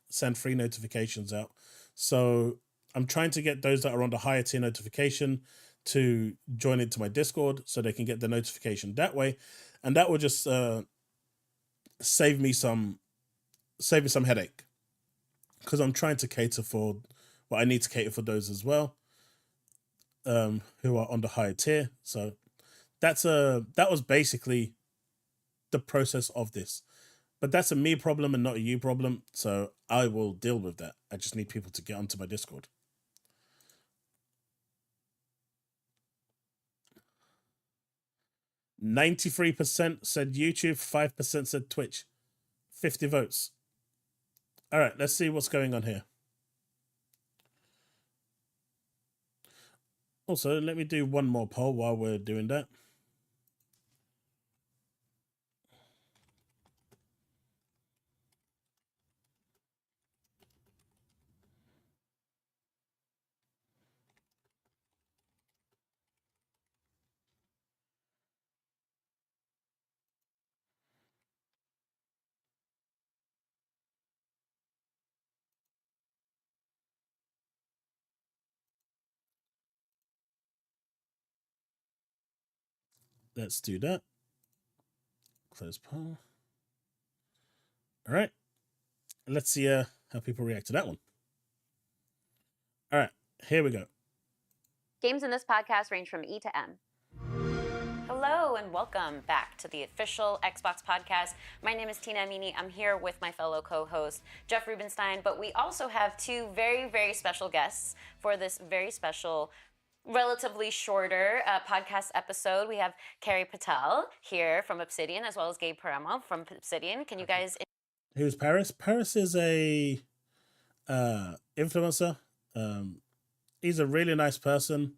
send 3 notifications out. So I'm trying to get those that are on the higher tier notification to join into my Discord so they can get the notification that way. And that will just save me some headache, because I'm trying to cater for what I need to cater for those as well, who are on the higher tier. So that was basically the process of this. But that's a me problem and not a you problem, so I will deal with that. I just need people to get onto my Discord. %, said YouTube, 5% said Twitch. 50 votes. All right, let's see what's going on here. Also, let me do one more poll while we're doing that. Let's do that. Close poll. All right. Let's see how people react to that one. All right, here we go. Games in this podcast range from E to M. Hello and welcome back to the official Xbox podcast. My name is Tina Amini. I'm here with my fellow co-host Jeff Rubenstein, but we also have two very, very special guests for this very special, relatively shorter podcast episode. We have Carrie Patel here from Obsidian, as well as Gabe Paramo from Obsidian. Can you guys... Who's Paris? Paris is a influencer. He's a really nice person.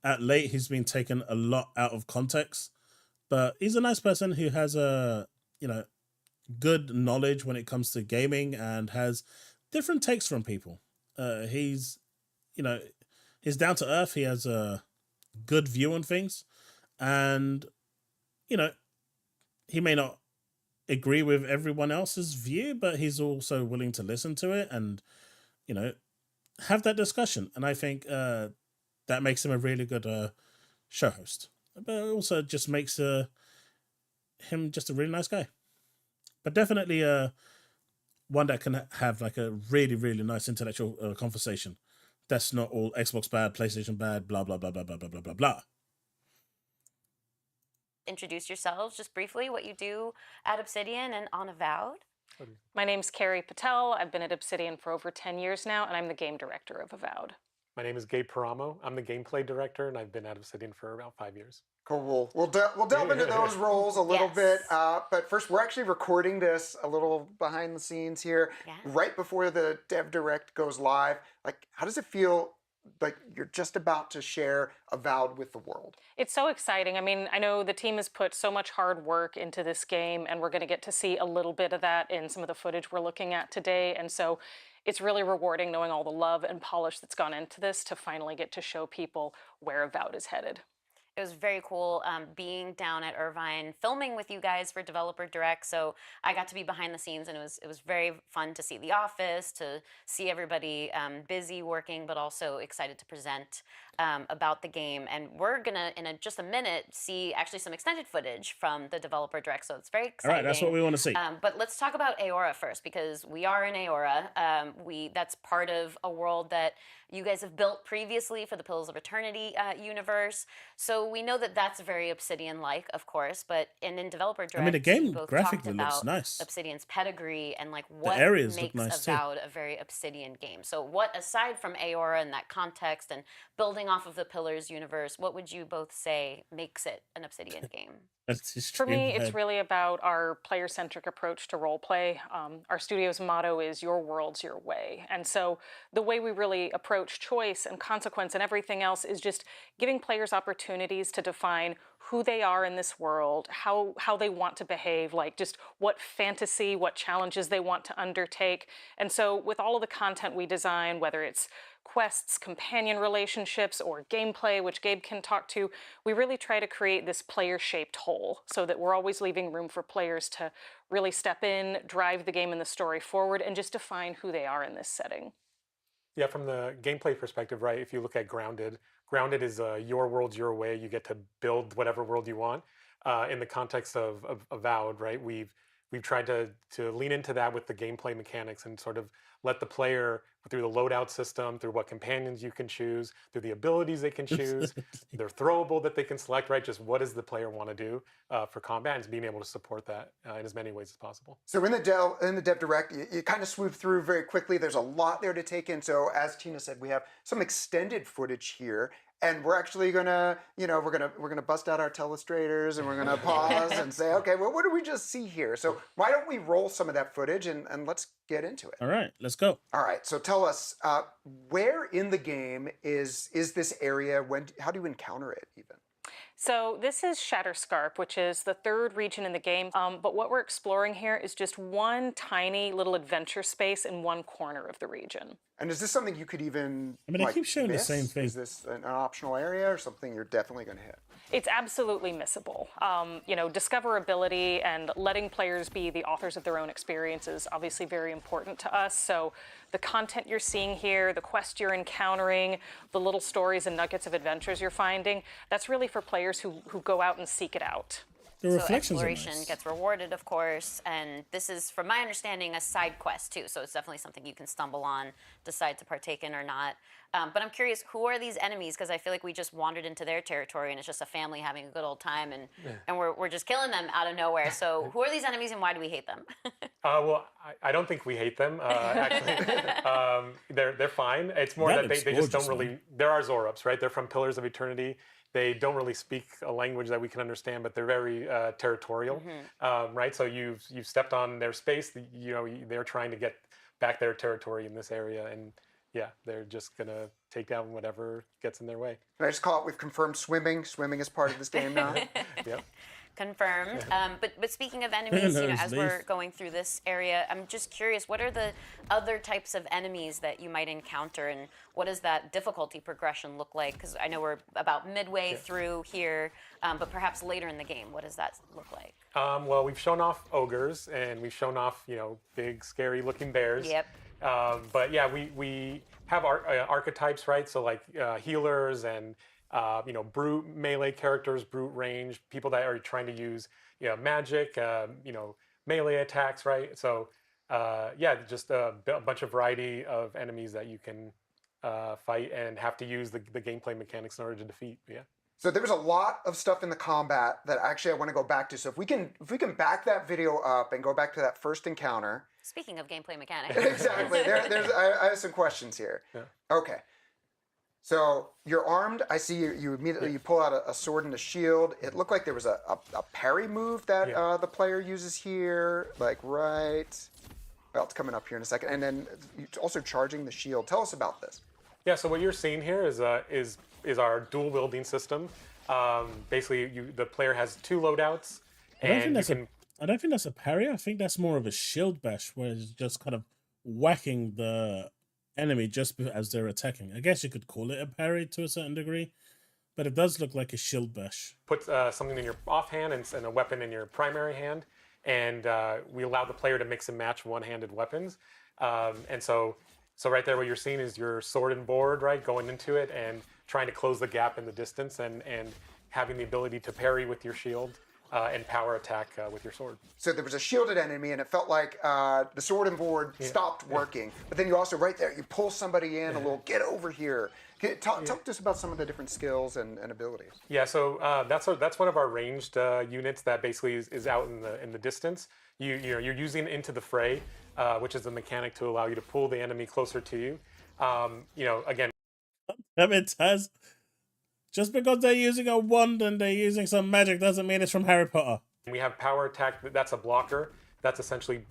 At late, he's been taken a lot out of context, but he's a nice person who has good knowledge when it comes to gaming and has different takes from people. He's down to earth. He has a good view on things, and he may not agree with everyone else's view, but he's also willing to listen to it and have that discussion. And I think that makes him a really good show host, but it also just makes him just a really nice guy. But definitely one that can have like a really, really nice intellectual conversation. That's not all Xbox bad, PlayStation bad, blah, blah, blah, blah, blah, blah, blah, blah, blah. Introduce yourselves just briefly, what you do at Obsidian and on Avowed. My name's Carrie Patel. I've been at Obsidian for over 10 years now, and I'm the game director of Avowed. My name is Gabe Paramo. I'm the gameplay director, and I've been at Obsidian for about 5 years. Cool. We'll delve into those roles a little bit. But first, we're actually recording this a little behind the scenes here, right before the Dev Direct goes live. Like, how does it feel like you're just about to share Avowed with the world? It's so exciting. I mean, I know the team has put so much hard work into this game, and we're going to get to see a little bit of that in some of the footage we're looking at today. And so it's really rewarding knowing all the love and polish that's gone into this to finally get to show people where Avowed is headed. It was very cool being down at Irvine, filming with you guys for Developer Direct. So I got to be behind the scenes, and it was very fun to see the office, to see everybody busy working, but also excited to present about the game. And we're gonna, in just a minute, see actually some extended footage from the Developer Direct. So it's very exciting. All right, that's what we want to see. But let's talk about Aora first, because we are in Aora. That's part of a world that you guys have built previously for the Pillars of Eternity universe. So we know that that's very Obsidian-like, of course, but in Developer Direct, the game both graphically talked looks about nice. Obsidian's pedigree and like what areas makes look nice Avowed a very Obsidian game. So what, aside from Aora and that context and building off of the Pillars universe, what would you both say makes it an Obsidian game? For me, it's really about our player-centric approach to roleplay. Our studio's motto is "Your world's your way." And so the way we really approach choice and consequence and everything else is just giving players opportunities to define who they are in this world, how they want to behave, like just what fantasy, what challenges they want to undertake. And so with all of the content we design, whether it's quests, companion relationships, or gameplay, which Gabe can talk to, we really try to create this player-shaped whole so that we're always leaving room for players to really step in, drive the game and the story forward, and just define who they are in this setting. Yeah, from the gameplay perspective, right, if you look at Grounded is your world's your way. You get to build whatever world you want. In the context of Avowed, right, we've tried to lean into that with the gameplay mechanics and sort of let the player, through the loadout system, through what companions you can choose, through the abilities they can choose, they're throwable that they can select, right? Just what does the player want to do for combat, and being able to support that in as many ways as possible. So in the Dev Direct, you kind of swoop through very quickly. There's a lot there to take in. So as Tina said, we have some extended footage here. And we're actually gonna, we're gonna bust out our telestrators and we're gonna pause and say, okay, well, what did we just see here? So why don't we roll some of that footage and let's get into it. All right, let's go. All right, so tell us, where in the game is this area? How do you encounter it even? So this is Shatterscarp, which is the third region in the game. But what we're exploring here is just one tiny little adventure space in one corner of the region. And is this something you could even, I keep showing miss? the same thing. Is this an optional area or something you're definitely going to hit? It's absolutely missable. Discoverability and letting players be the authors of their own experience is obviously very important to us. So the content you're seeing here, the quest you're encountering, the little stories and nuggets of adventures you're finding, that's really for players who go out and seek it out. The So reflections are exploration nice. gets rewarded, of course, and this is, from my understanding, a side quest too. So it's definitely something you can stumble on, decide to partake in or not. But I'm curious, who are these enemies? Because I feel like we just wandered into their territory, and it's just a family having a good old time, and we're just killing them out of nowhere. So who are these enemies, and why do we hate them? Well, I don't think we hate them. Actually, they're fine. It's more That that they just looks don't gorgeous, really. There are Zorups, right? They're from Pillars of Eternity. They don't really speak a language that we can understand, but they're very territorial, right? So you've stepped on their space. They're trying to get back their territory in this area, and yeah, they're just gonna take down whatever gets in their way. Can I just call it? We've confirmed swimming. Swimming is part of this game now. Yep. Confirmed. But speaking of enemies, Nose as leaf. we're going through this area, I'm just curious, what are the other types of enemies that you might encounter, and what does that difficulty progression look like? Because I know we're about midway through here, but perhaps later in the game, what does that look like? Well, we've shown off ogres, and we've shown off big, scary-looking bears. Yep. But yeah, we have archetypes, right? So like healers and brute melee characters, brute range, people that are trying to use magic, melee attacks, right? So yeah, just a bunch of variety of enemies that you can fight and have to use the gameplay mechanics in order to defeat. Yeah. So there was a lot of stuff in the combat that actually I want to go back to. So if we can back that video up and go back to that first encounter. Speaking of gameplay mechanics. Exactly. I have some questions here. Yeah. Okay. So you're armed. I see you immediately you pull out a sword and a shield. It looked like there was a parry move that the player uses here. Like right. Well, it's coming up here in a second. And then also charging the shield. Tell us about this. Yeah. So what you're seeing here is our dual wielding system. Basically, the player has two loadouts, I don't and think that's a parry. I think that's more of a shield bash, where it's just kind of whacking the enemy just as they're attacking. I guess you could call it a parry to a certain degree, but it does look like a shield bash. Put something in your offhand and a weapon in your primary hand, and we allow the player to mix and match one-handed weapons. And so right there, what you're seeing is your sword and board, right, going into it and trying to close the gap in the distance, and having the ability to parry with your shield and power attack with your sword. So there was a shielded enemy, and it felt like the sword and board stopped working. But then you also, right there, you pull somebody in a little, get over here. Talk to us about some of the different skills and abilities. Yeah, so that's one of our ranged units that basically is out in the distance. You're using Into the Fray, which is a mechanic to allow you to pull the enemy closer to you. Again. I mean, Taz, just because they're using a wand and they're using some magic doesn't mean it's from Harry Potter. We have power attack. That's a blocker. That's essentially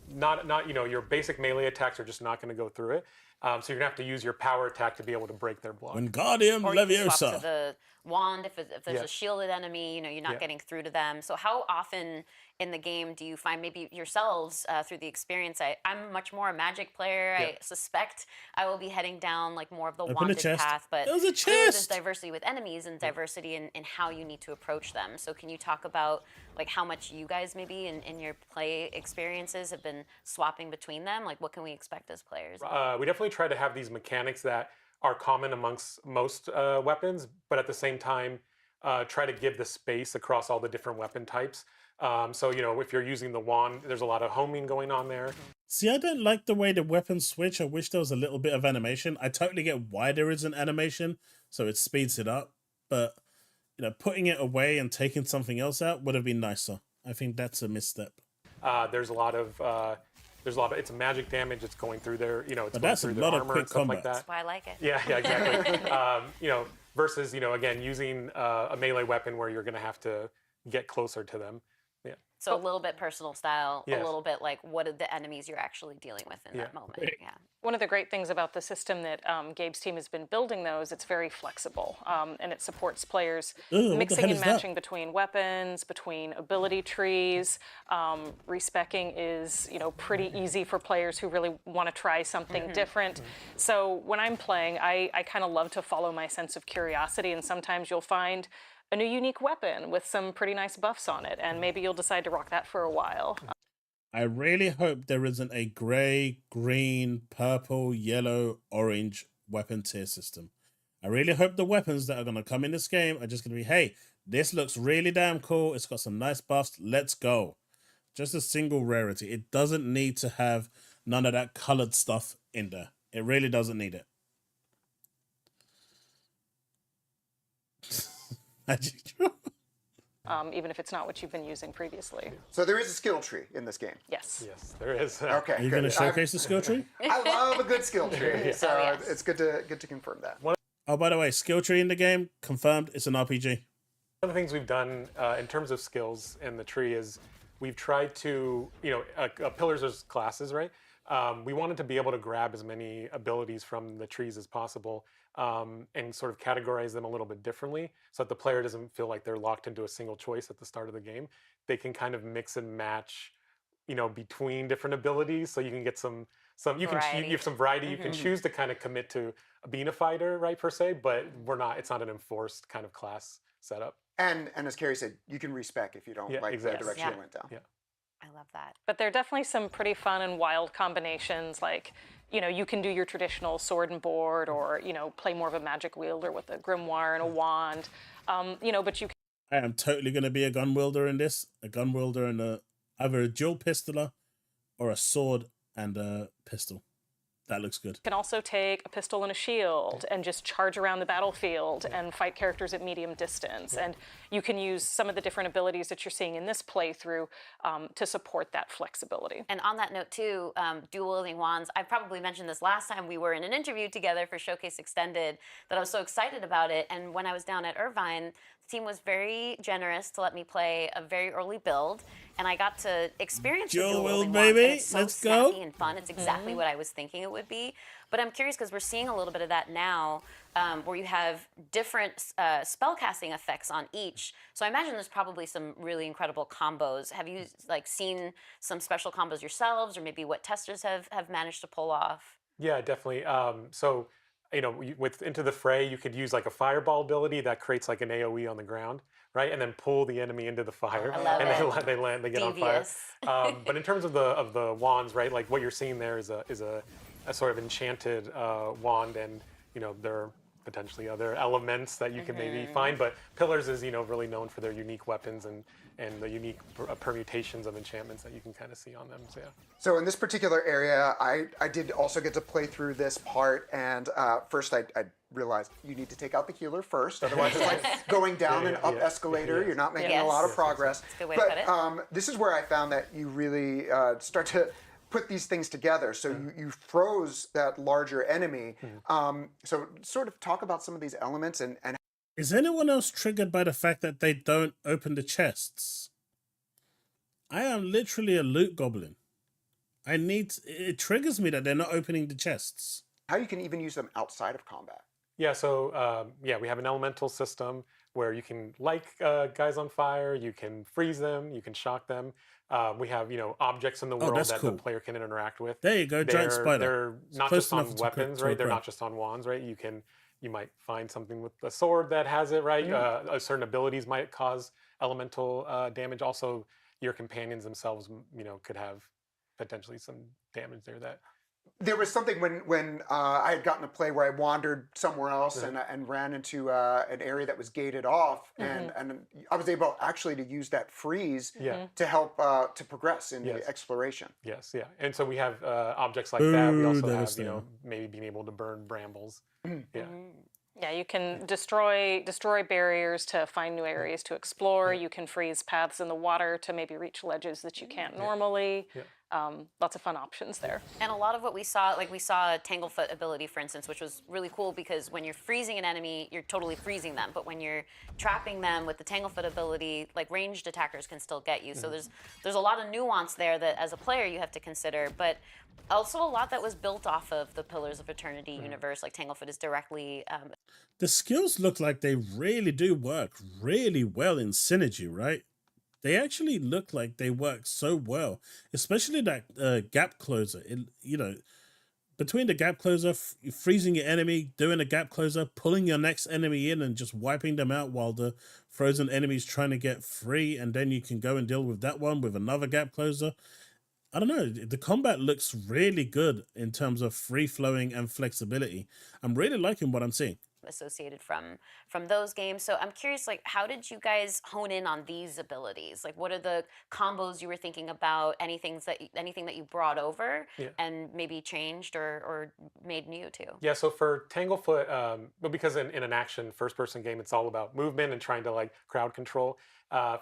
not your basic melee attacks are just not going to go through it. So you're gonna have to use your power attack to be able to break their block. Wingardium Or you can swap Leviosa. to the wand if there's a shielded enemy, you're not getting through to them. So how often in the game do you find, maybe yourselves through the experience? I'm much more a magic player. I suspect I will be heading down like more of the wanded path, but There was a clearly there's chest. diversity with enemies and diversity in how you need to approach them. So can you talk about like how much you guys maybe in your play experiences have been swapping between them? Like what can we expect as players? We definitely try to have these mechanics that are common amongst most weapons, but at the same time, try to give the space across all the different weapon types. So, if you're using the wand, there's a lot of homing going on there. See, I don't like the way the weapons switch. I wish there was a little bit of animation. I totally get why there is an animation, so it speeds it up. But, putting it away and taking something else out would have been nicer. I think that's a misstep. There's a lot of it's magic damage. It's going through their, it's But going that's through a their lot of armor quick and stuff like combat. that. That's why I like it. Yeah, exactly. Versus, again, using a melee weapon where you're going to have to get closer to them. Yeah. So a little bit personal style, Yes. a little bit like what are the enemies you're actually dealing with in that moment. Yeah. One of the great things about the system that Gabe's team has been building, though, is it's very flexible, and it supports players Ooh, what the mixing hell and is that? matching between weapons, between ability trees. Respecking is, pretty easy for players who really want to try something different. So when I'm playing, I kind of love to follow my sense of curiosity, and sometimes you'll find a new unique weapon with some pretty nice buffs on it, and maybe you'll decide to rock that for a while. I really hope there isn't a grey, green, purple, yellow, orange weapon tier system. I really hope the weapons that are going to come in this game are just going to be, hey, This looks really damn cool. It's got some nice buffs. Let's go. Just a single rarity. It doesn't need to have none of that colored stuff in there. It really doesn't need it. Even if it's not what you've been using previously. So there is a skill tree in this game. Yes. Yes, there is. Okay, Are you good. going to showcase the skill tree? I love a good skill tree, so yes. it's good to confirm that. Oh, by the way, skill tree in the game, confirmed, it's an RPG. One of the things we've done in terms of skills in the tree is we've tried to, pillars as classes, right? We wanted to be able to grab as many abilities from the trees as possible and sort of categorize them a little bit differently so that the player doesn't feel like they're locked into a single choice at the start of the game. They can kind of mix and match, between different abilities, so you can get some you have some variety. You can choose to kind of commit to being a fighter, right, per se, but it's not an enforced kind of class setup. And as Carrie said, you can respec if you don't like the direction it went down. Yeah. I love that. But there are definitely some pretty fun and wild combinations, like, you can do your traditional sword and board, or, play more of a magic wielder with a grimoire and a wand, but you can. I am totally going to be a gun wielder in this. A gun wielder and either a dual pistoler or a sword and a pistol. That looks good. You can also take a pistol and a shield and just charge around the battlefield and fight characters at medium distance. And you can use some of the different abilities that you're seeing in this playthrough to support that flexibility. And on that note too, dual wielding wands, I probably mentioned this last time we were in an interview together for Showcase Extended, that I was so excited about it. And when I was down at Irvine, the team was very generous to let me play a very early build, and I got to experience the dual wielding wands. Baby. And it's so Let's snappy go. and fun. It's exactly what I was thinking it would be. But I'm curious because we're seeing a little bit of that now, where you have different spellcasting effects on each. So I imagine there's probably some really incredible combos. Have you seen some special combos yourselves, or maybe what testers have managed to pull off? Yeah, definitely. So, with Into the Fray, you could use like a fireball ability that creates like an AoE on the ground, right? And then pull the enemy into the fire, I love and they get Devious. on fire. But in terms of the wands, right? Like what you're seeing there is a sort of enchanted wand, and there are potentially other elements that you can maybe find. But Pillars is really known for their unique weapons and the unique permutations of enchantments that you can kind of see on them. So yeah. So in this particular area, I did also get to play through this part, and first I realized you need to take out the healer first, otherwise it's like going down an up escalator. You're not making a lot of progress. That's a good way to put it. This is where I found that you really start to put these things together. So you froze that larger enemy. So sort of talk about some of these elements and Is anyone else triggered by the fact that they don't open the chests? I am literally a loot goblin. It triggers me that they're not opening the chests. how you can even use them outside of combat. Yeah, so we have an elemental system where you can light guys on fire, you can freeze them, you can shock them. We have objects in the world that the player can interact with. There you go, giant spider. They're not just on weapons, right? They're not just on wands, right? You might find something with a sword that has it, right? Certain abilities might cause elemental damage. Also, your companions themselves, could have potentially some damage there. There was something when I had gotten a play where I wandered somewhere else and ran into an area that was gated off, and I was able actually to use that freeze to help to progress in the exploration. Yes, yeah, and so we have objects like that. We also have maybe being able to burn brambles. Yeah, you can destroy barriers to find new areas to explore. You can freeze paths in the water to maybe reach ledges that you can't normally. Lots of fun options there. And a lot of what we saw, we saw a Tanglefoot ability, for instance, which was really cool because when you're freezing an enemy, you're totally freezing them. But when you're trapping them with the Tanglefoot ability, ranged attackers can still get you. So there's a lot of nuance there that as a player you have to consider. But also a lot that was built off of the Pillars of Eternity universe. Like Tanglefoot is directly... The skills look like they really do work really well in synergy, right? They actually look like they work so well, especially that gap closer. Between the gap closer, freezing your enemy, doing a gap closer, pulling your next enemy in and just wiping them out while the frozen enemy's trying to get free, and then you can go and deal with that one with another gap closer. I don't know, the combat looks really good in terms of free-flowing and flexibility. I'm really liking what I'm seeing. associated from those games. So I'm curious, like, how did you guys hone in on these abilities? Like, what are the combos you were thinking about? Anything that you brought over and maybe changed or made new too? Yeah, so for Tanglefoot, but because in an action first-person game, it's all about movement and trying to like crowd control.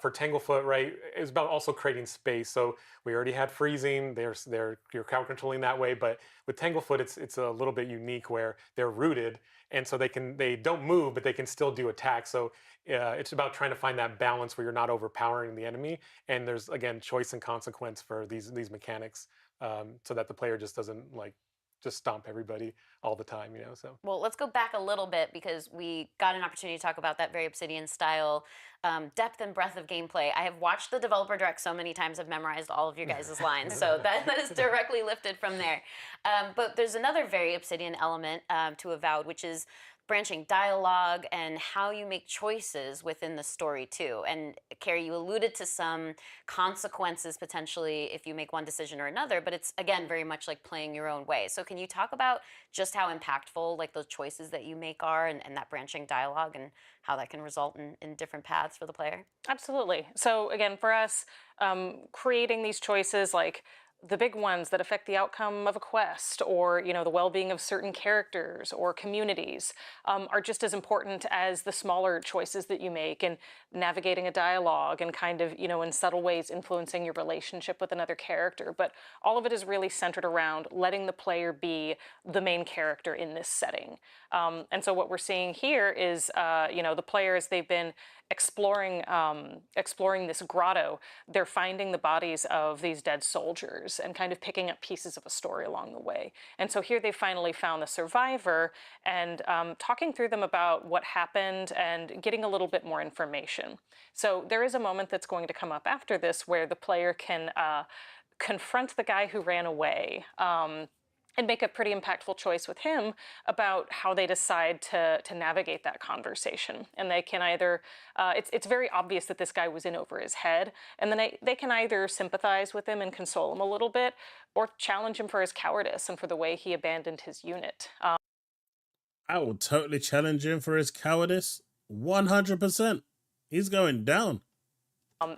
For Tanglefoot, right, it's about also creating space. So we already had freezing. You're crowd controlling that way, but with Tanglefoot, it's a little bit unique where they're rooted, and so they don't move, but they can still do attacks. So it's about trying to find that balance where you're not overpowering the enemy, and there's again choice and consequence for these mechanics, so that the player just doesn't like just stomp everybody all the time, you know. So well, let's go back a little bit because we got an opportunity to talk about that very Obsidian style depth and breadth of gameplay. I have watched the developer direct so many times, I've memorized all of your guys' lines, so that is directly lifted from there. But there's another very Obsidian element to Avowed, which is branching dialogue and how you make choices within the story too. And Carrie, you alluded to some consequences potentially if you make one decision or another, but it's again very much like playing your own way. So can you talk about just how impactful like those choices that you make are, and that branching dialogue, and how that can result in different paths for the player? Absolutely. So again, for us, creating these choices, like the big ones that affect the outcome of a quest, or the well-being of certain characters or communities, are just as important as the smaller choices that you make, and navigating a dialogue and kind of in subtle ways influencing your relationship with another character. But all of it is really centered around letting the player be the main character in this setting. And so what we're seeing here is the players, they've been exploring this grotto. They're finding the bodies of these dead soldiers and kind of picking up pieces of a story along the way. And so here they finally found the survivor, and talking through them about what happened and getting a little bit more information. So there is a moment that's going to come up after this where the player can confront the guy who ran away, and make a pretty impactful choice with him about how they decide to navigate that conversation. And they can either, it's very obvious that this guy was in over his head, and then they can either sympathize with him and console him a little bit, or challenge him for his cowardice and for the way he abandoned his unit. I will totally challenge him for his cowardice. 100%. He's going down.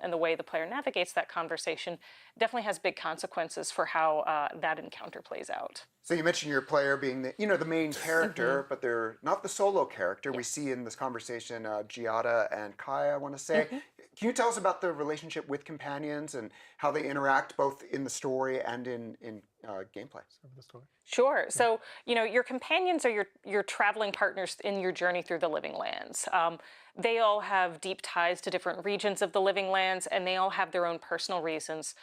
And the way the player navigates that conversation definitely has big consequences for how that encounter plays out. So you mentioned your player being the main character, but they're not the solo character. We see in this conversation Giada and Kai, I want to say. Can you tell us about the relationship with companions and how they interact both in the story and in gameplay? Sure. So, your companions are your traveling partners in your journey through the Living Lands. They all have deep ties to different regions of the Living Lands, and they all have their own personal reasons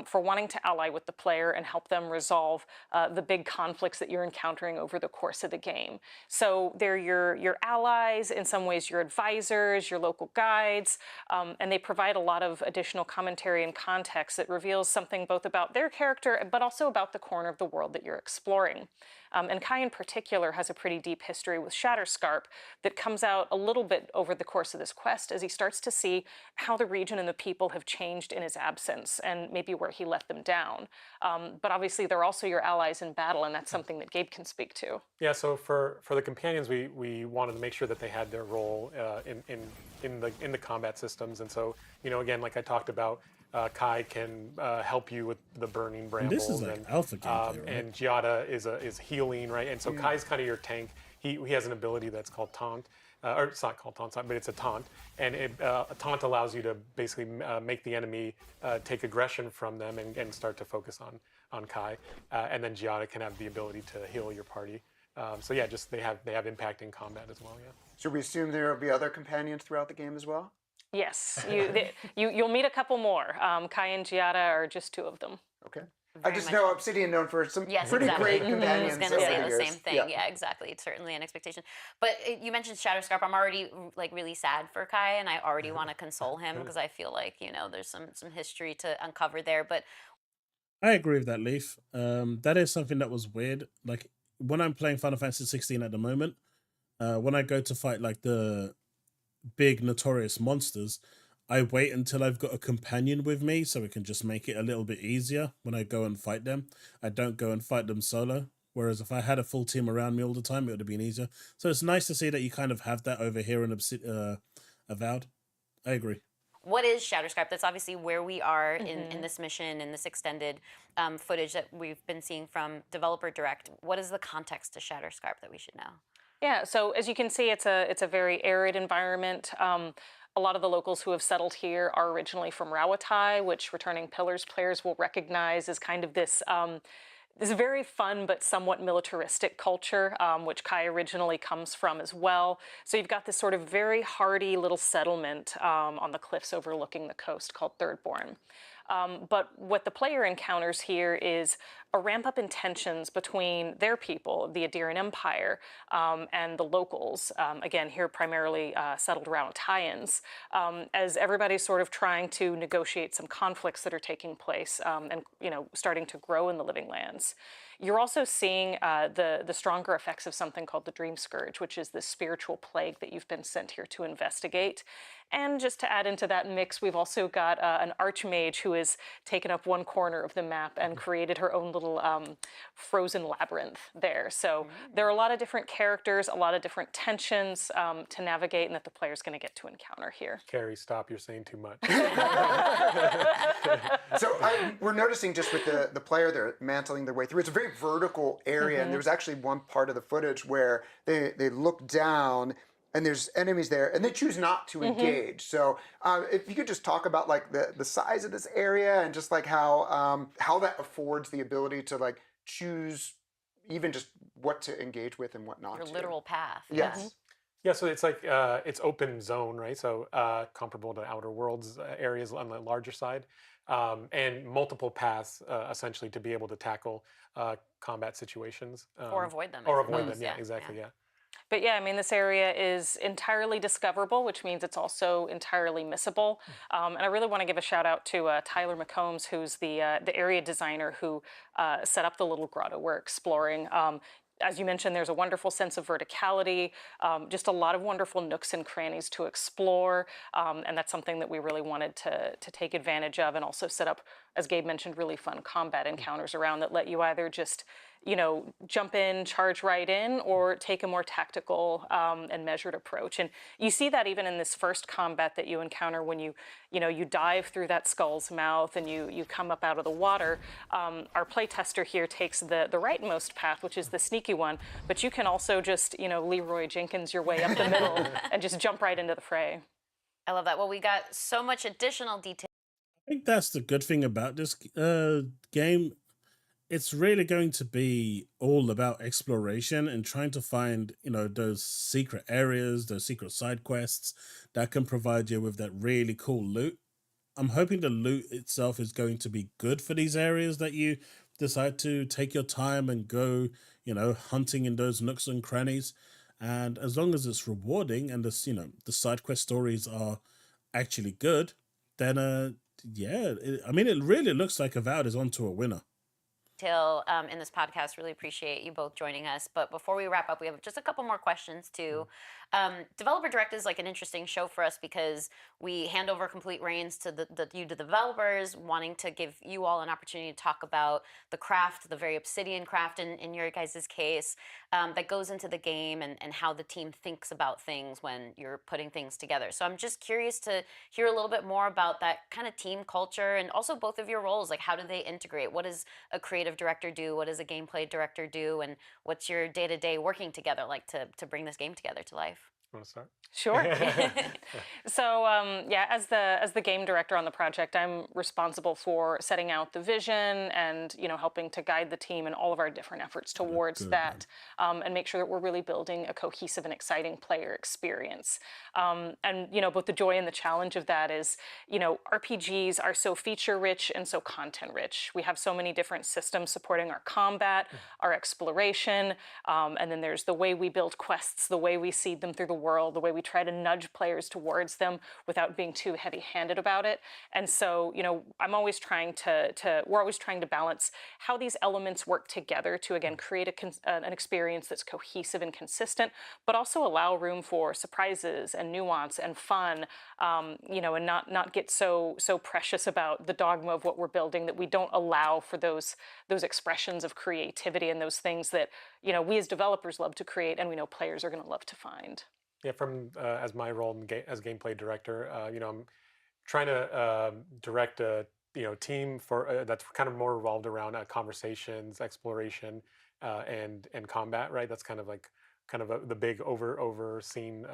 for wanting to ally with the player and help them resolve the big conflicts that you're encountering over the course of the game. So they're your allies, in some ways your advisors, your local guides, and they provide a lot of additional commentary and context that reveals something both about their character, but also about the corner of the world that you're exploring. And Kai in particular has a pretty deep history with Shatterscarp that comes out a little bit over the course of this quest as he starts to see how the region and the people have changed in his absence, and maybe where he let them down. But obviously they're also your allies in battle, and that's something that Gabe can speak to. Yeah, so for the companions, we wanted to make sure that they had their role in the combat systems, and so again, like I talked about, Kai can help you with the burning brambles. This is like alpha gameplay, right? And Giada is healing, right? And so Kai's kind of your tank. He has an ability that's called taunt, or it's not called taunt, but it's a taunt. And a taunt allows you to basically make the enemy take aggression from them and start to focus on Kai. And then Giada can have the ability to heal your party. So yeah, just they have impact in combat as well. Yeah. Should we assume there will be other companions throughout the game as well? Yes, you'll meet a couple more. Kai and Giada are just two of them. Okay. I just know Obsidian known for some pretty great companions. I was going to say the same thing. Yeah, exactly. It's certainly an expectation. But you mentioned Shatterscarp. I'm already really sad for Kai, and I already want to console him because I feel like there's some history to uncover there. But I agree with that, Leaf. That is something that was weird. Like when I'm playing Final Fantasy 16 at the moment, when I go to fight like the big notorious monsters, I wait until I've got a companion with me so it can just make it a little bit easier when I go and fight them. I don't go and fight them solo, Whereas if I had a full team around me all the time, it would have been easier. So it's nice to see that you kind of have that over here in Avowed. I agree. What is Shatterscarp? That's obviously where we are in this mission, in this extended footage that we've been seeing from Developer Direct. What is the context to Shatterscarp that we should know? Yeah, so as you can see, it's a very arid environment. A lot of the locals who have settled here are originally from Rawatai, which returning Pillars players will recognize as kind of this this very fun but somewhat militaristic culture, which Kai originally comes from as well. So you've got this sort of very hardy little settlement on the cliffs overlooking the coast called Thirdborn. But what the player encounters here is a ramp up in tensions between their people, the Adiran Empire, and the locals, again, here primarily settled around Tyans, as everybody's sort of trying to negotiate some conflicts that are taking place and, starting to grow in the Living Lands. You're also seeing the stronger effects of something called the Dream Scourge, which is this spiritual plague that you've been sent here to investigate. And just to add into that mix, we've also got an archmage who has taken up one corner of the map and created her own little frozen labyrinth there. So there are a lot of different characters, a lot of different tensions to navigate, and that the player's going to get to encounter here. Carrie, stop, you're saying too much. So we're noticing just with the player, they're mantling their way through. It's a very vertical area, and there was actually one part of the footage where they look down and there's enemies there, and they choose not to engage. So if you could just talk about like the size of this area and just like how that affords the ability to like choose even just what to engage with and what not. Your to. literal path. Yes. Yeah, so it's like it's open zone, right? So comparable to Outer Worlds areas on the larger side, and multiple paths essentially to be able to tackle combat situations Or avoid them. Or I avoid them. suppose. Yeah, exactly. Yeah. But yeah, I mean, this area is entirely discoverable, which means it's also entirely missable. And I really want to give a shout out to Tyler McCombs, who's the area designer who set up the little grotto we're exploring. As you mentioned, there's a wonderful sense of verticality, just a lot of wonderful nooks and crannies to explore, and that's something that we really wanted to take advantage of, and also set up, as Gabe mentioned, really fun combat encounters around that let you either just jump in, charge right in, or take a more tactical and measured approach. And you see that even in this first combat that you encounter when you dive through that skull's mouth and you come up out of the water. Our playtester here takes the rightmost path, which is the sneaky one, but you can also just, Leroy Jenkins your way up the middle and just jump right into the fray. I love that. Well, we got so much additional detail. I think that's the good thing about this game. It's really going to be all about exploration and trying to find, those secret areas, those secret side quests that can provide you with that really cool loot. I'm hoping the loot itself is going to be good for these areas that you decide to take your time and go, hunting in those nooks and crannies. And as long as it's rewarding and the side quest stories are actually good, then it really looks like Avowed is onto a winner. In this podcast. Really appreciate you both joining us. But before we wrap up, we have just a couple more questions too. Developer Direct is like an interesting show for us because we hand over complete reins to the developers, wanting to give you all an opportunity to talk about the craft, the very obsidian craft in your guys' case, that goes into the game and how the team thinks about things when you're putting things together. So I'm just curious to hear a little bit more about that kind of team culture and also both of your roles. Like, how do they integrate? What does a creative director do? What does a gameplay director do? And what's your day-to-day working together like to bring this game together to life? Want to start? Sure. So as the game director on the project, I'm responsible for setting out the vision and helping to guide the team in all of our different efforts towards that, and make sure that we're really building a cohesive and exciting player experience. And both the joy and the challenge of that is RPGs are so feature rich and so content rich. We have so many different systems supporting our combat, our exploration, and then there's the way we build quests, the way we seed them through the world, the way we try to nudge players towards them without being too heavy-handed about it. And so, I'm always trying we're always trying to balance how these elements work together to, again, create an experience that's cohesive and consistent, but also allow room for surprises and nuance and fun, and not get so precious about the dogma of what we're building that we don't allow for those expressions of creativity and those things that, we as developers love to create and we know players are going to love to find. Yeah, from as my role as gameplay director, I'm trying to direct a team for that's kind of more revolved around conversations, exploration, and combat. Right, that's kind of the big overseen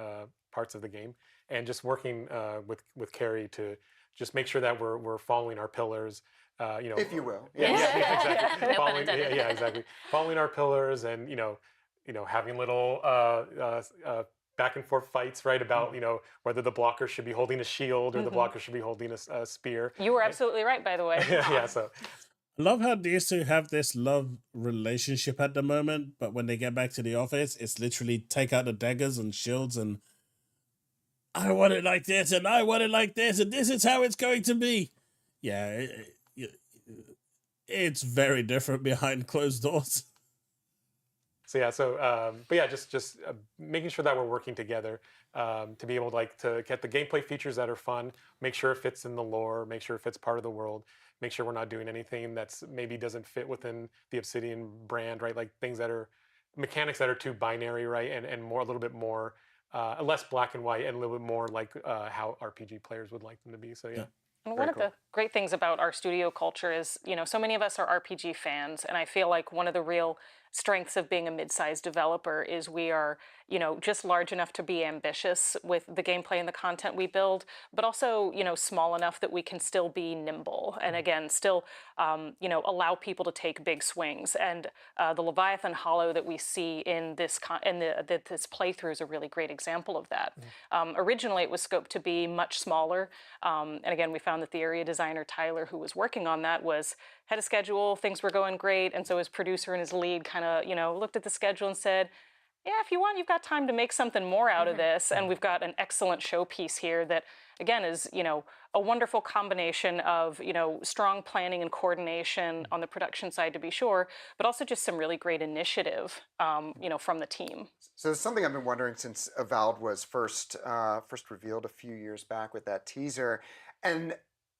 parts of the game, and just working with Carrie to just make sure that we're following our pillars. If you will. Yeah, exactly. No pun intended. Exactly. Following our pillars, and having little back and forth fights, right? About whether the blocker should be holding a shield or the blocker should be holding a spear. You were absolutely right, by the way. Yeah. So I love how these two have this love relationship at the moment, but when they get back to the office, it's literally take out the daggers and shields and I want it like this and I want it like this and this is how it's going to be. Yeah, it's very different behind closed doors. But yeah, just making sure that we're working together to be able to get the gameplay features that are fun, make sure it fits in the lore, make sure it fits part of the world, make sure we're not doing anything that's maybe doesn't fit within the Obsidian brand, right? Like things that are mechanics that are too binary, right? And more, a little bit more, less black and white and a little bit more like how RPG players would like them to be. So yeah. And one of the great things about our studio culture is, so many of us are RPG fans, and I feel like one of the real strengths of being a mid-sized developer is we are, just large enough to be ambitious with the gameplay and the content we build, but also, small enough that we can still be nimble and again, still, allow people to take big swings. And the Leviathan Hollow that we see in this this playthrough is a really great example of that. Originally, it was scoped to be much smaller, and again, we found that the area designer Tyler, who was working on that, had a schedule, things were going great, and so his producer and his lead kind of, looked at the schedule and said, yeah, if you want, you've got time to make something more out of this, and we've got an excellent showpiece here that, again, is, a wonderful combination of, strong planning and coordination on the production side, to be sure, but also just some really great initiative, from the team. So it's something I've been wondering since Avowed was first revealed a few years back with that teaser,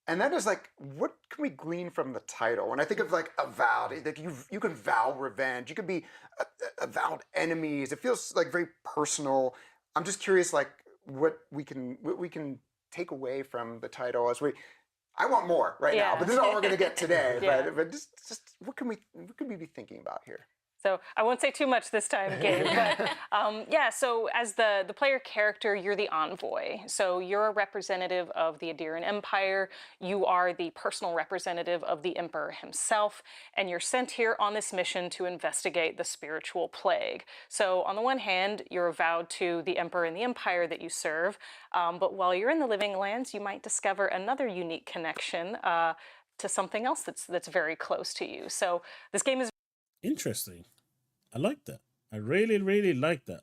and that is like, what can we glean from the title? When I think of like Avowed, like you can vow revenge, you could be avowed enemies. It feels like very personal. I'm just curious, like what we can take away from the title as I want more right now, but this is all we're gonna get today. But just what can we be thinking about here? So I won't say too much this time, Gabe, but so as the player character, you're the envoy. So you're a representative of the Adiran Empire. You are the personal representative of the Emperor himself, and you're sent here on this mission to investigate the spiritual plague. So on the one hand, you're vowed to the Emperor and the Empire that you serve, but while you're in the Living Lands, you might discover another unique connection to something else that's very close to you. So this game is Interesting. I like that. I really, really like that.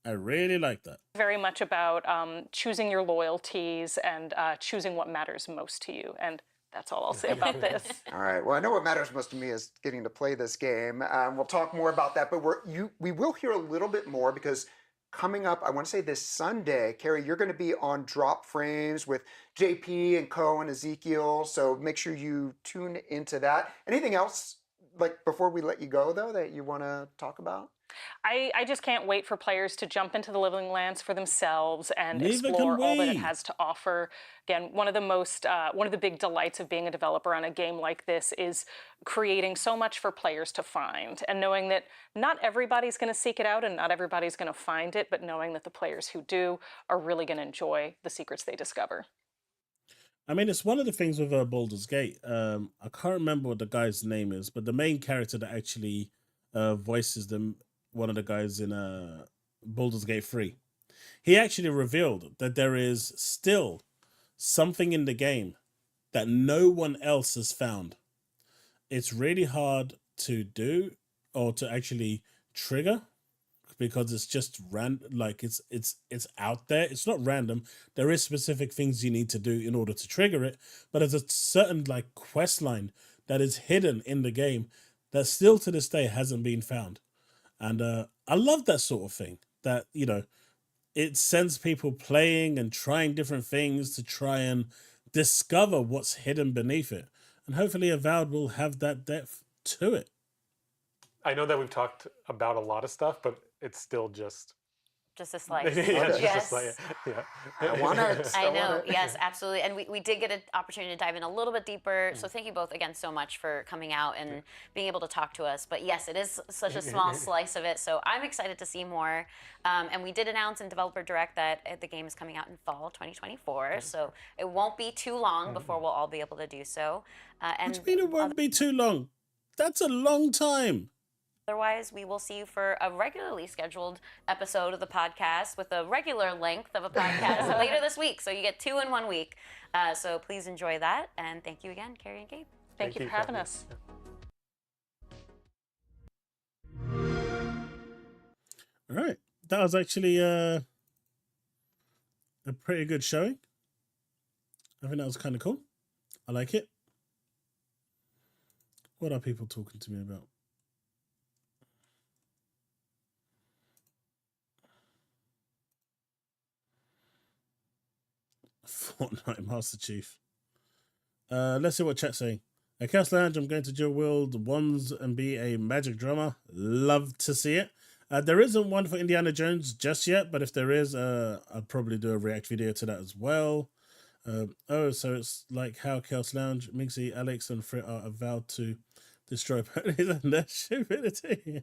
I really like that. Very much about choosing your loyalties and choosing what matters most to you. And that's all I'll say about this. All right. Well, I know what matters most to me is getting to play this game. We'll talk more about that, but we will hear a little bit more because coming up, I want to say this Sunday, Carrie, you're going to be on Drop Frames with JP and Co and Ezekiel. So make sure you tune into that. Anything else, like before we let you go, though, that you want to talk about? I just can't wait for players to jump into the Living Lands for themselves and Neither explore can all that we. it has to offer. Again, one of the big delights of being a developer on a game like this is creating so much for players to find and knowing that not everybody's going to seek it out and not everybody's going to find it, but knowing that the players who do are really going to enjoy the secrets they discover. I mean, it's one of the things with Baldur's Gate. I can't remember what the guy's name is, but the main character that actually voices one of the guys in Baldur's Gate 3, he actually revealed that there is still something in the game that no one else has found. It's really hard to do or to actually trigger because it's just like it's out there. It's not random. There is specific things you need to do in order to trigger it, but there's a certain like quest line that is hidden in the game that still to this day hasn't been found. And I love that sort of thing, that, you know, it sends people playing and trying different things to try and discover what's hidden beneath it. And hopefully Avowed will have that depth to it. I know that we've talked about a lot of stuff, but it's still just a slice. yeah, it's Yes. just a slice. Yeah. I want it. I know, want it. yes, absolutely. And we did get an opportunity to dive in a little bit deeper. So thank you both again so much for coming out and being able to talk to us. But yes, it is such a small slice of it. So I'm excited to see more. And we did announce in Developer Direct that the game is coming out in fall 2024. So it won't be too long before we'll all be able to do so. And What do you mean it won't be too long? That's a long time. otherwise, we will see you for a regularly scheduled episode of the podcast with a regular length of a podcast later this week. So you get 2 in 1 week. So please enjoy that. And thank you again, Carrie and Gabe. Thank you for having us. All right. That was actually a pretty good showing. I think that was kind of cool. I like it. What are people talking to me about? Fortnite Master Chief. Let's see what chat's saying. At TheChaosLounge, I'm going to dual wield wands and be a magic drummer. Love to see it. There isn't one for Indiana Jones just yet, but if there is, I'll probably do a react video to that as well. Oh, so it's like how TheChaosLounge, Minxie, Alex, and Frit are vowed to destroy ponies and their stupidity.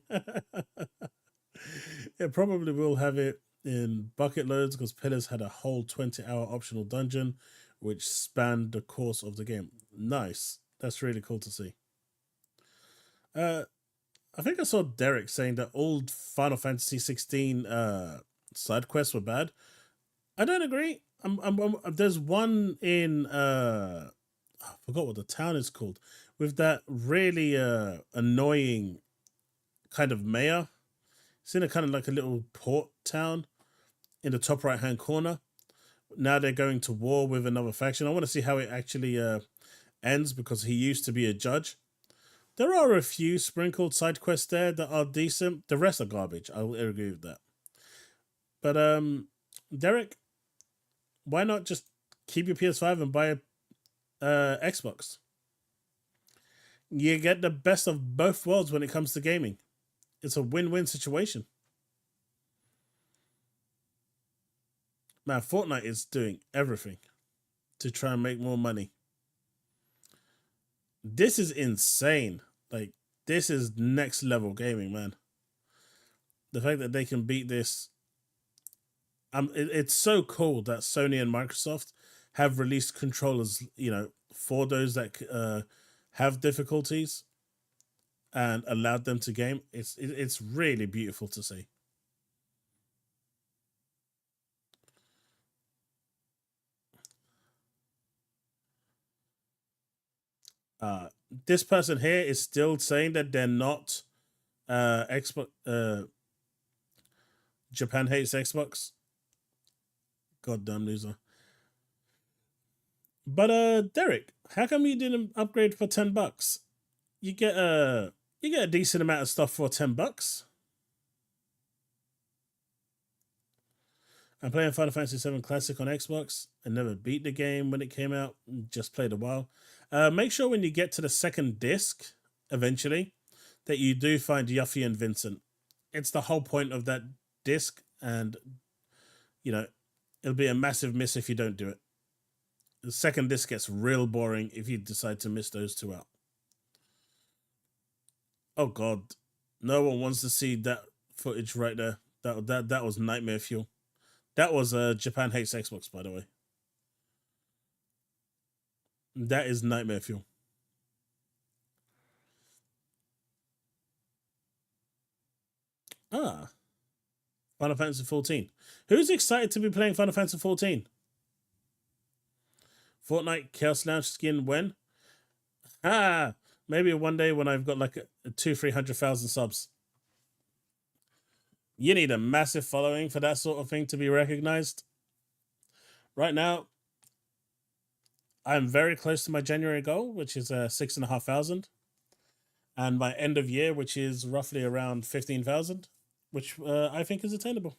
It probably will have it in bucket loads because Pillars had a whole 20-hour optional dungeon which spanned the course of the game. Nice. That's really cool to see. I think I saw Derek saying that old Final Fantasy 16 side quests were bad. I don't agree. There's one in I forgot what the town is called, with that really annoying kind of mayor. It's in a kind of like a little port town in the top right hand corner. Now they're going to war with another faction. I want to see how it actually ends, because he used to be a judge. There are a few sprinkled side quests there that are decent. The rest are garbage. I'll agree with that. But Derek, why not just keep your PS5 and buy a Xbox? You get the best of both worlds when it comes to gaming. It's a win-win situation. Man, Fortnite is doing everything to try and make more money. This is insane. Like, this is next level gaming, man. The fact that they can beat this. It's so cool that Sony and Microsoft have released controllers, you know, for those that have difficulties and allowed them to game. It's really beautiful to see. This person here is still saying that they're not Xbox. Japan hates Xbox. Goddamn loser. But Derek, how come you didn't upgrade for $10? You get a decent amount of stuff for $10. I'm playing Final Fantasy VII Classic on Xbox. I never beat the game when it came out. Just played a while. Make sure when you get to the second disc, eventually, that you do find Yuffie and Vincent. It's the whole point of that disc, and, you know, it'll be a massive miss if you don't do it. The second disc gets real boring if you decide to miss those two out. Oh, God. No one wants to see that footage right there. That was nightmare fuel. That was Japan hates Xbox, by the way. That is nightmare fuel. Final Fantasy 14. Who's excited to be playing Final Fantasy 14? Fortnite TheChaosLounge skin when? Maybe one day when I've got like 200,000-300,000 subs. You need a massive following for that sort of thing to be recognized. Right now, I'm very close to my January goal, which is 6,500, and my end of year, which is roughly around 15,000, which I think is attainable.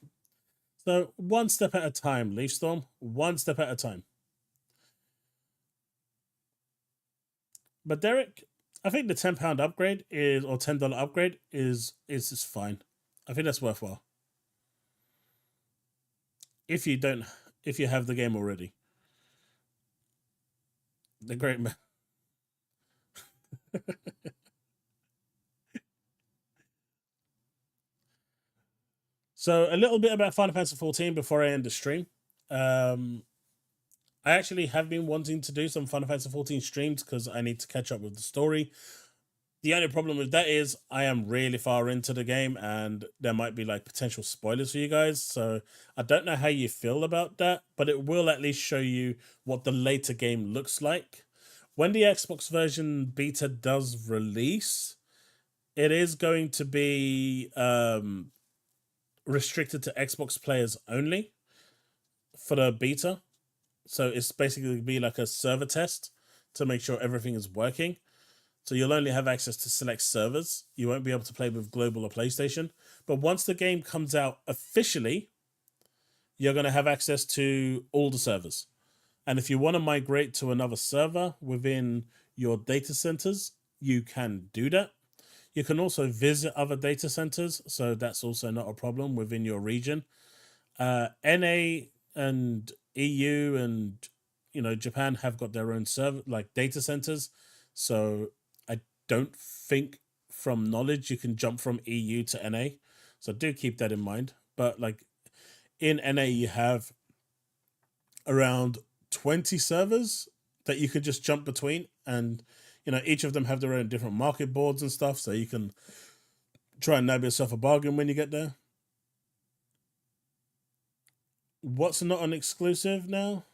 So one step at a time, Leafstorm. One step at a time. But Derek, I think the £10 upgrade is, or $10 upgrade is just fine. I think that's worthwhile. If you have the game already. The great man. So a little bit about Final Fantasy 14 before I end the stream. I actually have been wanting to do some Final Fantasy 14 streams because I need to catch up with the story. The only problem with that is I am really far into the game and there might be like potential spoilers for you guys. So I don't know how you feel about that, but it will at least show you what the later game looks like. When the Xbox version beta does release, it is going to be restricted to Xbox players only for the beta. So it's basically going to be like a server test to make sure everything is working. So you'll only have access to select servers. You won't be able to play with global or PlayStation. But once the game comes out officially, you're going to have access to all the servers. And if you want to migrate to another server within your data centers, you can do that. You can also visit other data centers, so that's also not a problem within your region. NA and EU and Japan have got their own server, like data centers. So I don't think from knowledge you can jump from EU to NA. So do keep that in mind. But like in NA you have around 20 servers that you could just jump between, and each of them have their own different market boards and stuff, so you can try and nab yourself a bargain when you get there. What's not an exclusive now?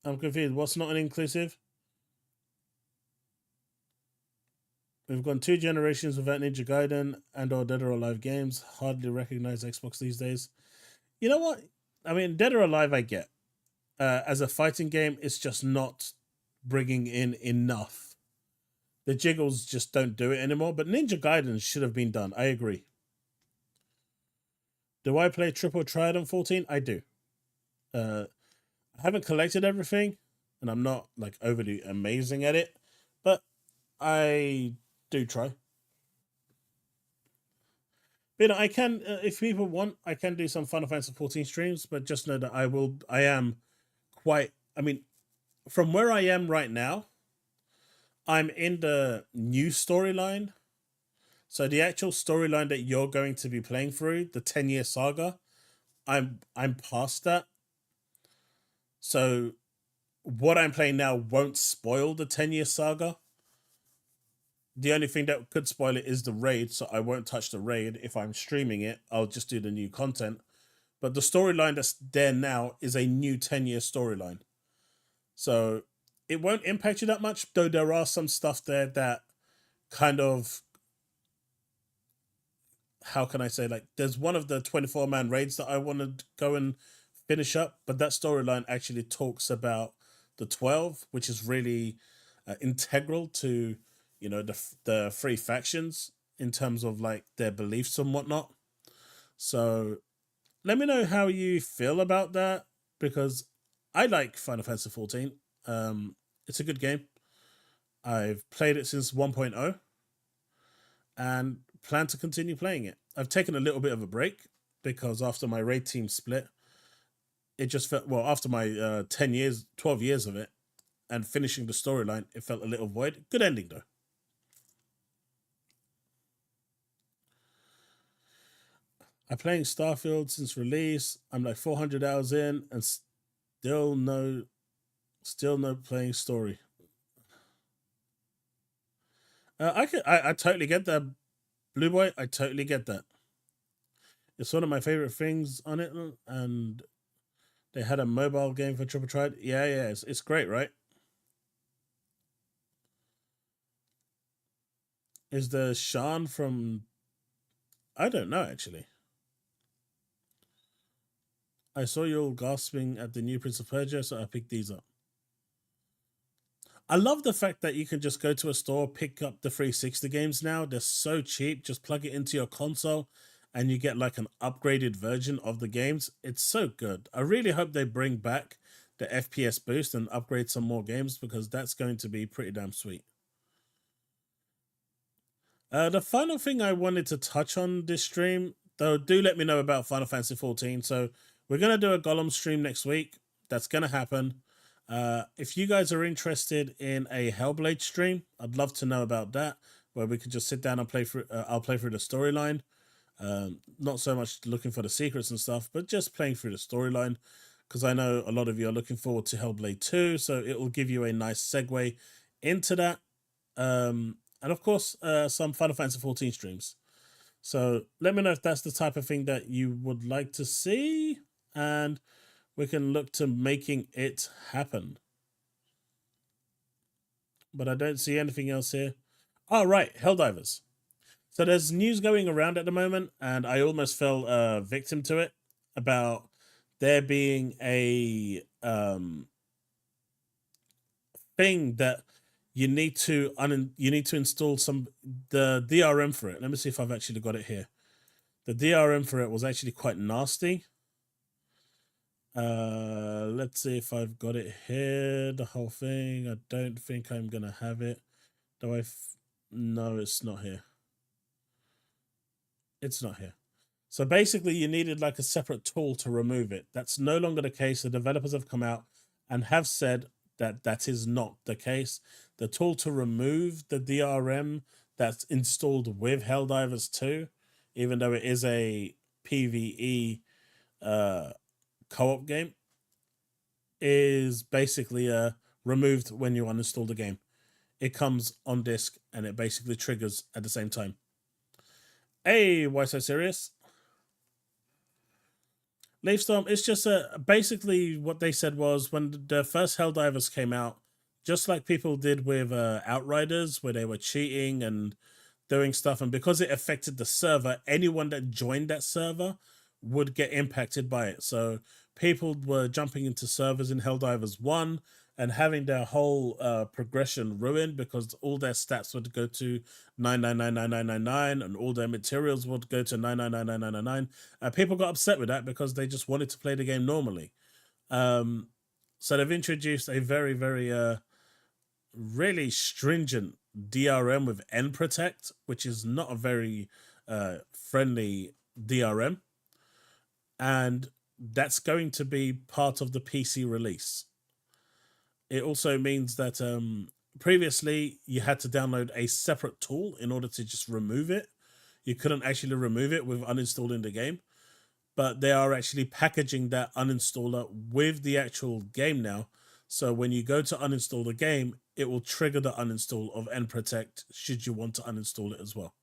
I'm confused. What's not an inclusive? We've gone 2 generations without Ninja Gaiden and or Dead or Alive games. Hardly recognize Xbox these days. You know what? I mean, Dead or Alive I get. As a fighting game, it's just not bringing in enough. The jiggles just don't do it anymore, but Ninja Gaiden should have been done. I agree. Do I play Triple Triad on 14? I do. I haven't collected everything, and I'm not like overly amazing at it, but I do try. But I can, if people want, I can do some Final Fantasy 14 streams, but just know that I am quite, I mean, from where I am right now, I'm in the new storyline. So the actual storyline that you're going to be playing through, the 10-year saga, I'm past that. So what I'm playing now won't spoil the 10-year saga. The only thing that could spoil it is the raid, so I won't touch the raid. If I'm streaming it, I'll just do the new content. But the storyline that's there now is a new 10-year storyline. So it won't impact you that much, though there are some stuff there that kind of, how can I say, like, there's one of the 24-man raids that I want to go and finish up, but that storyline actually talks about the 12, which is really integral to, the 3 factions in terms of, like, their beliefs and whatnot. So let me know how you feel about that, because I like Final Fantasy 14. It's a good game. I've played it since 1.0 and plan to continue playing it. I've taken a little bit of a break because after my raid team split, it just felt, well, after my 12 years of it and finishing the storyline, it felt a little void. Good ending though. I'm playing Starfield since release. I'm like 400 hours in and still no playing story. I totally get that, Blue Boy. I totally get that. It's one of my favorite things on it, and they had a mobile game for Triple Triad. Yeah, it's great, right? Is the Shan from... I don't know, actually. I saw you all gasping at the new Prince of Persia, so I picked these up. I love the fact that you can just go to a store, pick up the 360 games now. They're so cheap. Just plug it into your console and you get like an upgraded version of the games. It's so good. I really hope they bring back the FPS boost and upgrade some more games, because that's going to be pretty damn sweet. The final thing I wanted to touch on this stream, though, do let me know about Final Fantasy 14. So we're going to do a Golem stream next week. That's going to happen. If you guys are interested in a Hellblade stream, I'd love to know about that, where we could just sit down and play through. I'll play through the storyline. Not so much looking for the secrets and stuff, but just playing through the storyline, because I know a lot of you are looking forward to Hellblade 2, so it will give you a nice segue into that. And of course, some Final Fantasy 14 streams. So let me know if that's the type of thing that you would like to see, and we can look to making it happen. But I don't see anything else here. Oh, right, Helldivers. So there's news going around at the moment, and I almost fell victim to it, about there being a thing that you need to install the DRM for it. Let me see if I've actually got it here. The DRM for it was actually quite nasty. Let's see if I've got it here, the whole thing. I don't think I'm gonna have it. No, it's not here. It's not here. So basically you needed like a separate tool to remove it. That's no longer the case. The developers have come out and have said that that is not the case. The tool to remove the DRM that's installed with Helldivers 2, even though it is a PvE co-op game, is basically removed when you uninstall the game. It comes on disk and it basically triggers at the same time. Hey, why so serious? Leafstorm, it's just basically what they said was, when the first Helldivers came out, just like people did with Outriders, where they were cheating and doing stuff, and because it affected the server, anyone that joined that server would get impacted by it. So people were jumping into servers in Helldivers 1 and having their whole progression ruined, because all their stats would go to 9999999 and all their materials would go to 9999999. People got upset with that because they just wanted to play the game normally. So they've introduced a very, very really stringent DRM with NProtect, which is not a very friendly DRM. And that's going to be part of the PC release. It also means that previously you had to download a separate tool in order to just remove it. You couldn't actually remove it with uninstalling the game. But they are actually packaging that uninstaller with the actual game now. So when you go to uninstall the game, it will trigger the uninstall of NProtect should you want to uninstall it as well.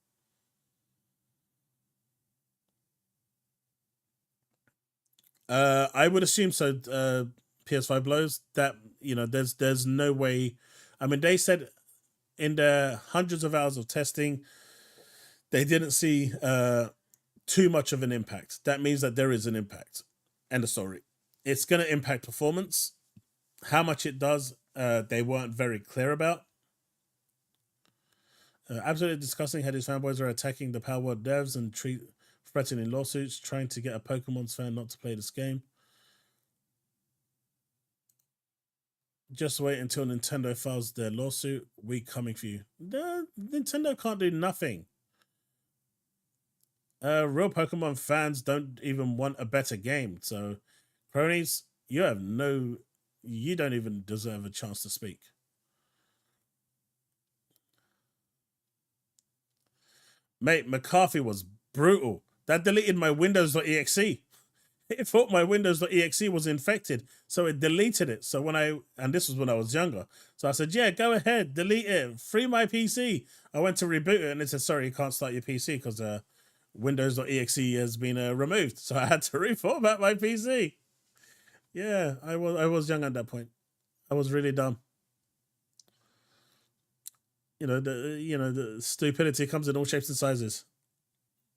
I would assume so. PS5 blows that, you know, there's no way. I mean, they said in their hundreds of hours of testing, they didn't see too much of an impact. That means that there is an impact. End of story. It's going to impact performance. How much it does, they weren't very clear about. Absolutely disgusting how these fanboys are attacking the PalWorld devs and threatening lawsuits, trying to get a Pokemon's fan not to play this game. Just wait until Nintendo files their lawsuit. We coming for you. Nintendo can't do nothing. Real Pokemon fans don't even want a better game. So, cronies, you don't even deserve a chance to speak. Mate, McCarthy was brutal. That deleted my Windows.exe. It thought my Windows.exe was infected, so it deleted it. So and this was when I was younger. So I said, yeah, go ahead, delete it, free my PC. I went to reboot it and it said, sorry, you can't start your PC because Windows.exe has been removed. So I had to reformat my PC. Yeah, I was young at that point. I was really dumb. The stupidity comes in all shapes and sizes.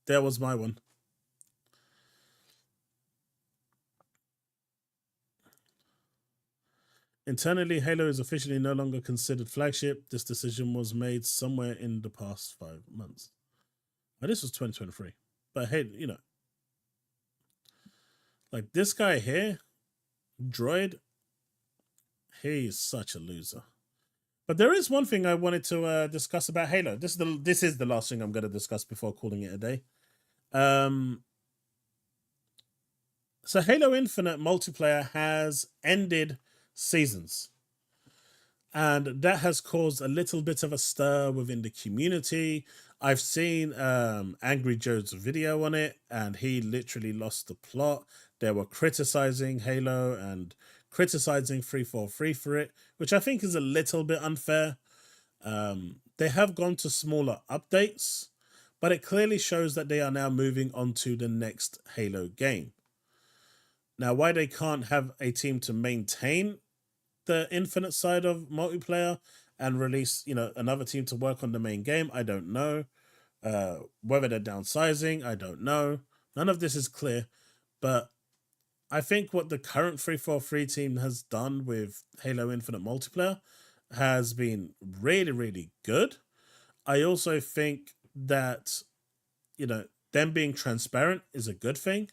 There was my one. Internally, Halo is officially no longer considered flagship. This decision was made somewhere in the past 5 months. Now, this was 2023. But hey, like this guy here, Droid, he's such a loser. But there is one thing I wanted to discuss about Halo. This is the last thing I'm going to discuss before calling it a day. So Halo Infinite multiplayer has ended seasons. And that has caused a little bit of a stir within the community. I've seen Angry Joe's video on it, and he literally lost the plot. They were criticizing Halo and criticizing 343 for it, which I think is a little bit unfair. They have gone to smaller updates, but it clearly shows that they are now moving on to the next Halo game. Now, why they can't have a team to maintain the Infinite side of multiplayer and release, another team to work on the main game, I don't know. Whether they're downsizing, I don't know. None of this is clear, but I think what the current 343 team has done with Halo Infinite multiplayer has been really, really good. I also think that, them being transparent is a good thing,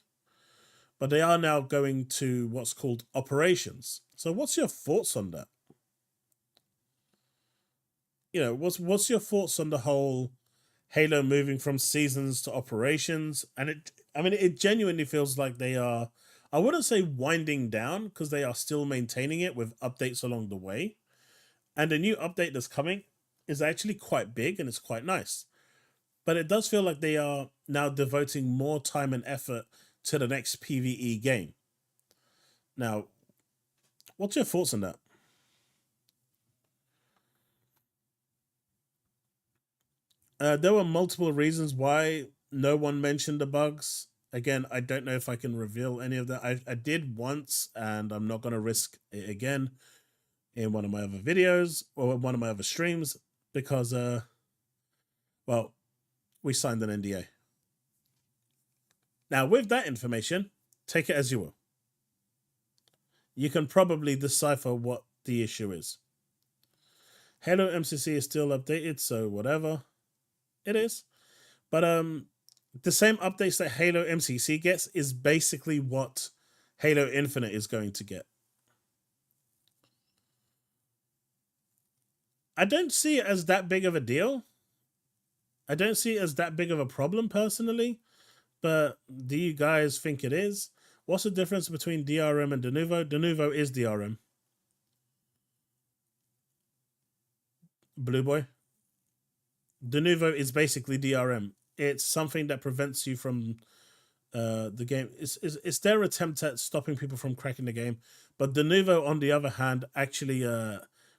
but they are now going to what's called operations. So what's your thoughts on that? What's your thoughts on the whole Halo moving from seasons to operations? And it genuinely feels like they are, I wouldn't say winding down, because they are still maintaining it with updates along the way. And the new update that's coming is actually quite big and it's quite nice. But it does feel like they are now devoting more time and effort to the next PvE game. Now, what's your thoughts on that? There were multiple reasons why no one mentioned the bugs. Again, I don't know if I can reveal any of that. I did once, and I'm not going to risk it again in one of my other videos or one of my other streams because, we signed an NDA. Now, with that information, take it as you will. You can probably decipher what the issue is. Halo MCC is still updated, so whatever. It is. But the same updates that Halo MCC gets is basically what Halo Infinite is going to get. I don't see it as that big of a deal. I don't see it as that big of a problem personally. But do you guys think it is? What's the difference between DRM and Denuvo? Denuvo is DRM. Blue Boy? Denuvo is basically DRM. It's something that prevents you from the game. It's their attempt at stopping people from cracking the game. But Denuvo, on the other hand, actually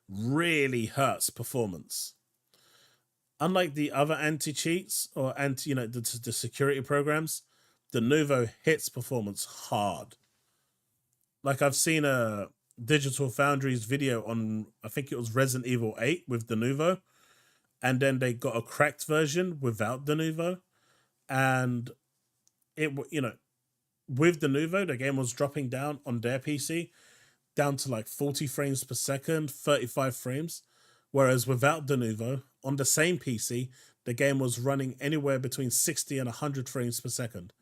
really hurts performance. Unlike the other anti-cheats or the security programs, Denuvo hits performance hard. Like I've seen a Digital Foundry's video on, I think it was Resident Evil 8 with Denuvo, and then they got a cracked version without Denuvo, and it with Denuvo the game was dropping down on their PC down to like 40 frames per second, 35 frames. Whereas without Denuvo, on the same PC, the game was running anywhere between 60 and 100 frames per second.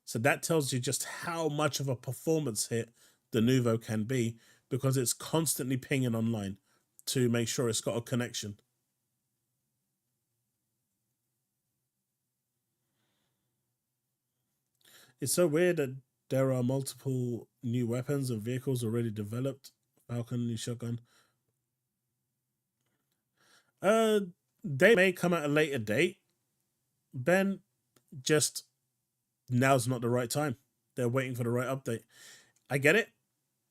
So that tells you just how much of a performance hit Denuvo can be, because it's constantly pinging online to make sure it's got a connection. It's so weird that there are multiple new weapons and vehicles already developed. Falcon, new shotgun. They may come at a later date. Ben, just now's not the right time. They're waiting for the right update. I get it,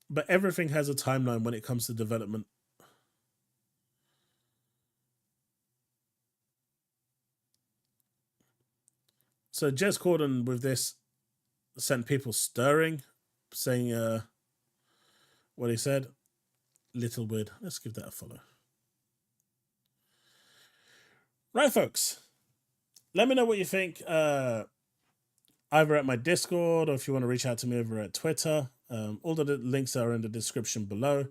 but everything has a timeline when it comes to development. So Jez Corden with this sent people stirring, saying what he said. Little weird. Let's give that a follow. Right, folks. Let me know what you think. Either at my Discord or if you want to reach out to me over at Twitter. All of the links are in the description below.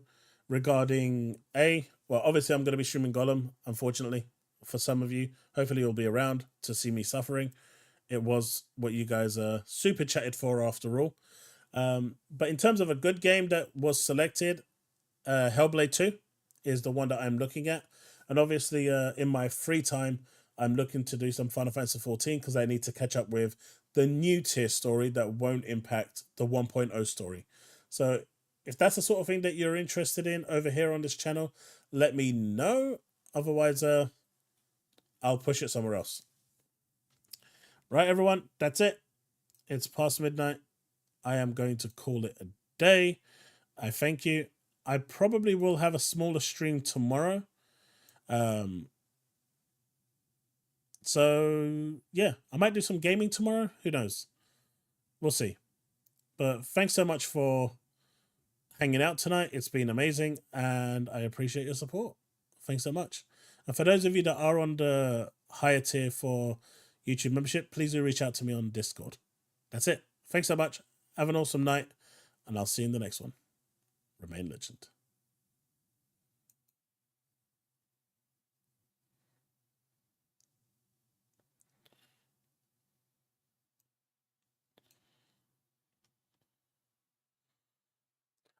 Regarding well, obviously I'm going to be streaming Golem, unfortunately, for some of you. Hopefully you'll be around to see me suffering. It was what you guys super chatted for after all. But in terms of a good game that was selected, Hellblade 2 is the one that I'm looking at. And obviously in my free time, I'm looking to do some Final Fantasy 14 because I need to catch up with the new tier story that won't impact the 1.0 story. So if that's the sort of thing that you're interested in over here on this channel, let me know. Otherwise, I'll push it somewhere else. Right, everyone, that's it. It's past midnight. I am going to call it a day. I thank you. I probably will have a smaller stream tomorrow. So, yeah, I might do some gaming tomorrow. Who knows? We'll see. But thanks so much for hanging out tonight. It's been amazing, and I appreciate your support. Thanks so much. And for those of you that are on the higher tier for YouTube membership, please do reach out to me on Discord. That's it. Thanks so much. Have an awesome night, and I'll see you in the next one. Remain legend.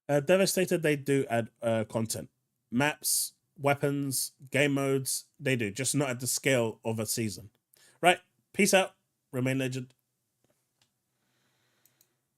Devastated, they do add content. Maps, weapons, game modes, they do. Just not at the scale of a season. Right. Peace out. Remain legend.